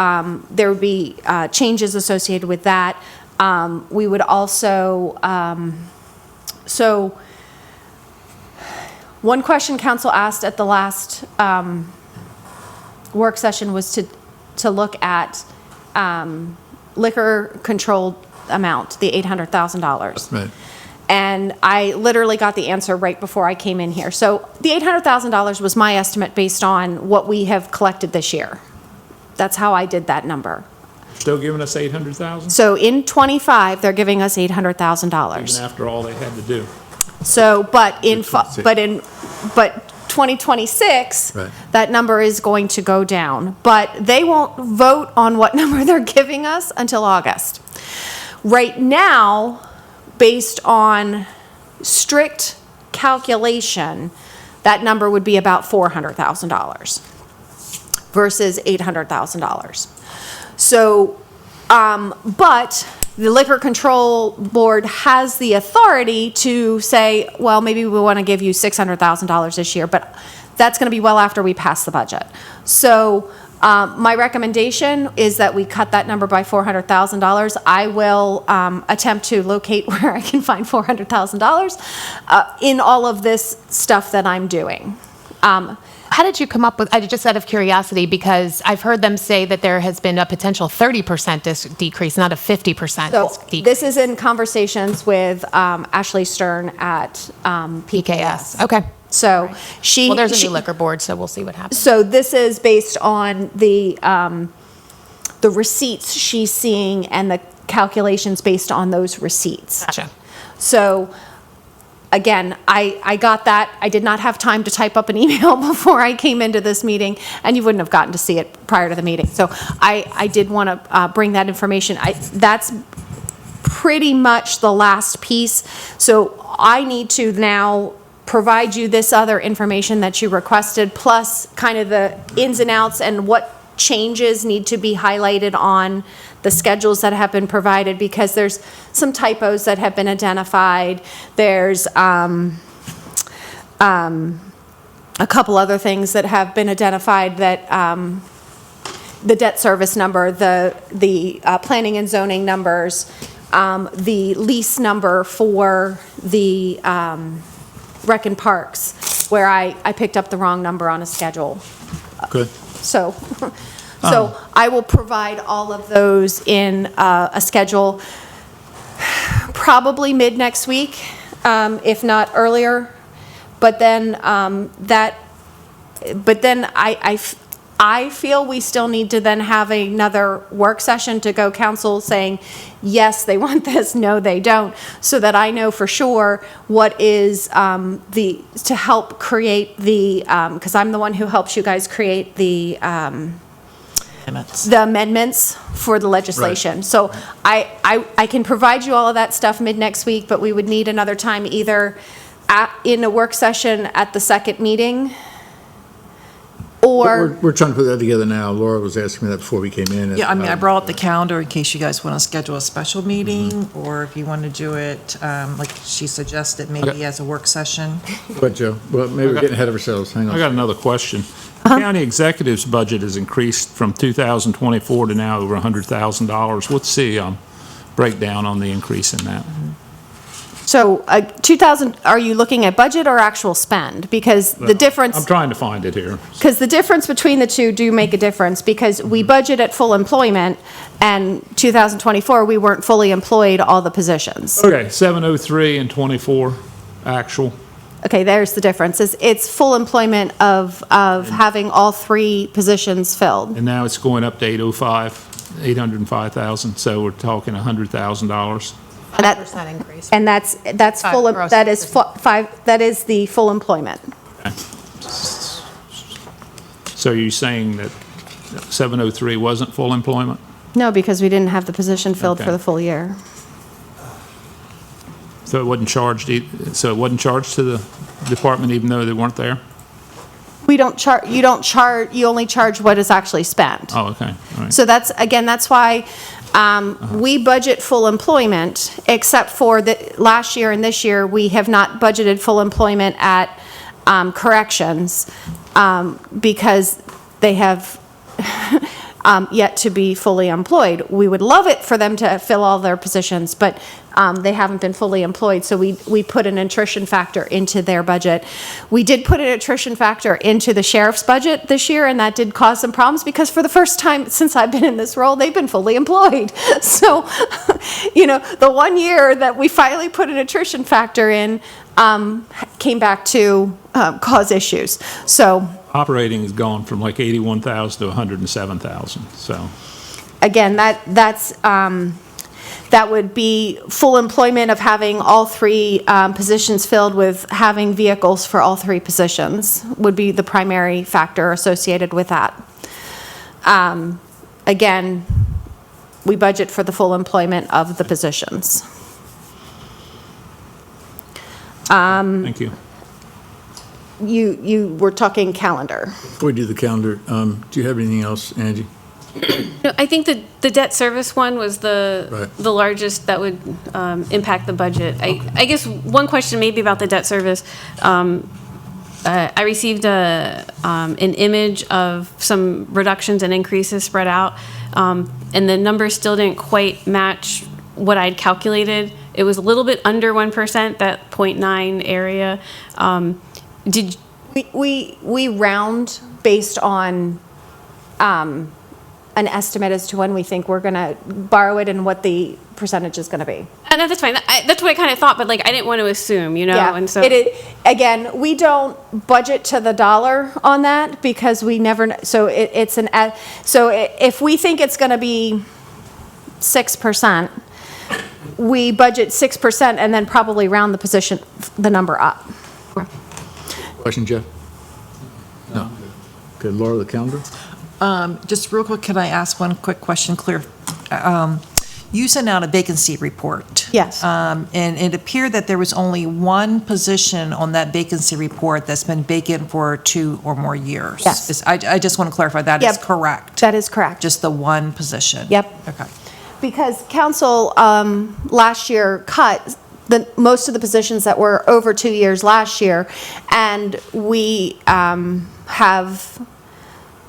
there would be changes associated with that. We would also, one question council asked at the last work session was to look at liquor control amount, the $800,000. Right. And I literally got the answer right before I came in here. So the $800,000 was my estimate based on what we have collected this year. That's how I did that number. Still giving us 800,000, So in '25, they're giving us $800,000. even after all they had to do. So, but 2026, Right. that number is going to go down. But they won't vote on what number they're giving us until August. Right now, based on strict calculation, that number would be about $400,000 versus $800,000. So, but the Liquor Control Board has the authority to say, well, maybe we want to give you $600,000 this year, but that's going to be well after we pass the budget. So my recommendation is that we cut that number by $400,000. I will attempt to locate where I can find $400,000 in all of this stuff that I'm doing. How did you come up with, I just out of curiosity, because I've heard them say that there has been a potential 30% decrease, not a 50% So decrease. this is in conversations with Ashley Stern at PKS. Okay. So she. Well, there's a she- new liquor board, so we'll see what happens. So this is based on the receipts she's seeing and the calculations based on those receipts. Gotcha. So, again, I got that. I did not have time to type up an email before I came into this meeting, and you wouldn't have gotten to see it prior to the meeting. So I did want to bring that information. That's pretty much the last piece. So I need to now provide you this other information that you requested, plus kind of the ins and outs and what changes need to be highlighted on the schedules that have been provided, because there's some typos that have been identified. There's a couple other things that have been identified that the debt service number, the planning and zoning numbers, the lease number for the Rec and Parks, where I picked up the wrong number on a schedule. Good. So I will provide all of those in a schedule, probably mid next week, if not earlier. But then I feel we still need to then have another work session to go council saying, yes, they want this, no, they don't, so that I know for sure what is to help create the, because I'm the one who helps you guys create the amendments for the legislation. So I can provide you all of that stuff mid next week, but we would need another time either in a work session at the second meeting, or. We're trying to put that together now. Laura was asking me that before we came in. Yeah, I mean, I brought up the calendar in case you guys want to schedule a special meeting, or if you want to do it, like she suggested, maybe as a work session. But Joe, well, maybe we're getting ahead of ourselves. Hang on. I got another question. County executive's budget has increased from 2024 to now over $100,000. What's the breakdown on the increase in that? So 2,000, are you looking at budget or actual spend? Because the difference. I'm trying to find it here. Because the difference between the two do make a difference, because we budget at full employment, and 2024, we weren't fully employed all the positions. Okay, 703 and 24 actual. Okay, there's the difference. It's full employment of having all three positions filled. And now it's going up to 805,000, so we're talking $100,000. And that- 5% increase. And that's full, gross that is that is the full employment. So you're saying that 703 wasn't full employment? No, because we didn't have the position filled for Okay. the full year. So it wasn't charged, so it wasn't charged to the department even though they weren't there? We don't charge, you don't charge, you only charge what is actually spent. Oh, okay, all right. So that's, again, that's why we budget full employment, except for the last year and this year, we have not budgeted full employment at corrections because they have yet to be fully employed. We would love it for them to fill all their positions, but they haven't been fully employed, so we put an attrition factor into their budget. We did put an attrition factor into the sheriff's budget this year, and that did cause some problems, because for the first time since I've been in this role, they've been fully employed. So, you know, the 1 year that we finally put an attrition factor in came back to cause issues. So, Operating has gone from like 81,000 to 107,000, so. again, that's That would be full employment of having all three positions filled with having vehicles for all three positions would be the primary factor associated with that. Again, we budget for the full employment of the positions. Thank you. You were talking calendar. Before we do the calendar, do you have anything else, Angie? No, I think the debt service one was Right. the largest that would impact the budget. I guess one question maybe about the debt service. I received an image of some reductions and increases spread out, and the numbers still didn't quite match what I'd calculated. It was a little bit under 1%, that 0.9 area. Did We round based on an estimate as to when we think we're going to borrow it and what the percentage is going to be. and that's fine. That's what I kind of thought, but like I didn't want to assume, Yeah, and so again, we don't budget to the dollar on that because we never, so if we think it's going to be 6%, we budget 6% and then probably round the number up. Question, Jeff? No. Good. Laura, the calendar? Just real quick, can I ask one quick question, Claire? You sent out a vacancy report. Yes. And it appeared that there was only one position on that vacancy report that's been vacant for 2 or more years. Yes. I just want to clarify that is Yep. correct. That is correct. Just the one position. Yep. Okay. Because council last year cut most of the positions that were over 2 years last year, and we have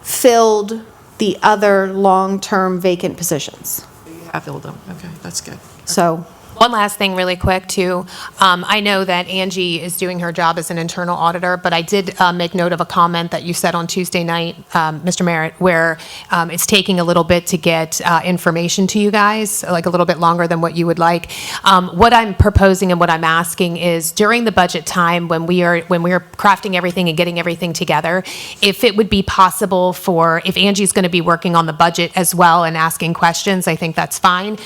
filled the other long-term vacant positions. I filled them. Okay, that's good. So, One last thing really quick, too. I know that Angie is doing her job as an internal auditor, but I did make note of a comment that you said on Tuesday night, Mr. Merritt, where it's taking a little bit to get information to you guys, like a little bit longer than what you would like. What I'm proposing and what I'm asking is during the budget time, when we are crafting everything and getting everything together, if it would be possible if Angie's going to be working on the budget as well and asking questions, I think that's fine.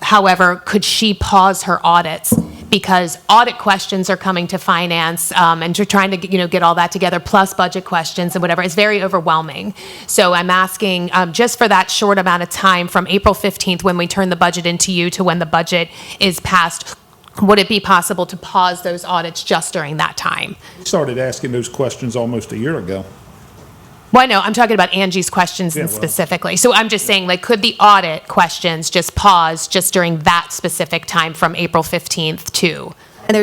However, could she pause her audits because audit questions are coming to finance and you're trying to get all that together, plus budget questions and whatever. It's very overwhelming. So I'm asking just for that short amount of time from April 15th when we turn the budget into you to when the budget is passed, would it be possible to pause those audits just during that time? We started asking those questions almost a year ago. Well, I know, I'm talking about Angie's questions specifically. So I'm just saying, like, could the audit questions just pause just during that specific time from April 15th to? and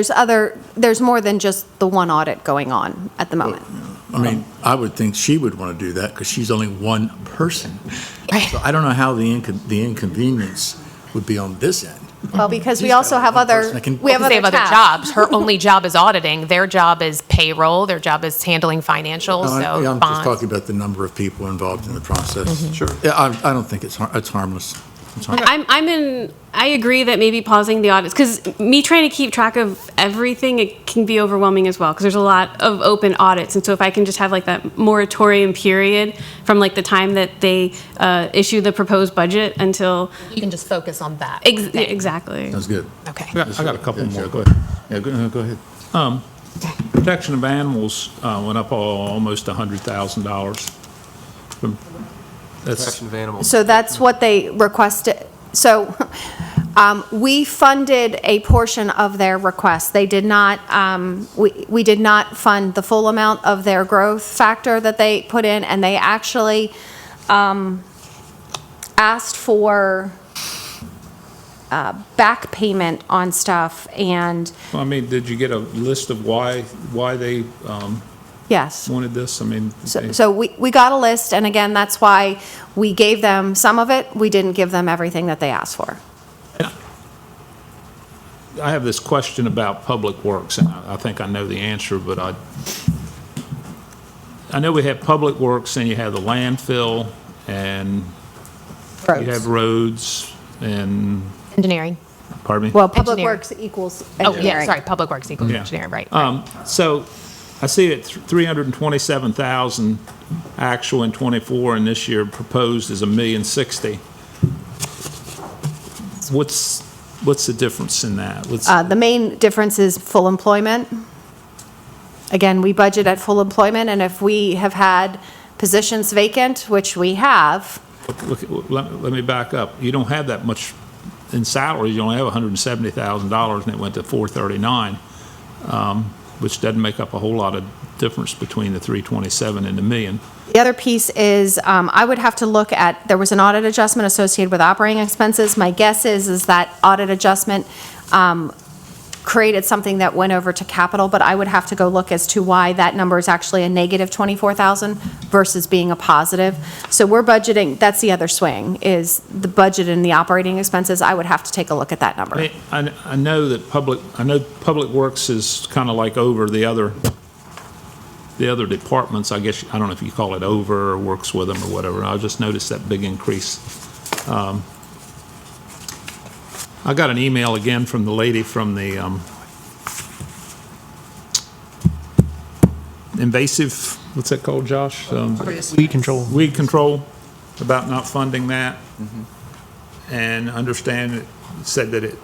there's more than just the one audit going on at the moment. I mean, I would think she would want to do that because she's only one person. Right. So I don't know how the inconvenience would be on this end. Well, because we She's also got have one other, person that can- we have Because they other have other tabs. jobs. Her only job is auditing. Their job is payroll. Their job is handling financials, No, so I'm just bonds. talking about the number of people involved in the process. Sure. Yeah, I don't think it's harmless. It's harmless. I agree that maybe pausing the audits, because me trying to keep track of everything, it can be overwhelming as well, because there's a lot of open audits. And so if I can just have like that moratorium period from like the time that they issue the proposed budget until. You can just focus on that. Exactly. Sounds good. Okay. I got a couple more. Go ahead. Yeah, go ahead. Protection of animals went up almost $100,000. That's, Protection of animals. So that's what they requested. So we funded a portion of their request. They did not, we did not fund the full amount of their growth factor that they put in, and they actually asked for back payment on stuff, and I mean, did you get a list of why they yes. wanted this? I mean, So we got a list, and again, that's why we gave them some of it. We didn't give them everything that they asked for. I have this question about Public Works, and I think I know the answer, but I know we have Public Works, and you have the landfill, and you have roads, and, Engineering. pardon me? Well, Public Engineering. Works equals Oh, yeah, engineering. sorry, Public Works equals Yeah. engineering, right. So I see it 327,000 actual in '24, and this year proposed is $1,060,000. What's the difference in that? The main difference is full employment. Again, we budget at full employment, and if we have had positions vacant, which we have, Let me back up. You don't have that much in salaries. You only have $170,000, and it went to $439, which doesn't make up a whole lot of difference between the 327 and the million. the other piece is, I would have to look at, there was an audit adjustment associated with operating expenses. My guess is that audit adjustment created something that went over to capital, but I would have to go look as to why that number is actually a negative 24,000 versus being a positive. So we're budgeting, that's the other swing, is the budget and the operating expenses. I would have to take a look at that number. I know that Public Works is kind of like over the other departments. I guess, I don't know if you call it over or works with them or whatever. I just noticed that big increase. I got an email again from the lady from the invasive, what's that called, Josh? Weed control. Weed control, about not funding that. And understand it said that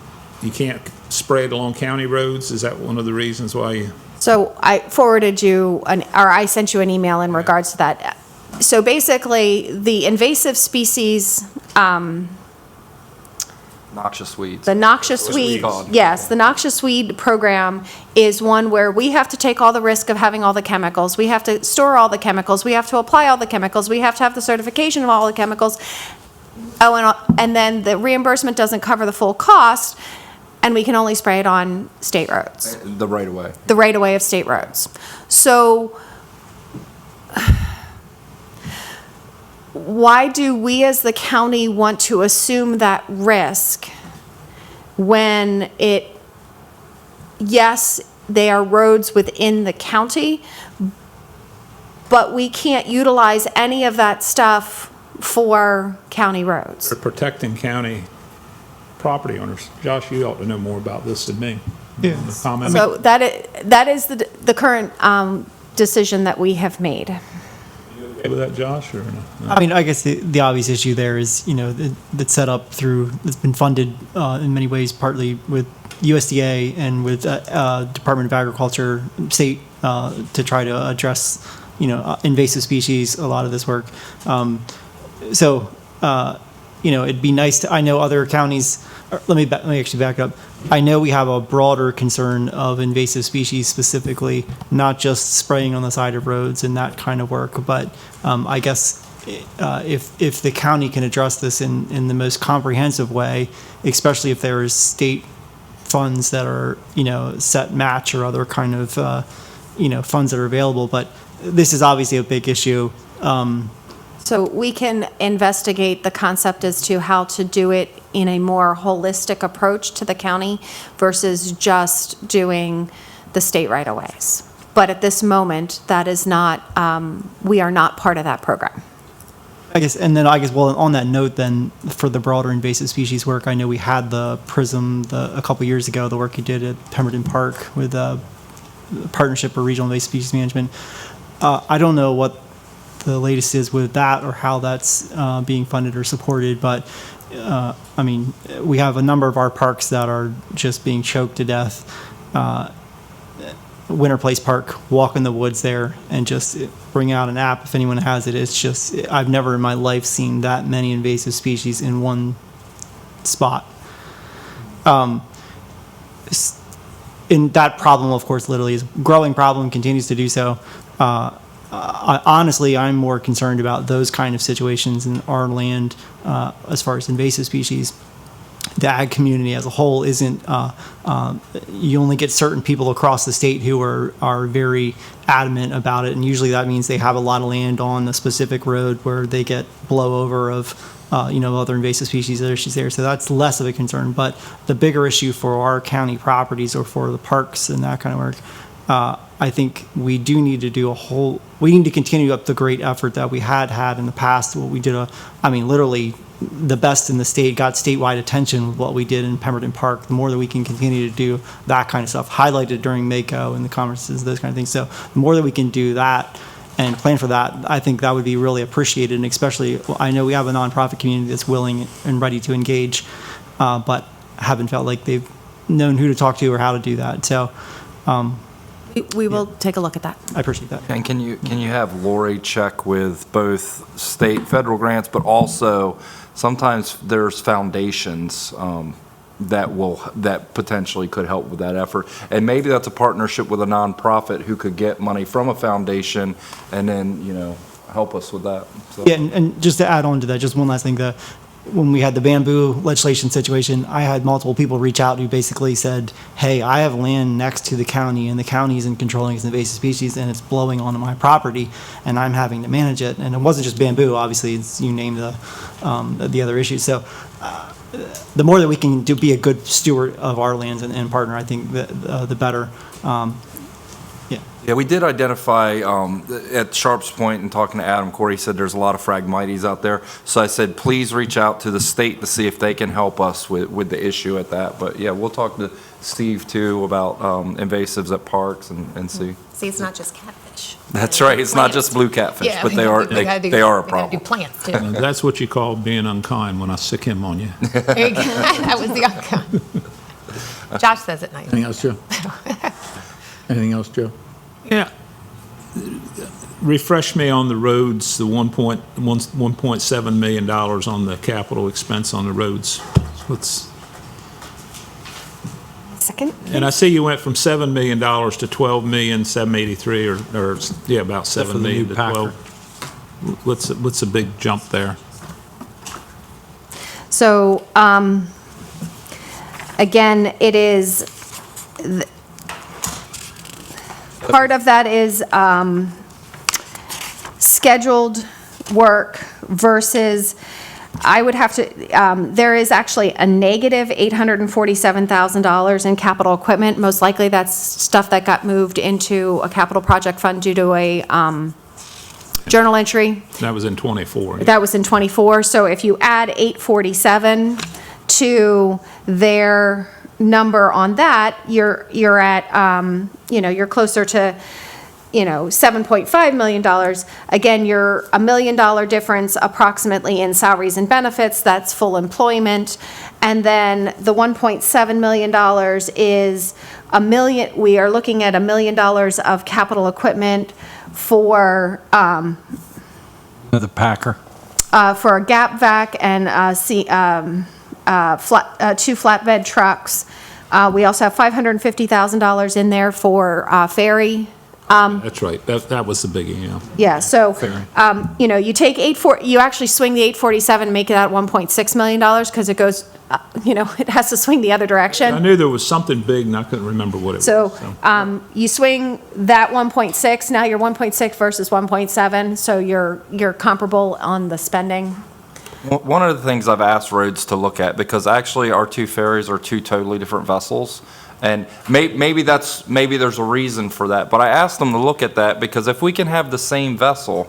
you can't spray it along county roads. Is that one of the reasons why you? So I forwarded you, or I sent you an email in regards to that. So basically, the invasive species, Noxious weeds. the noxious weed, yes, the noxious weed program is one where we have to take all the risk of having all the chemicals. We have to store all the chemicals. We have to apply all the chemicals. We have to have the certification of all the chemicals. Oh, and then the reimbursement doesn't cover the full cost, and we can only spray it on state roads. The right of way. The right-of-way of state roads. So why do we as the county want to assume that risk when yes, they are roads within the county, but we can't utilize any of that stuff for county roads? They're protecting county property owners. Josh, you ought to know more about this than me. Yeah. Comment? So that is the current decision that we have made. Okay with that, Josh, or no? I mean, I guess the obvious issue there is, that's set up through, it's been funded in many ways, partly with USDA and with Department of Agriculture, state, to try to address, invasive species, a lot of this work. It'd be nice to, I know other counties, let me actually back up. I know we have a broader concern of invasive species specifically, not just spraying on the side of roads and that kind of work, but I guess if the county can address this in the most comprehensive way, especially if there is state funds that are, set match or other kind of, funds that are available, but this is obviously a big issue. So we can investigate the concept as to how to do it in a more holistic approach to the county versus just doing the state right-of-ways. But at this moment, that is not, we are not part of that program. Well, on that note then, for the broader invasive species work, I know we had the PRISM a couple years ago, the work you did at Pemberton Park with a partnership for regional invasive species management. I don't know what the latest is with that or how that's being funded or supported, but we have a number of our parks that are just being choked to death. Winter Place Park, walk in the woods there and just bring out an app if anyone has it. It's just, I've never in my life seen that many invasive species in one spot. And that problem, of course, literally is a growing problem, continues to do so. Honestly, I'm more concerned about those kind of situations in our land as far as invasive species. The ag community as a whole isn't, you only get certain people across the state who are very adamant about it, and usually that means they have a lot of land on a specific road where they get blowover of other invasive species or issues there, so that's less of a concern. But the bigger issue for our county properties or for the parks and that kind of work, I think we do need to we need to continue up the great effort that we had in the past. What we did, literally the best in the state, got statewide attention with what we did in Pemberton Park. The more that we can continue to do that kind of stuff, highlighted during Mako and the conferences, those kind of things. So the more that we can do that and plan for that, I think that would be really appreciated. And especially, I know we have a nonprofit community that's willing and ready to engage. but haven't felt like they've known who to talk to or how to do that. So We will take a look at that. I appreciate that. And can you have Lori check with both state, federal grants, but also sometimes there's foundations that potentially could help with that effort. And maybe that's a partnership with a nonprofit who could get money from a foundation and then, help us with that. So. Yeah, and just to add on to that, just one last thing, when we had the bamboo legislation situation, I had multiple people reach out who basically said, hey, I have land next to the county, and the county isn't controlling its invasive species, and it's blowing onto my property, and I'm having to manage it. And it wasn't just bamboo, obviously, you named the other issues. So the more that we can be a good steward of our lands and partner, I think the better. Yeah, we did identify at Sharp's point and talking to Adam Corey, he said there's a lot of Phragmites out there. So I said, please reach out to the state to see if they can help us with the issue at that. But yeah, we'll talk to Steve too about invasives at parks and see. See, it's not just catfish. That's right. It's not just blue catfish, but they are a problem. do plants, too. And that's what you call being unkind when I sick him on you. That was the outcome. Josh says it nice. Anything else, Joe? Anything else, Joe? Yeah. Refresh me on the roads, the $1.7 million on the capital expense on the roads. Second? And I see you went from $7 million to $12,783,000 or about for $7 the million new to Packer. 12. What's a big jump there? So, again, it is, part of that is scheduled work versus, I would have to, there is actually a negative $847,000 in capital equipment. Most likely that's stuff that got moved into a capital project fund due to a journal entry. That was in '24. That was in '24. So if you add 847 to their number on that, you're at, you're closer to, $7.5 million. Again, you're $1 million difference approximately in salaries and benefits. That's full employment. And then the $1.7 million is we are looking at $1 million of capital equipment for, The Packer. for a gap vac and two flatbed trucks. We also have $550,000 in there for ferry. That's right. That was the biggie, yeah. Yeah, so, Ferry. you take you actually swing the 847, make it at $1.6 million, because it goes, it has to swing the other I direction. knew there was something big and I couldn't remember what it was. So, you swing that 1.6, now you're 1.6 versus 1.7, so you're comparable on the spending. One of the things I've asked roads to look at, because actually our two ferries are two totally different vessels, and maybe there's a reason for that, but I asked them to look at that, because if we can have the same vessel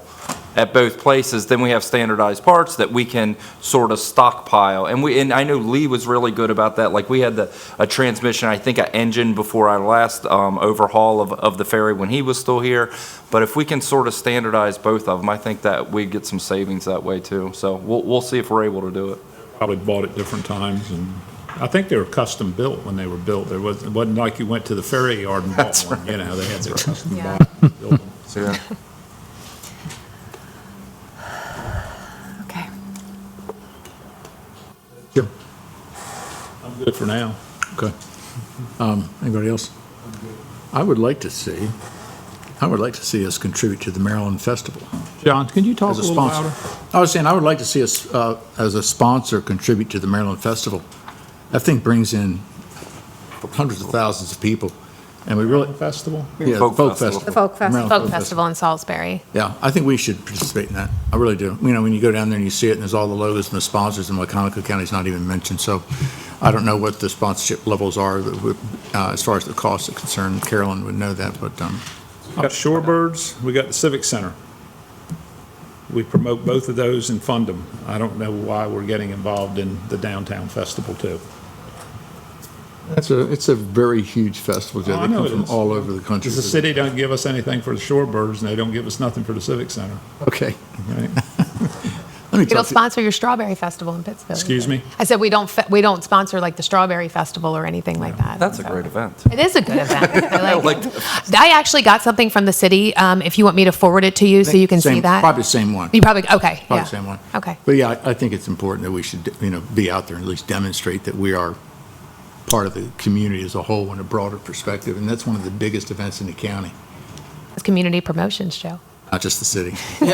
at both places, then we have standardized parts that we can sort of stockpile. And I know Lee was really good about that. Like, we had a transmission, I think an engine before our last overhaul of the ferry when he was still here. But if we can sort of standardize both of them, I think that we get some savings that way too. So we'll see if we're able to do it. Probably bought at different times, and I think they were custom built when they were built. It wasn't like you went to the ferry yard and bought one. They had their custom built. So, yeah. Okay. Joe? I'm good for now. Okay. Anybody else? I would like to see us contribute to the Maryland Festival John, can you talk as a a little sponsor. louder? I was saying, I would like to see us, as a sponsor, contribute to the Maryland Festival. That thing brings in hundreds of thousands of people, and we really, Festival? yeah, Folk Folk Festival. Festival. The Folk Festival. Maryland Folk Festival in Salisbury. Yeah, I think we should participate in that. I really do. When you go down there and you see it, and there's all the logos and the sponsors, and Wicomico County's not even mentioned, so I don't know what the sponsorship levels are, as far as the costs are concerned. Carolyn would know that, but, We got Shorebirds, we got the Civic Center. We promote both of those and fund them. I don't know why we're getting involved in the downtown festival too. it's a very huge festival, Joe. Oh, I They know come it from is. all over the country. Because the city don't give us anything for the Shorebirds, and they don't give us nothing for the Civic Center. Okay. Right? Let me We don't talk to, sponsor your strawberry festival in Pittsfield. Excuse me? I said we don't sponsor like the strawberry festival or anything like that. That's a great event. It is a good event. I like like it. I actually got something from the city, if you want me to forward it to you so you can see same- that. Probably the same one. You probably, okay, Probably yeah. the same one. Okay. But yeah, I think it's important that we should, be out there and at least demonstrate that we are part of the community as a whole in a broader perspective. And that's one of the biggest events in the county, It's community promotions, Joe. not just the city. We're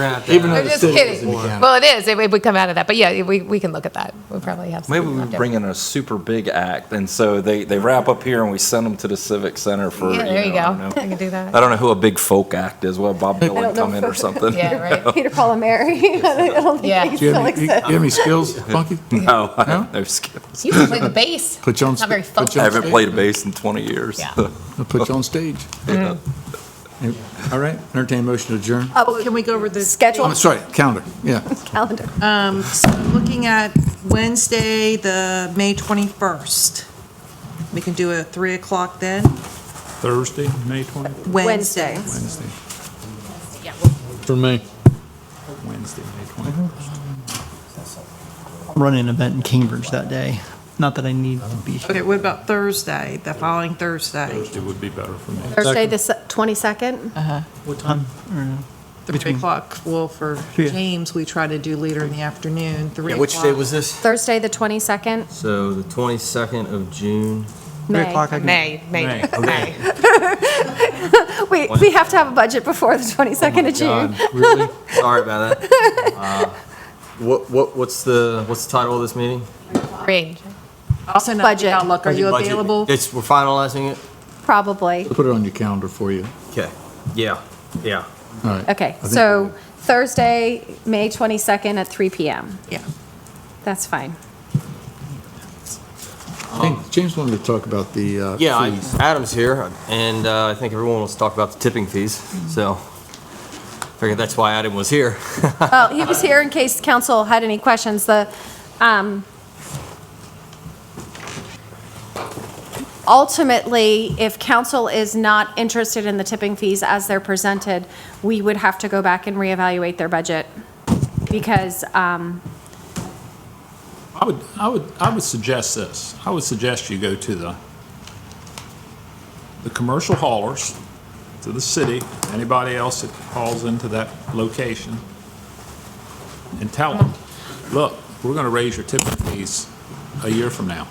gonna have to. Even though I'm the just city is kidding. in the county. Well, it is. It would come out of that. But yeah, we can look at that. We'll probably have Maybe something we left bring over. in a super big act, and so they wrap up here and we send them to the Civic Center for, Yeah, there you I don't go. know. I can do that. I don't know who a big folk act is, well, Bob Dylan come in or something. Yeah, right. Peter, Paul, and Mary. I don't think Yeah. they Do you still have any, exist. you have any skills, Funky? No, I have no skills. You can play the bass. Put you on, Not very put you I on haven't stage. played a bass in 20 years. Yeah. I'll put you on stage. All right, entertain a motion to adjourn. Can we go over the Schedule. I'm sorry, calendar, yeah. Calendar. So looking at Wednesday, the May 21st. We can do a 3 o'clock then? Thursday, May 20th? Wednesday. Wednesday, For me. Wednesday, May 20th. I'm running an event in Cambridge that day. Not that I need to be. Okay, what about Thursday, the following Thursday? Thursday would be better for me. Thursday, the 22nd? What time? Or, 3 o'clock. Well, for Yeah. James, we try to do later in the afternoon, 3 Yeah, o'clock. which day was this? Thursday, the 22nd, So the 22nd of June. 3 May. o'clock, I can. May. May. We have to have a budget before the 22nd of June. God, really? Sorry about that. What's the title of this meeting? Range. I'll send out the Budget. Outlook. Are you Budget. available? We're finalizing it? Probably. Put it on your calendar for you. Okay. Yeah. All right. Okay, I think so Thursday, May 22nd at 3 PM. Yeah. That's fine. I think James wanted to talk about the Yeah, fees. Adam's here, and I think everyone wants to talk about the tipping fees, so figured that's why Adam was here. Well, he was here in case council had any questions. Ultimately, if council is not interested in the tipping fees as they're presented, we would have to go back and reevaluate their budget because, I would suggest this. I would suggest you go to the commercial haulers, to the city, anybody else that calls into that location, and tell them, look, we're gonna raise your tipping fees a year from now.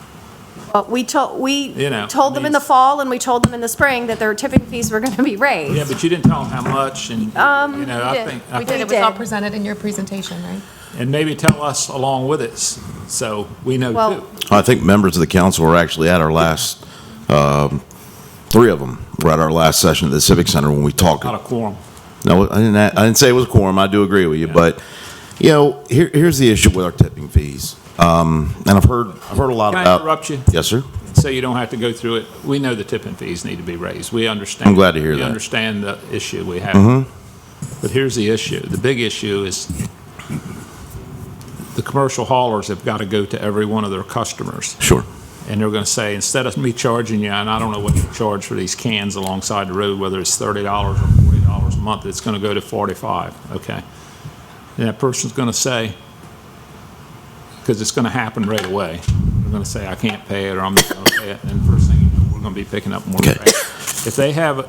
we told You know, told them in the fall and we told them in the spring that their tipping fees were going to be raised. Yeah, but you didn't tell them how much, and, I we did. think, We did. It was all did. presented in your presentation, right? and maybe tell us along with it, so we know Well, too. I think members of the council were actually at our last, 3 of them were at our last session at the Civic Center when we talked. Not a quorum. No, I didn't say it was a quorum, I do agree with you, but, here's the issue with our tipping fees. And I've heard a lot Can I about. interrupt you? Yes, sir. So you don't have to go through it. We know the tipping fees need to be raised. We understand. I'm glad to hear We that. understand the issue we have. But here's the issue. The big issue is the commercial haulers have got to go to every one of their customers. Sure. And they're going to say, instead of me charging you, and I don't know what you charge for these cans alongside the road, whether it's $30 or $40 a month, it's going to go to $45, okay? And that person's going to say, because it's going to happen right away. They're going to say, I can't pay it, or I'm not going to pay it, and first thing you know, we're going to be picking up more Okay. rate. If they have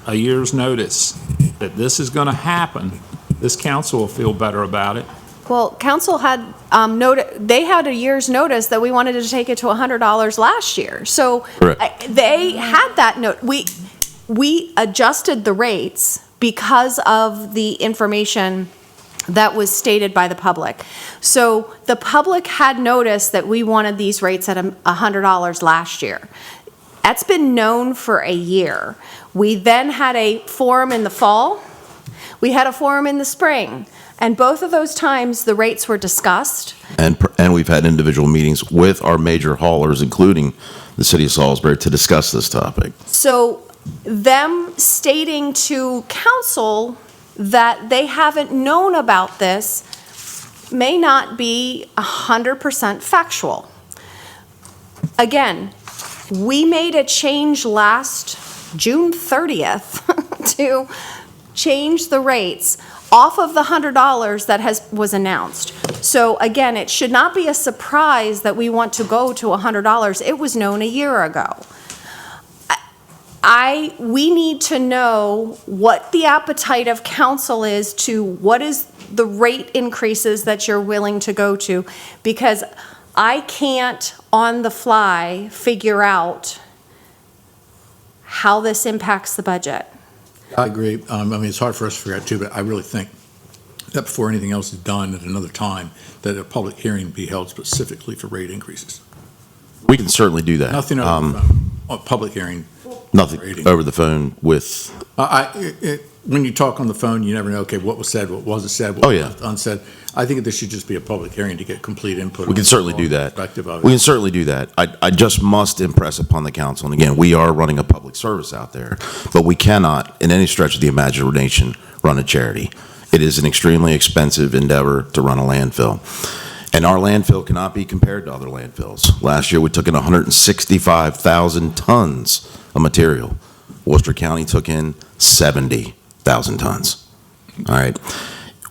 a year's notice that this is going to happen, this council will feel better about it. Well, council had they had a year's notice that we wanted to take it to $100 last year. So Correct. they had that note. We adjusted the rates because of the information that was stated by the public. So the public had noticed that we wanted these rates at $100 last year. That's been known for a year. We then had a forum in the fall. We had a forum in the spring. And both of those times, the rates were discussed. And we've had individual meetings with our major haulers, including the city of Salisbury, to discuss this topic. So them stating to council that they haven't known about this may not be 100% factual. Again, we made a change last June 30th to change the rates off of the $100 that was announced. So again, it should not be a surprise that we want to go to $100. It was known a year ago. We need to know what the appetite of council is to what is the rate increases that you're willing to go to, because I can't on the fly figure out how this impacts the budget. I agree. I mean, it's hard for us to figure out too, but I really think that before anything else is done at another time, that a public hearing be held specifically for rate increases. We can certainly do that. Nothing over the phone, a public hearing. Nothing over the phone with, When you talk on the phone, you never know, okay, what was said, what wasn't said, what Oh, yeah. was unsaid. I think this should just be a public hearing to get complete input. we can certainly do that. Perspective of it. We can certainly do that. I just must impress upon the council, and again, we are running a public service out there, but we cannot, in any stretch of the imagination, run a charity. It is an extremely expensive endeavor to run a landfill. And our landfill cannot be compared to other landfills. Last year, we took in 165,000 tons of material. Worcester County took in 70,000 tons. All right.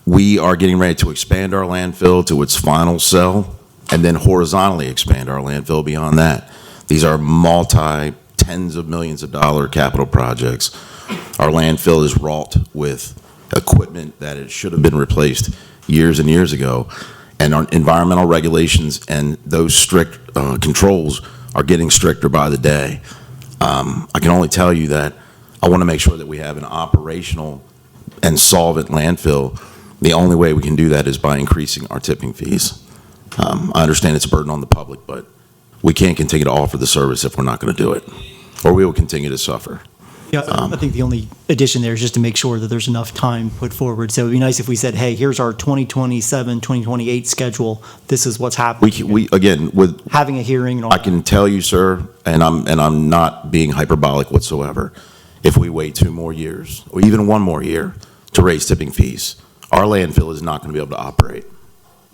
We are getting ready to expand our landfill to its final cell and then horizontally expand our landfill beyond that. These are tens of millions of dollar capital projects. Our landfill is wrought with equipment that it should have been replaced years and years ago. And our environmental regulations and those strict controls are getting stricter by the day. I can only tell you that I want to make sure that we have an operational and solvent landfill. The only way we can do that is by increasing our tipping fees. I understand it's a burden on the public, but we can't continue to offer the service if we're not going to do it, or we will continue to suffer. Yeah, I think the only addition there is just to make sure that there's enough time put forward. So it'd be nice if we said, hey, here's our 2027, 2028 schedule. This is what's happening. We again, with Having a hearing and all I that. can tell you, sir, and I'm not being hyperbolic whatsoever, if we wait 2 more years, or even 1 more year to raise tipping fees, our landfill is not going to be able to operate.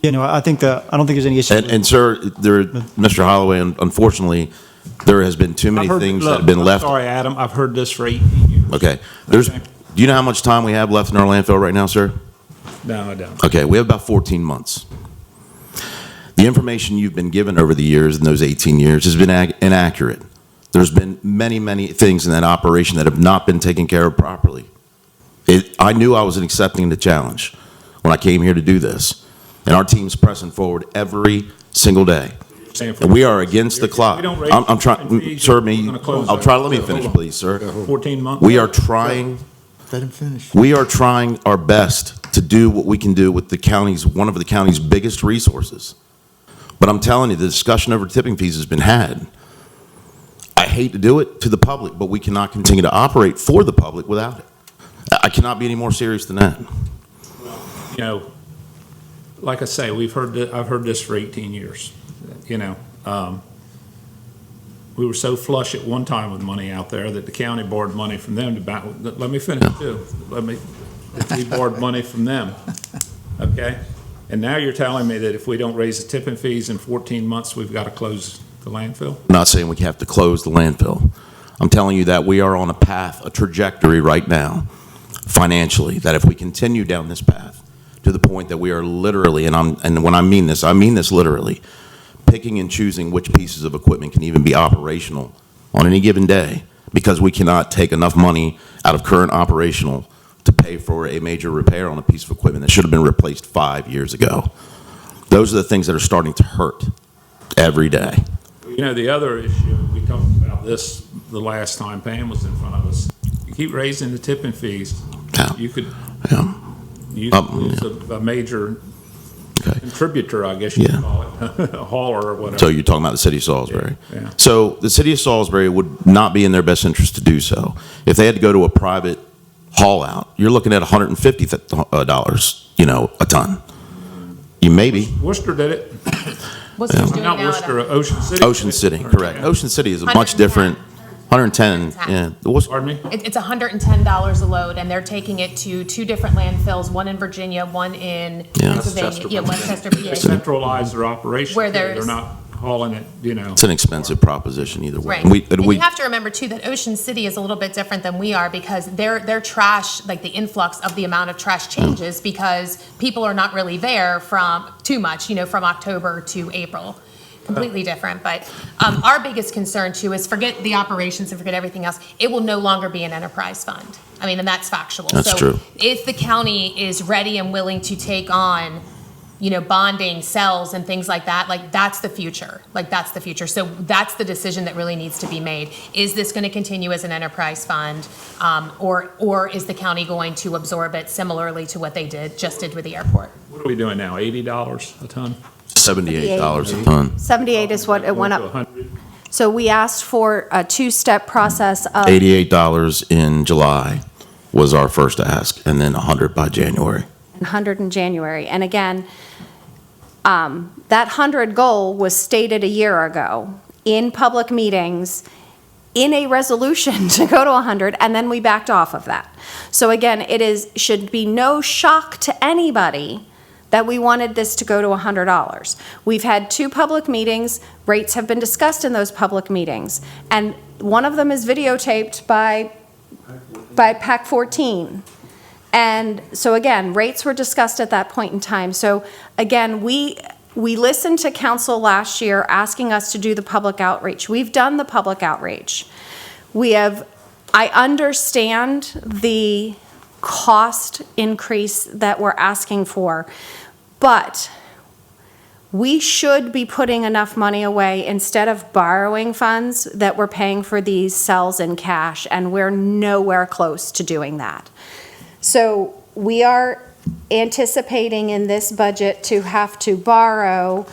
You know, I don't think there's any issue. And sir, Mr. Holloway, unfortunately, there has been too many things that have been left. Sorry, Adam, I've heard this for 18 years. Okay. Okay. Do you know how much time we have left in our landfill right now, sir? No, I don't. Okay, we have about 14 months. The information you've been given over the years, in those 18 years, has been inaccurate. There's been many, many things in that operation that have not been taken care of properly. I knew I was accepting the challenge when I came here to do this, and our team's pressing forward every single day. And we are against the clock. I'm trying, sir, I'll try to let me finish, please, sir. 14 months? We are trying. Let him finish. We are trying our best to do what we can do with one of the county's biggest resources. But I'm telling you, the discussion over tipping fees has been had. I hate to do it to the public, but we cannot continue to operate for the public without it. I cannot be any more serious than that. You know, like I say, I've heard this for 18 years. You know, we were so flush at one time with money out there that the county borrowed money from them to back. Let me finish too. We borrowed money from them. Okay? And now you're telling me that if we don't raise the tipping fees in 14 months, we've got to close the landfill? I'm not saying we have to close the landfill. I'm telling you that we are on a path, a trajectory right now, financially, that if we continue down this path to the point that we are literally, and when I mean this literally, picking and choosing which pieces of equipment can even be operational on any given day, because we cannot take enough money out of current operational to pay for a major repair on a piece of equipment that should have been replaced 5 years ago. Those are the things that are starting to hurt every day. You know, the other issue, we talked about this the last time Pam was in front of us. You keep raising the tipping fees, you could lose a major contributor, I guess you could call it, a hauler or whatever. So you're talking about the city of Salisbury. Yeah. So the city of Salisbury would not be in their best interest to do so. If they had to go to a private haul out, you're looking at $150, a ton. You maybe. Worcester did it. Worcester's doing Not now Worcester, Ocean City. Ocean City, correct. Ocean City is a much 110. different, 110, yeah. Pardon me? It's $110 a load, and they're taking it to 2 different landfills, one in Virginia, one in Pennsylvania. Yeah, Westchester, PA. They centralize their operation. Where They're there's- not hauling it, you know. It's an expensive proposition either way. Right. And And you have to remember too that Ocean City is a little bit different than we are because their trash, like the influx of the amount of trash changes because people are not really there from too much, from October to April. Completely different. But our biggest concern too is forget the operations and forget everything else. It will no longer be an enterprise fund. I mean, and that's factual. That's so true. If the county is ready and willing to take on bonding, cells and things like that, that's the future. That's the future. So that's the decision that really needs to be made. Is this going to continue as an enterprise fund? Or is the county going to absorb it similarly to what they just did with the airport? What are we doing now, $80 a ton? $78 a ton. 78 is what it went Going to up. 100? So we asked for a two-step process of, $88 in July was our first ask, and then 100 by January. 100 in January. And again, that 100 goal was stated a year ago in public meetings, in a resolution to go to 100, and then we backed off of that. So again, should be no shock to anybody that we wanted this to go to $100. We've had 2 public meetings, rates have been discussed in those public meetings, and one of them is videotaped by PAC 14. And so again, rates were discussed at that point in time. So again, we listened to council last year asking us to do the public outreach. We've done the public outreach. I understand the cost increase that we're asking for, but we should be putting enough money away instead of borrowing funds that we're paying for these cells in cash, and we're nowhere close to doing that. So we are anticipating in this budget to have to borrow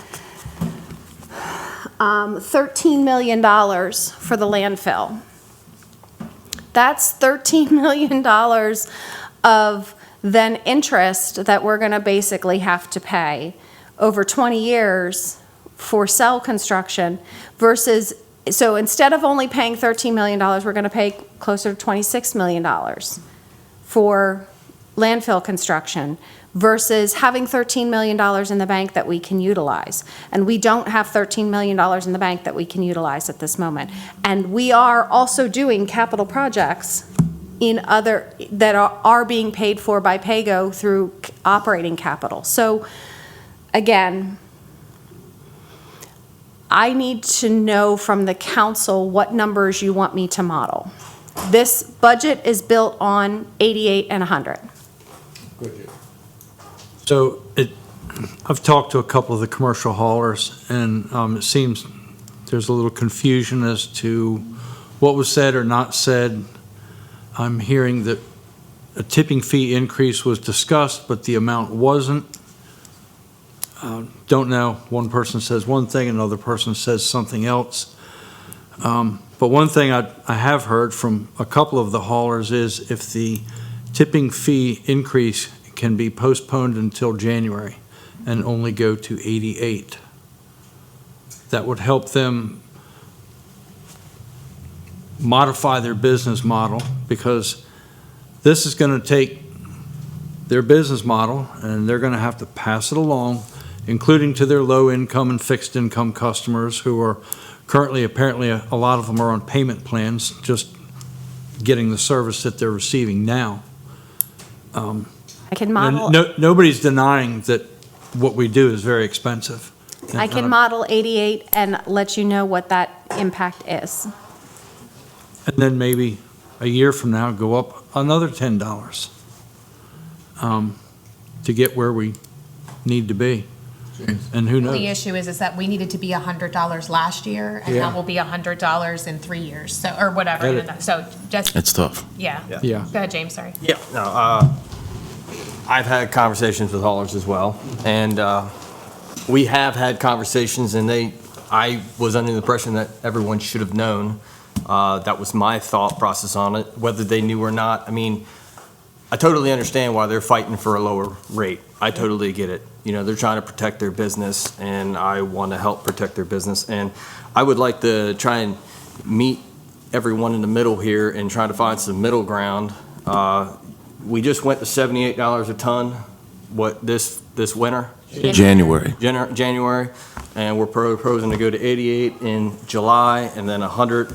$13 million for the landfill. That's $13 million of then interest that we're going to basically have to pay over 20 years for cell construction versus, so instead of only paying $13 million, we're going to pay closer to $26 million for landfill construction versus having $13 million in the bank that we can utilize. And we don't have $13 million in the bank that we can utilize at this moment. And we are also doing capital projects that are being paid for by PAYGO through operating capital. So again, I need to know from the council what numbers you want me to model. This budget is built on 88 and 100. So I've talked to a couple of the commercial haulers, and it seems there's a little confusion as to what was said or not said. I'm hearing that a tipping fee increase was discussed, but the amount wasn't. Don't know. One person says one thing, another person says something else. But one thing I have heard from a couple of the haulers is if the tipping fee increase can be postponed until January and only go to 88, that would help them modify their business model, because this is going to take their business model and they're going to have to pass it along, including to their low-income and fixed-income customers who are currently, apparently, a lot of them are on payment plans, just getting the service that they're receiving now. I can model. Nobody's denying that what we do is very expensive. I can model 88 and let you know what that impact is. And then maybe a year from now, go up another $10 to get where we need to be. And who knows? The issue is that we needed to be $100 last year, and Yeah. now we'll be $100 in 3 years, so, or whatever. Get it. So just, It's tough. yeah. Yeah. Go ahead, James, sorry. Yeah, no, I've had conversations with haulers as well, and we have had conversations, and I was under the impression that everyone should have known. That was my thought process on it, whether they knew or not. I mean, I totally understand why they're fighting for a lower rate. I totally get it. You know, they're trying to protect their business, and I want to help protect their business. And I would like to try and meet everyone in the middle here and try to find some middle ground. We just went to $78 a ton, this winter? January. January. and we're proposing to go to 88 in July and then 100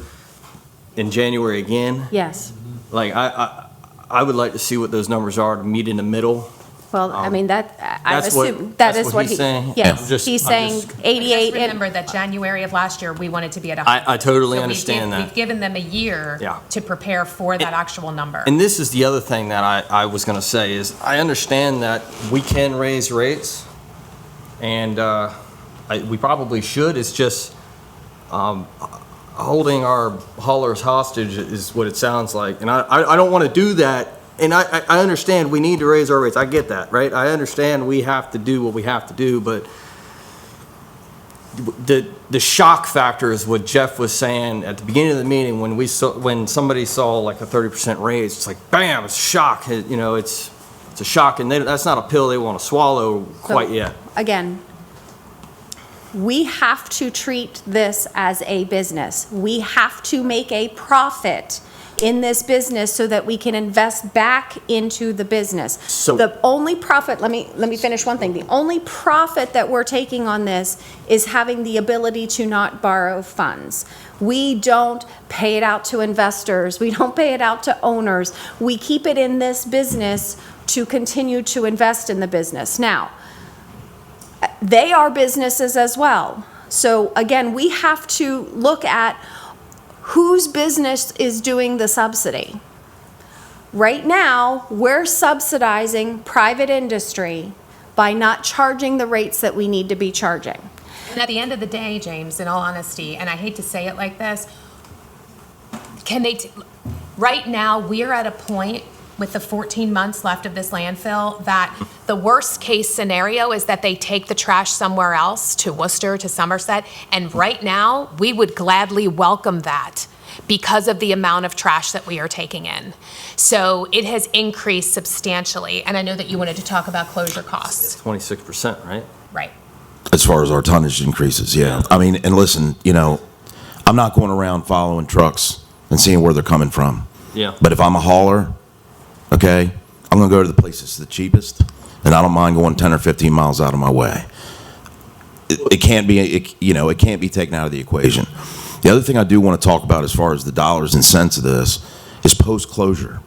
in January again. Yes. Like, I would like to see what those numbers are to meet in the middle. Well, I mean, I that's what- assume that that's is what what he's he, saying? yes, I'm just- he's I'm saying just- 88. Just remember that January of last year, we wanted to be at 100. I totally So understand that. We've given them a year Yeah. to prepare for that actual number. And this is the other thing that I was going to say is I understand that we can raise rates, and we probably should. It's just holding our haulers hostage is what it sounds like. And I don't want to do that. And I understand we need to raise our rates. I get that, right? I understand we have to do what we have to do, but the shock factor is what Jeff was saying at the beginning of the meeting when somebody saw like a 30% raise. It's like, bam, it's a shock. You know, it's a shock, and that's not a pill they want to swallow quite yet. Again, we have to treat this as a business. We have to make a profit in this business so that we can invest back into the business. So- The only profit, let me finish one thing. The only profit that we're taking on this is having the ability to not borrow funds. We don't pay it out to investors. We don't pay it out to owners. We keep it in this business to continue to invest in the business. Now, they are businesses as well. So again, we have to look at whose business is doing the subsidy. Right now, we're subsidizing private industry by not charging the rates that we need to be charging. And at the end of the day, James, in all honesty, and I hate to say it like this, right now, we're at a point with the 14 months left of this landfill that the worst case scenario is that they take the trash somewhere else, to Worcester, to Somerset, and right now, we would gladly welcome that because of the amount of trash that we are taking in. So it has increased substantially, and I know that you wanted to talk about closure costs. 26%, right? Right. As far as our tonnage increases, yeah. I mean, and listen, you know, I'm not going around following trucks and seeing where they're coming from. Yeah. But if I'm a hauler, okay, I'm going to go to the place that's the cheapest, and I don't mind going 10 or 15 miles out of my way. It can't be, it can't be taken out of the equation. The other thing I do want to talk about as far as the dollars and cents of this is post-closure.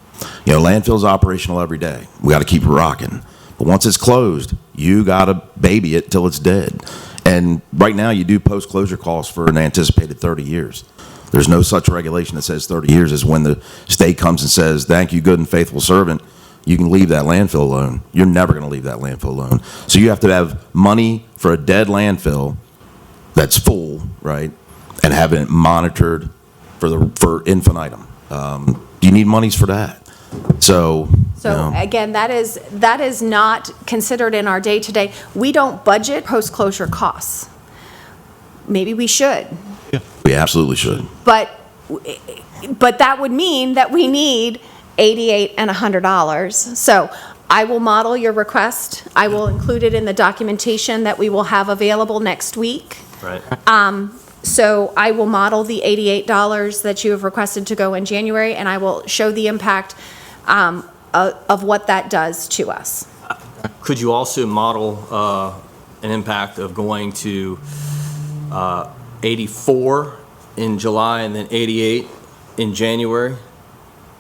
You know, landfill's operational every day. We got to keep it rocking. But once it's closed, you got to baby it till it's dead. And right now, you do post-closure costs for an anticipated 30 years. There's no such regulation that says 30 years is when the state comes and says, thank you, good and faithful servant, you can leave that landfill alone. You're never going to leave that landfill alone. So you have to have money for a dead landfill that's full, right, and having it monitored for infinitum. You need monies for that. So, So again, that is not considered in our day-to-day. We don't budget post-closure costs. Maybe we should. we absolutely should. But that would mean that we need $88 and $100. So I will model your request. I will include it in the documentation that we will have available next week. Right. So I will model the $88 that you have requested to go in January, and I will show the impact of what that does to us. Could you also model an impact of going to 84 in July and then 88 in January?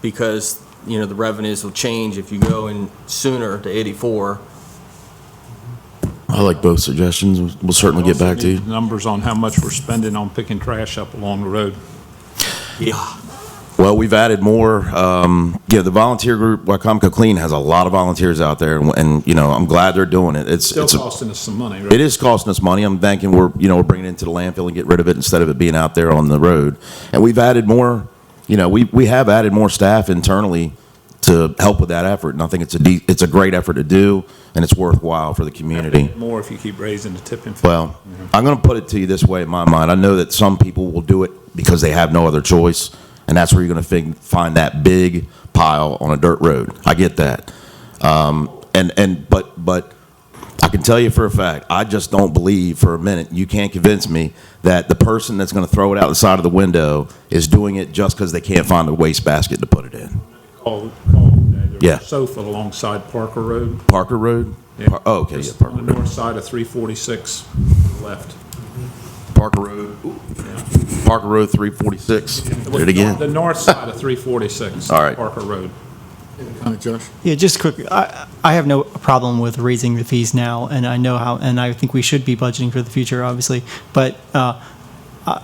Because, you know, the revenues will change if you go in sooner to 84. I like both suggestions. We'll certainly get back to you. Numbers on how much we're spending on picking trash up along the road. Yeah. Well, we've added more. The volunteer group, Wicomico Clean, has a lot of volunteers out there, and you know, I'm glad they're doing it. Still costing us some money, right? It is costing us money. I'm thinking we're bringing it into the landfill and get rid of it instead of it being out there on the road. And we've added more. You know, we have added more staff internally to help with that effort, and I think it's a great effort to do, and it's worthwhile for the community. More if you keep raising the tipping fee. Well, I'm going to put it to you this way in my mind. I know that some people will do it because they have no other choice, and that's where you're going to find that big pile on a dirt road. I get that. But I can tell you for a fact, I just don't believe for a minute, you can't convince me that the person that's going to throw it out the side of the window is doing it just because they can't find a waste basket to put it in. There's Yeah. a sofa alongside Parker Road. Parker Road? Yeah. Okay, yeah, Just Parker on the Road. north side of 346 left. Parker Road, Parker Road 346. Did it again. The north side of 346. All right. Parker Road. Comment, Josh? Yeah, just quick, I have no problem with raising the fees now, and I know how, and I think we should be budgeting for the future, obviously. But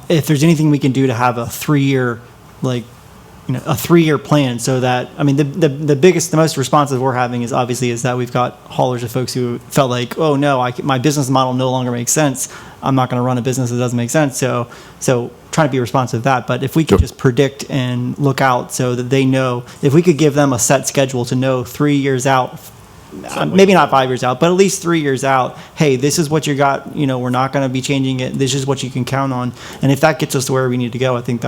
if there's anything we can do to have a 3-year, like, a 3-year plan, so that, I mean, the biggest, the most responsive we're having is obviously is that we've got haulers of folks who felt like, oh no, my business model no longer makes sense. I'm not going to run a business that doesn't make sense. So trying to be responsive to that. But if we could just predict and look out so that they know, if we could give them a set schedule to know 3 years out, maybe not 5 years out, but at least 3 years out, hey, this is what you got, we're not going to be changing it. This is what you can count on. And if that gets us to where we need to go, I think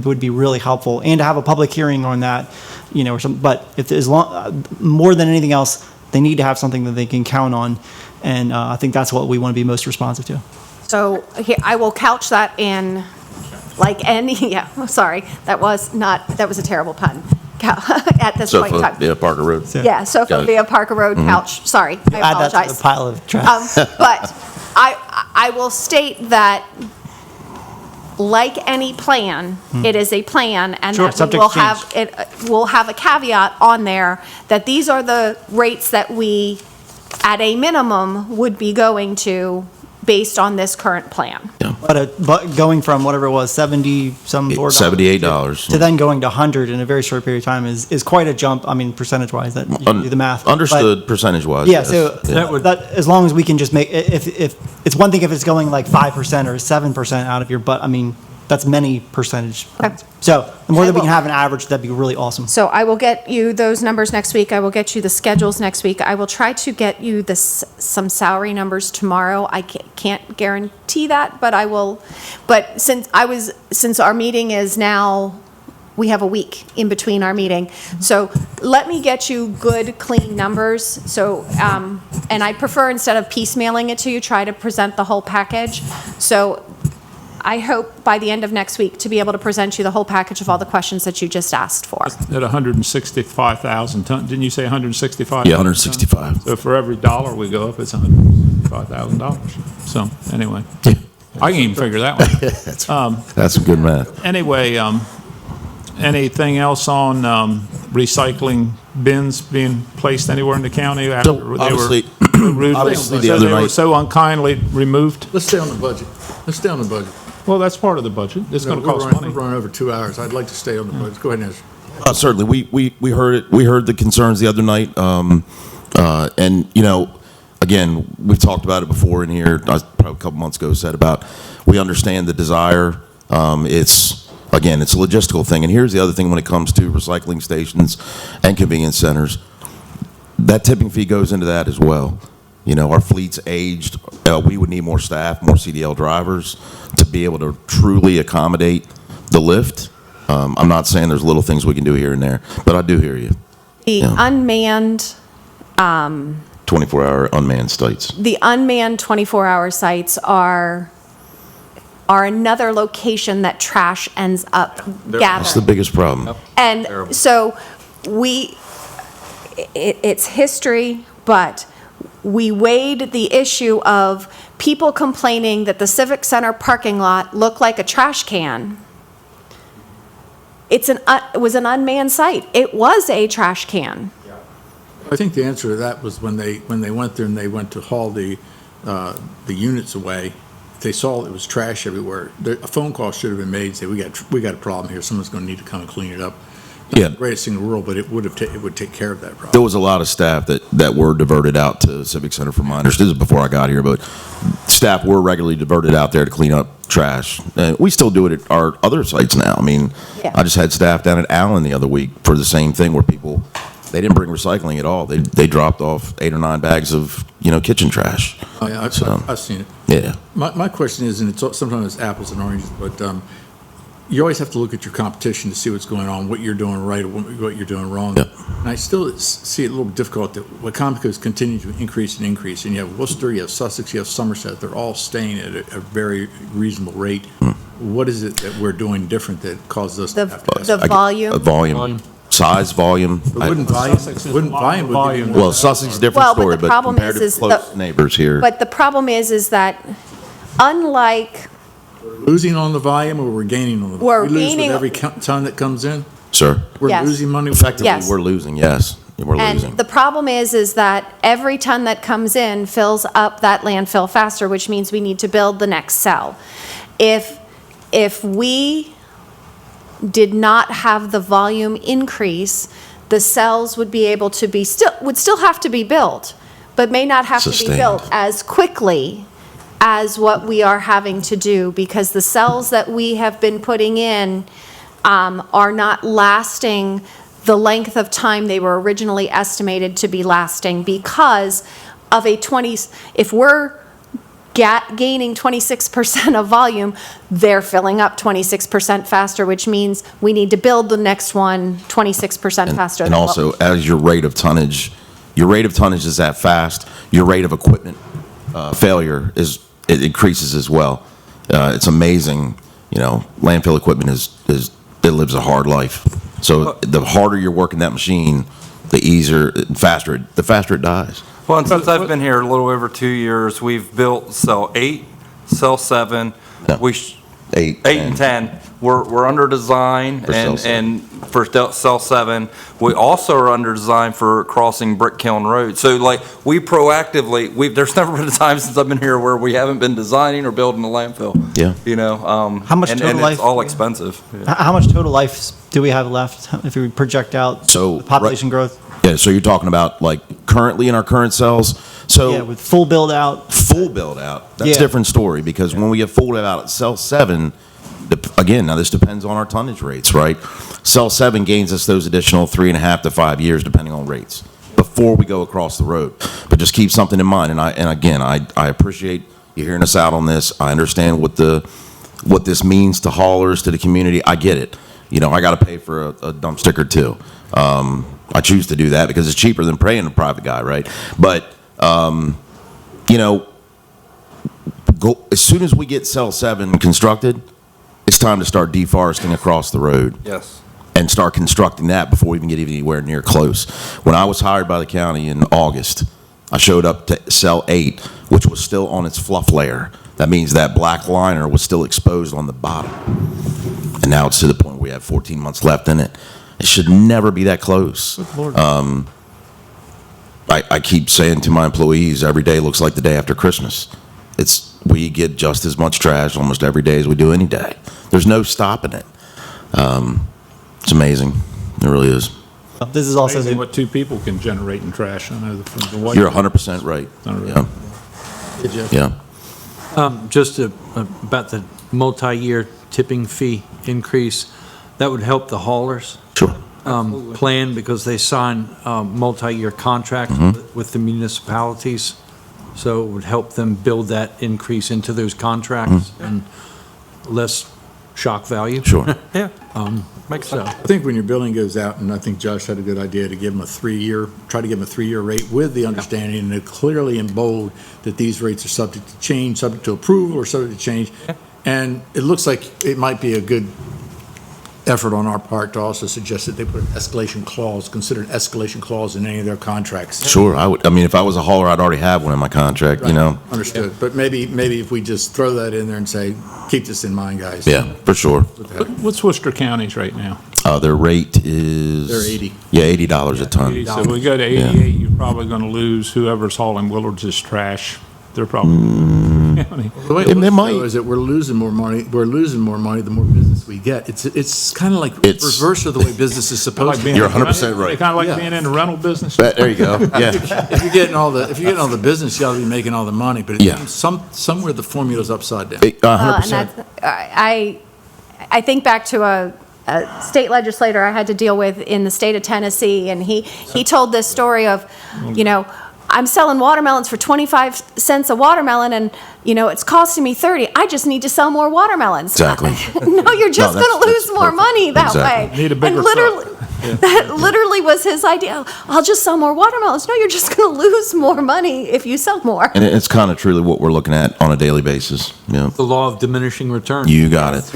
would be really helpful. And to have a public hearing on that, or something. But if there's more than anything else, they need to have something that they can count on. And I think that's what we want to be most responsive to. So here, I will couch that in, like any, sorry, that was a terrible pun at this point in time. Yeah, Parker Road. Yeah, Sofa Got it. via Parker Road couch, sorry, I Add that to apologize. the pile of trash. But I will state that, like any plan, it is a plan, and Sure, that we subject will to have, it will have a caveat on there that these are the rates that we, at a minimum, would be going to based on this current plan. But going from whatever it was, $70-some $78 to then going to 100 in a very short period of time is quite a jump. I mean, percentage-wise, that you can do the math. Understood percentage-wise. Yeah, yes. so Yeah. that as long as we can just make, if it's one thing if it's going like 5% or 7% out of your, but I mean, that's many percentage points. So the more that we can have an average, that'd be really awesome. So I will get you those numbers next week. I will get you the schedules next week. I will try to get you some salary numbers tomorrow. I can't guarantee that, but I will. But since our meeting is now, we have a week in between our meeting. So let me get you good, clean numbers. So, and I prefer, instead of piecemealing it to you, try to present the whole package. So I hope by the end of next week to be able to present you the whole package of all the questions that you just asked for. At 165,000 ton, didn't you say 165? Yeah, 165. So for every dollar we go up, it's $165,000. So anyway, I can even figure that one. That's some good math. Anyway, anything else on recycling bins being placed anywhere in the county after So, obviously- obviously the other they were night- so unkindly removed? Let's stay on the budget. Let's stay on the budget. Well, that's part of the budget. It's going to cost money. We're running over 2 hours. I'd like to stay on the budget. Go ahead, Ezra. Certainly, we heard it. We heard the concerns the other night, and again, we've talked about it before in here. Probably a couple months ago, said about we understand the desire. It's a logistical thing, and here's the other thing when it comes to recycling stations and convenience centers. That tipping fee goes into that as well. Our fleet's aged. We would need more staff, more CDL drivers to be able to truly accommodate the lift. I'm not saying there's little things we can do here and there, but I do hear you. The unmanned 24-hour unmanned sites. The unmanned 24-hour sites are another location that trash ends up gathering. That's the biggest problem. And so it's history, but we weighed the issue of people complaining that the Civic Center parking lot looked like a trash can. It was an unmanned site. It was a trash can. I think the answer to that was when they went there and they went to haul the units away. They saw it was trash everywhere. A phone call should have been made. Say we got a problem here. Someone's going to need to come and clean it up. Not Yeah. the greatest thing in the world, but it would take care of that problem. There was a lot of staff that were diverted out to Civic Center from my understanding. This is before I got here, but staff were regularly diverted out there to clean up trash. And we still do it at our other sites now. I mean, Yeah. I just had staff down at Allen the other week for the same thing where people, they didn't bring recycling at all. They dropped off 8 or 9 bags of, kitchen trash. Oh, yeah, I've seen it. Yeah. My question is, and sometimes it's apples and oranges, but you always have to look at your competition to see what's going on, what you're doing right, or what you're doing wrong. Yep. And I still see it a little difficult that Wicomico is continuing to increase and increase. And you have Worcester, you have Sussex, you have Somerset. They're all staying at a very reasonable rate. What is it that we're doing different that causes us to have to ask? The volume. Volume. Size, volume. But wouldn't volume would be Well, Sussex is a different Well, but story, the but problem compared is to close neighbors here. But the problem is that unlike Losing on the volume or we're gaining on the? We're We lose gaining- with every ton that comes in? Sir, We're Yes. losing money? effectively, Yes. we're losing, yes, we're losing. And the problem is that every ton that comes in fills up that landfill faster, which means we need to build the next cell. If we did not have the volume increase, the cells would be able to be, would still have to be built, but may not have to be Sustained. built as quickly as what we are having to do, because the cells that we have been putting in are not lasting the length of time they were originally estimated to be lasting because of if we're gaining 26% of volume, they're filling up 26% faster, which means we need to build the next one 26% faster. And than what also, as your rate of tonnage is that fast, your rate of equipment failure it increases as well. It's amazing, landfill equipment it lives a hard life. So the harder you're working that machine, the easier, the faster it dies. Well, and since I've been here a little over 2 years, we've built cell 8, cell 7, No. 8 and 10. We're under design For cell and for cell 7. We also are under design for crossing Brick Kiln Road. So like we proactively, there's never been a time since I've been here where we haven't been designing or building a landfill. Yeah. How much and total it's life- all expensive. Yeah. How much total life do we have left if we project out So, the population growth? Yeah, so you're talking about like currently in our current cells. So Yeah, with full build out. full build out, that's Yeah. a different story because when we get full build out at cell 7, again, now this depends on our tonnage rates, right? Cell 7 gains us those additional 3.5 to 5 years depending on rates before we go across the road. But just keep something in mind, and again, I appreciate you hearing us out on this. I understand what this means to haulers, to the community. I get it. I got to pay for a dump sticker too. I choose to do that because it's cheaper than paying a private guy, right? But as soon as we get cell 7 constructed, it's time to start deforesting across the road Yes. and start constructing that before we even get anywhere near close. When I was hired by the county in August, I showed up to cell 8, which was still on its fluff layer. That means that black liner was still exposed on the bottom. And now it's to the point where we have 14 months left in it. It should never be that close. I keep saying to my employees, every day looks like the day after Christmas. We get just as much trash almost every day as we do any day. There's no stopping it. It's amazing. It really is. This is also Amazing what two people can generate in trash. I know from the white. You're 100% right. Really. Yeah. Just about the multi-year tipping fee increase, that would help the haulers Sure. plan because they sign multi-year contracts with the municipalities. So it would help them build that increase into those contracts and less shock value. Sure. Yeah. Makes sense. I think when your billing goes out, and I think Josh had a good idea to give them try to give them a 3-year rate with the understanding, and clearly in bold, that these rates are subject to change, subject to approval, or subject to change. And it looks like it might be a good effort on our part to also suggest that they put an escalation clause, consider an escalation clause in any of their contracts. Sure. If I was a hauler, I'd already have one in my contract, Understood. But maybe if we just throw that in there and say, keep this in mind, guys. Yeah, for sure. What's Worcester County's right now? Their rate is... They're 80. Yeah, $80 a ton. So we go to 88, you're probably going to lose whoever's hauling Willard's trash. They're probably county. The way They it looks, might. though, is that we're losing more money. We're losing more money the more business we get. It's kind of like It's- reverse of the way business is supposed to be. You're 100% right. Kind of like Yeah. being in the rental business. There you go. Yeah. If you're getting all the business, you ought to be making all the money. But Yeah. somewhere the formula's upside down. 100%. I think back to a state legislator I had to deal with in the state of Tennessee, and he told this story of, I'm selling watermelons for 25 cents a watermelon, and, it's costing me 30. I just need to sell more watermelons. Exactly. No, you're just No, that's- going to lose that's more perfect. money that Exactly. way. Need a bigger and that literally was his idea. I'll just sell more watermelons. No, you're just going to lose more money if you sell more. And it's kind of truly what we're looking at on a daily basis. Yeah. The law of diminishing returns. You got it.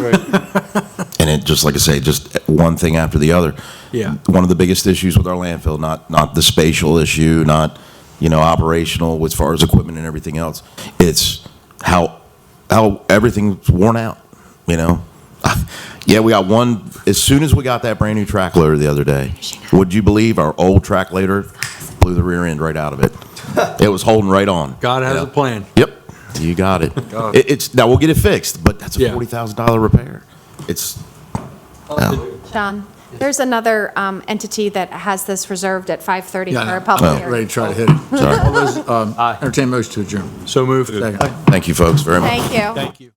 And it, just like I say, just one thing after the other. Yeah. One of the biggest issues with our landfill, not the spatial issue, not, operational as far as equipment and everything else. It's how everything's worn out. you know? Yeah, we got one, as soon as we got that brand-new track loader the other day, would you believe our old track loader blew the rear end right out of it? It was holding right on. God has Yeah. a plan. Yep, you got it. It's, now we'll get it fixed, but that's a Yeah. $40,000 repair. It's, yeah. John, there's another entity that has this reserved at 5:30 Yeah, for a I'm public ready hearing. to try to hit it. Sorry. All those, entertain motion to adjourn. So moved. Second. Thank you, folks, very much. Thank you. Thank you.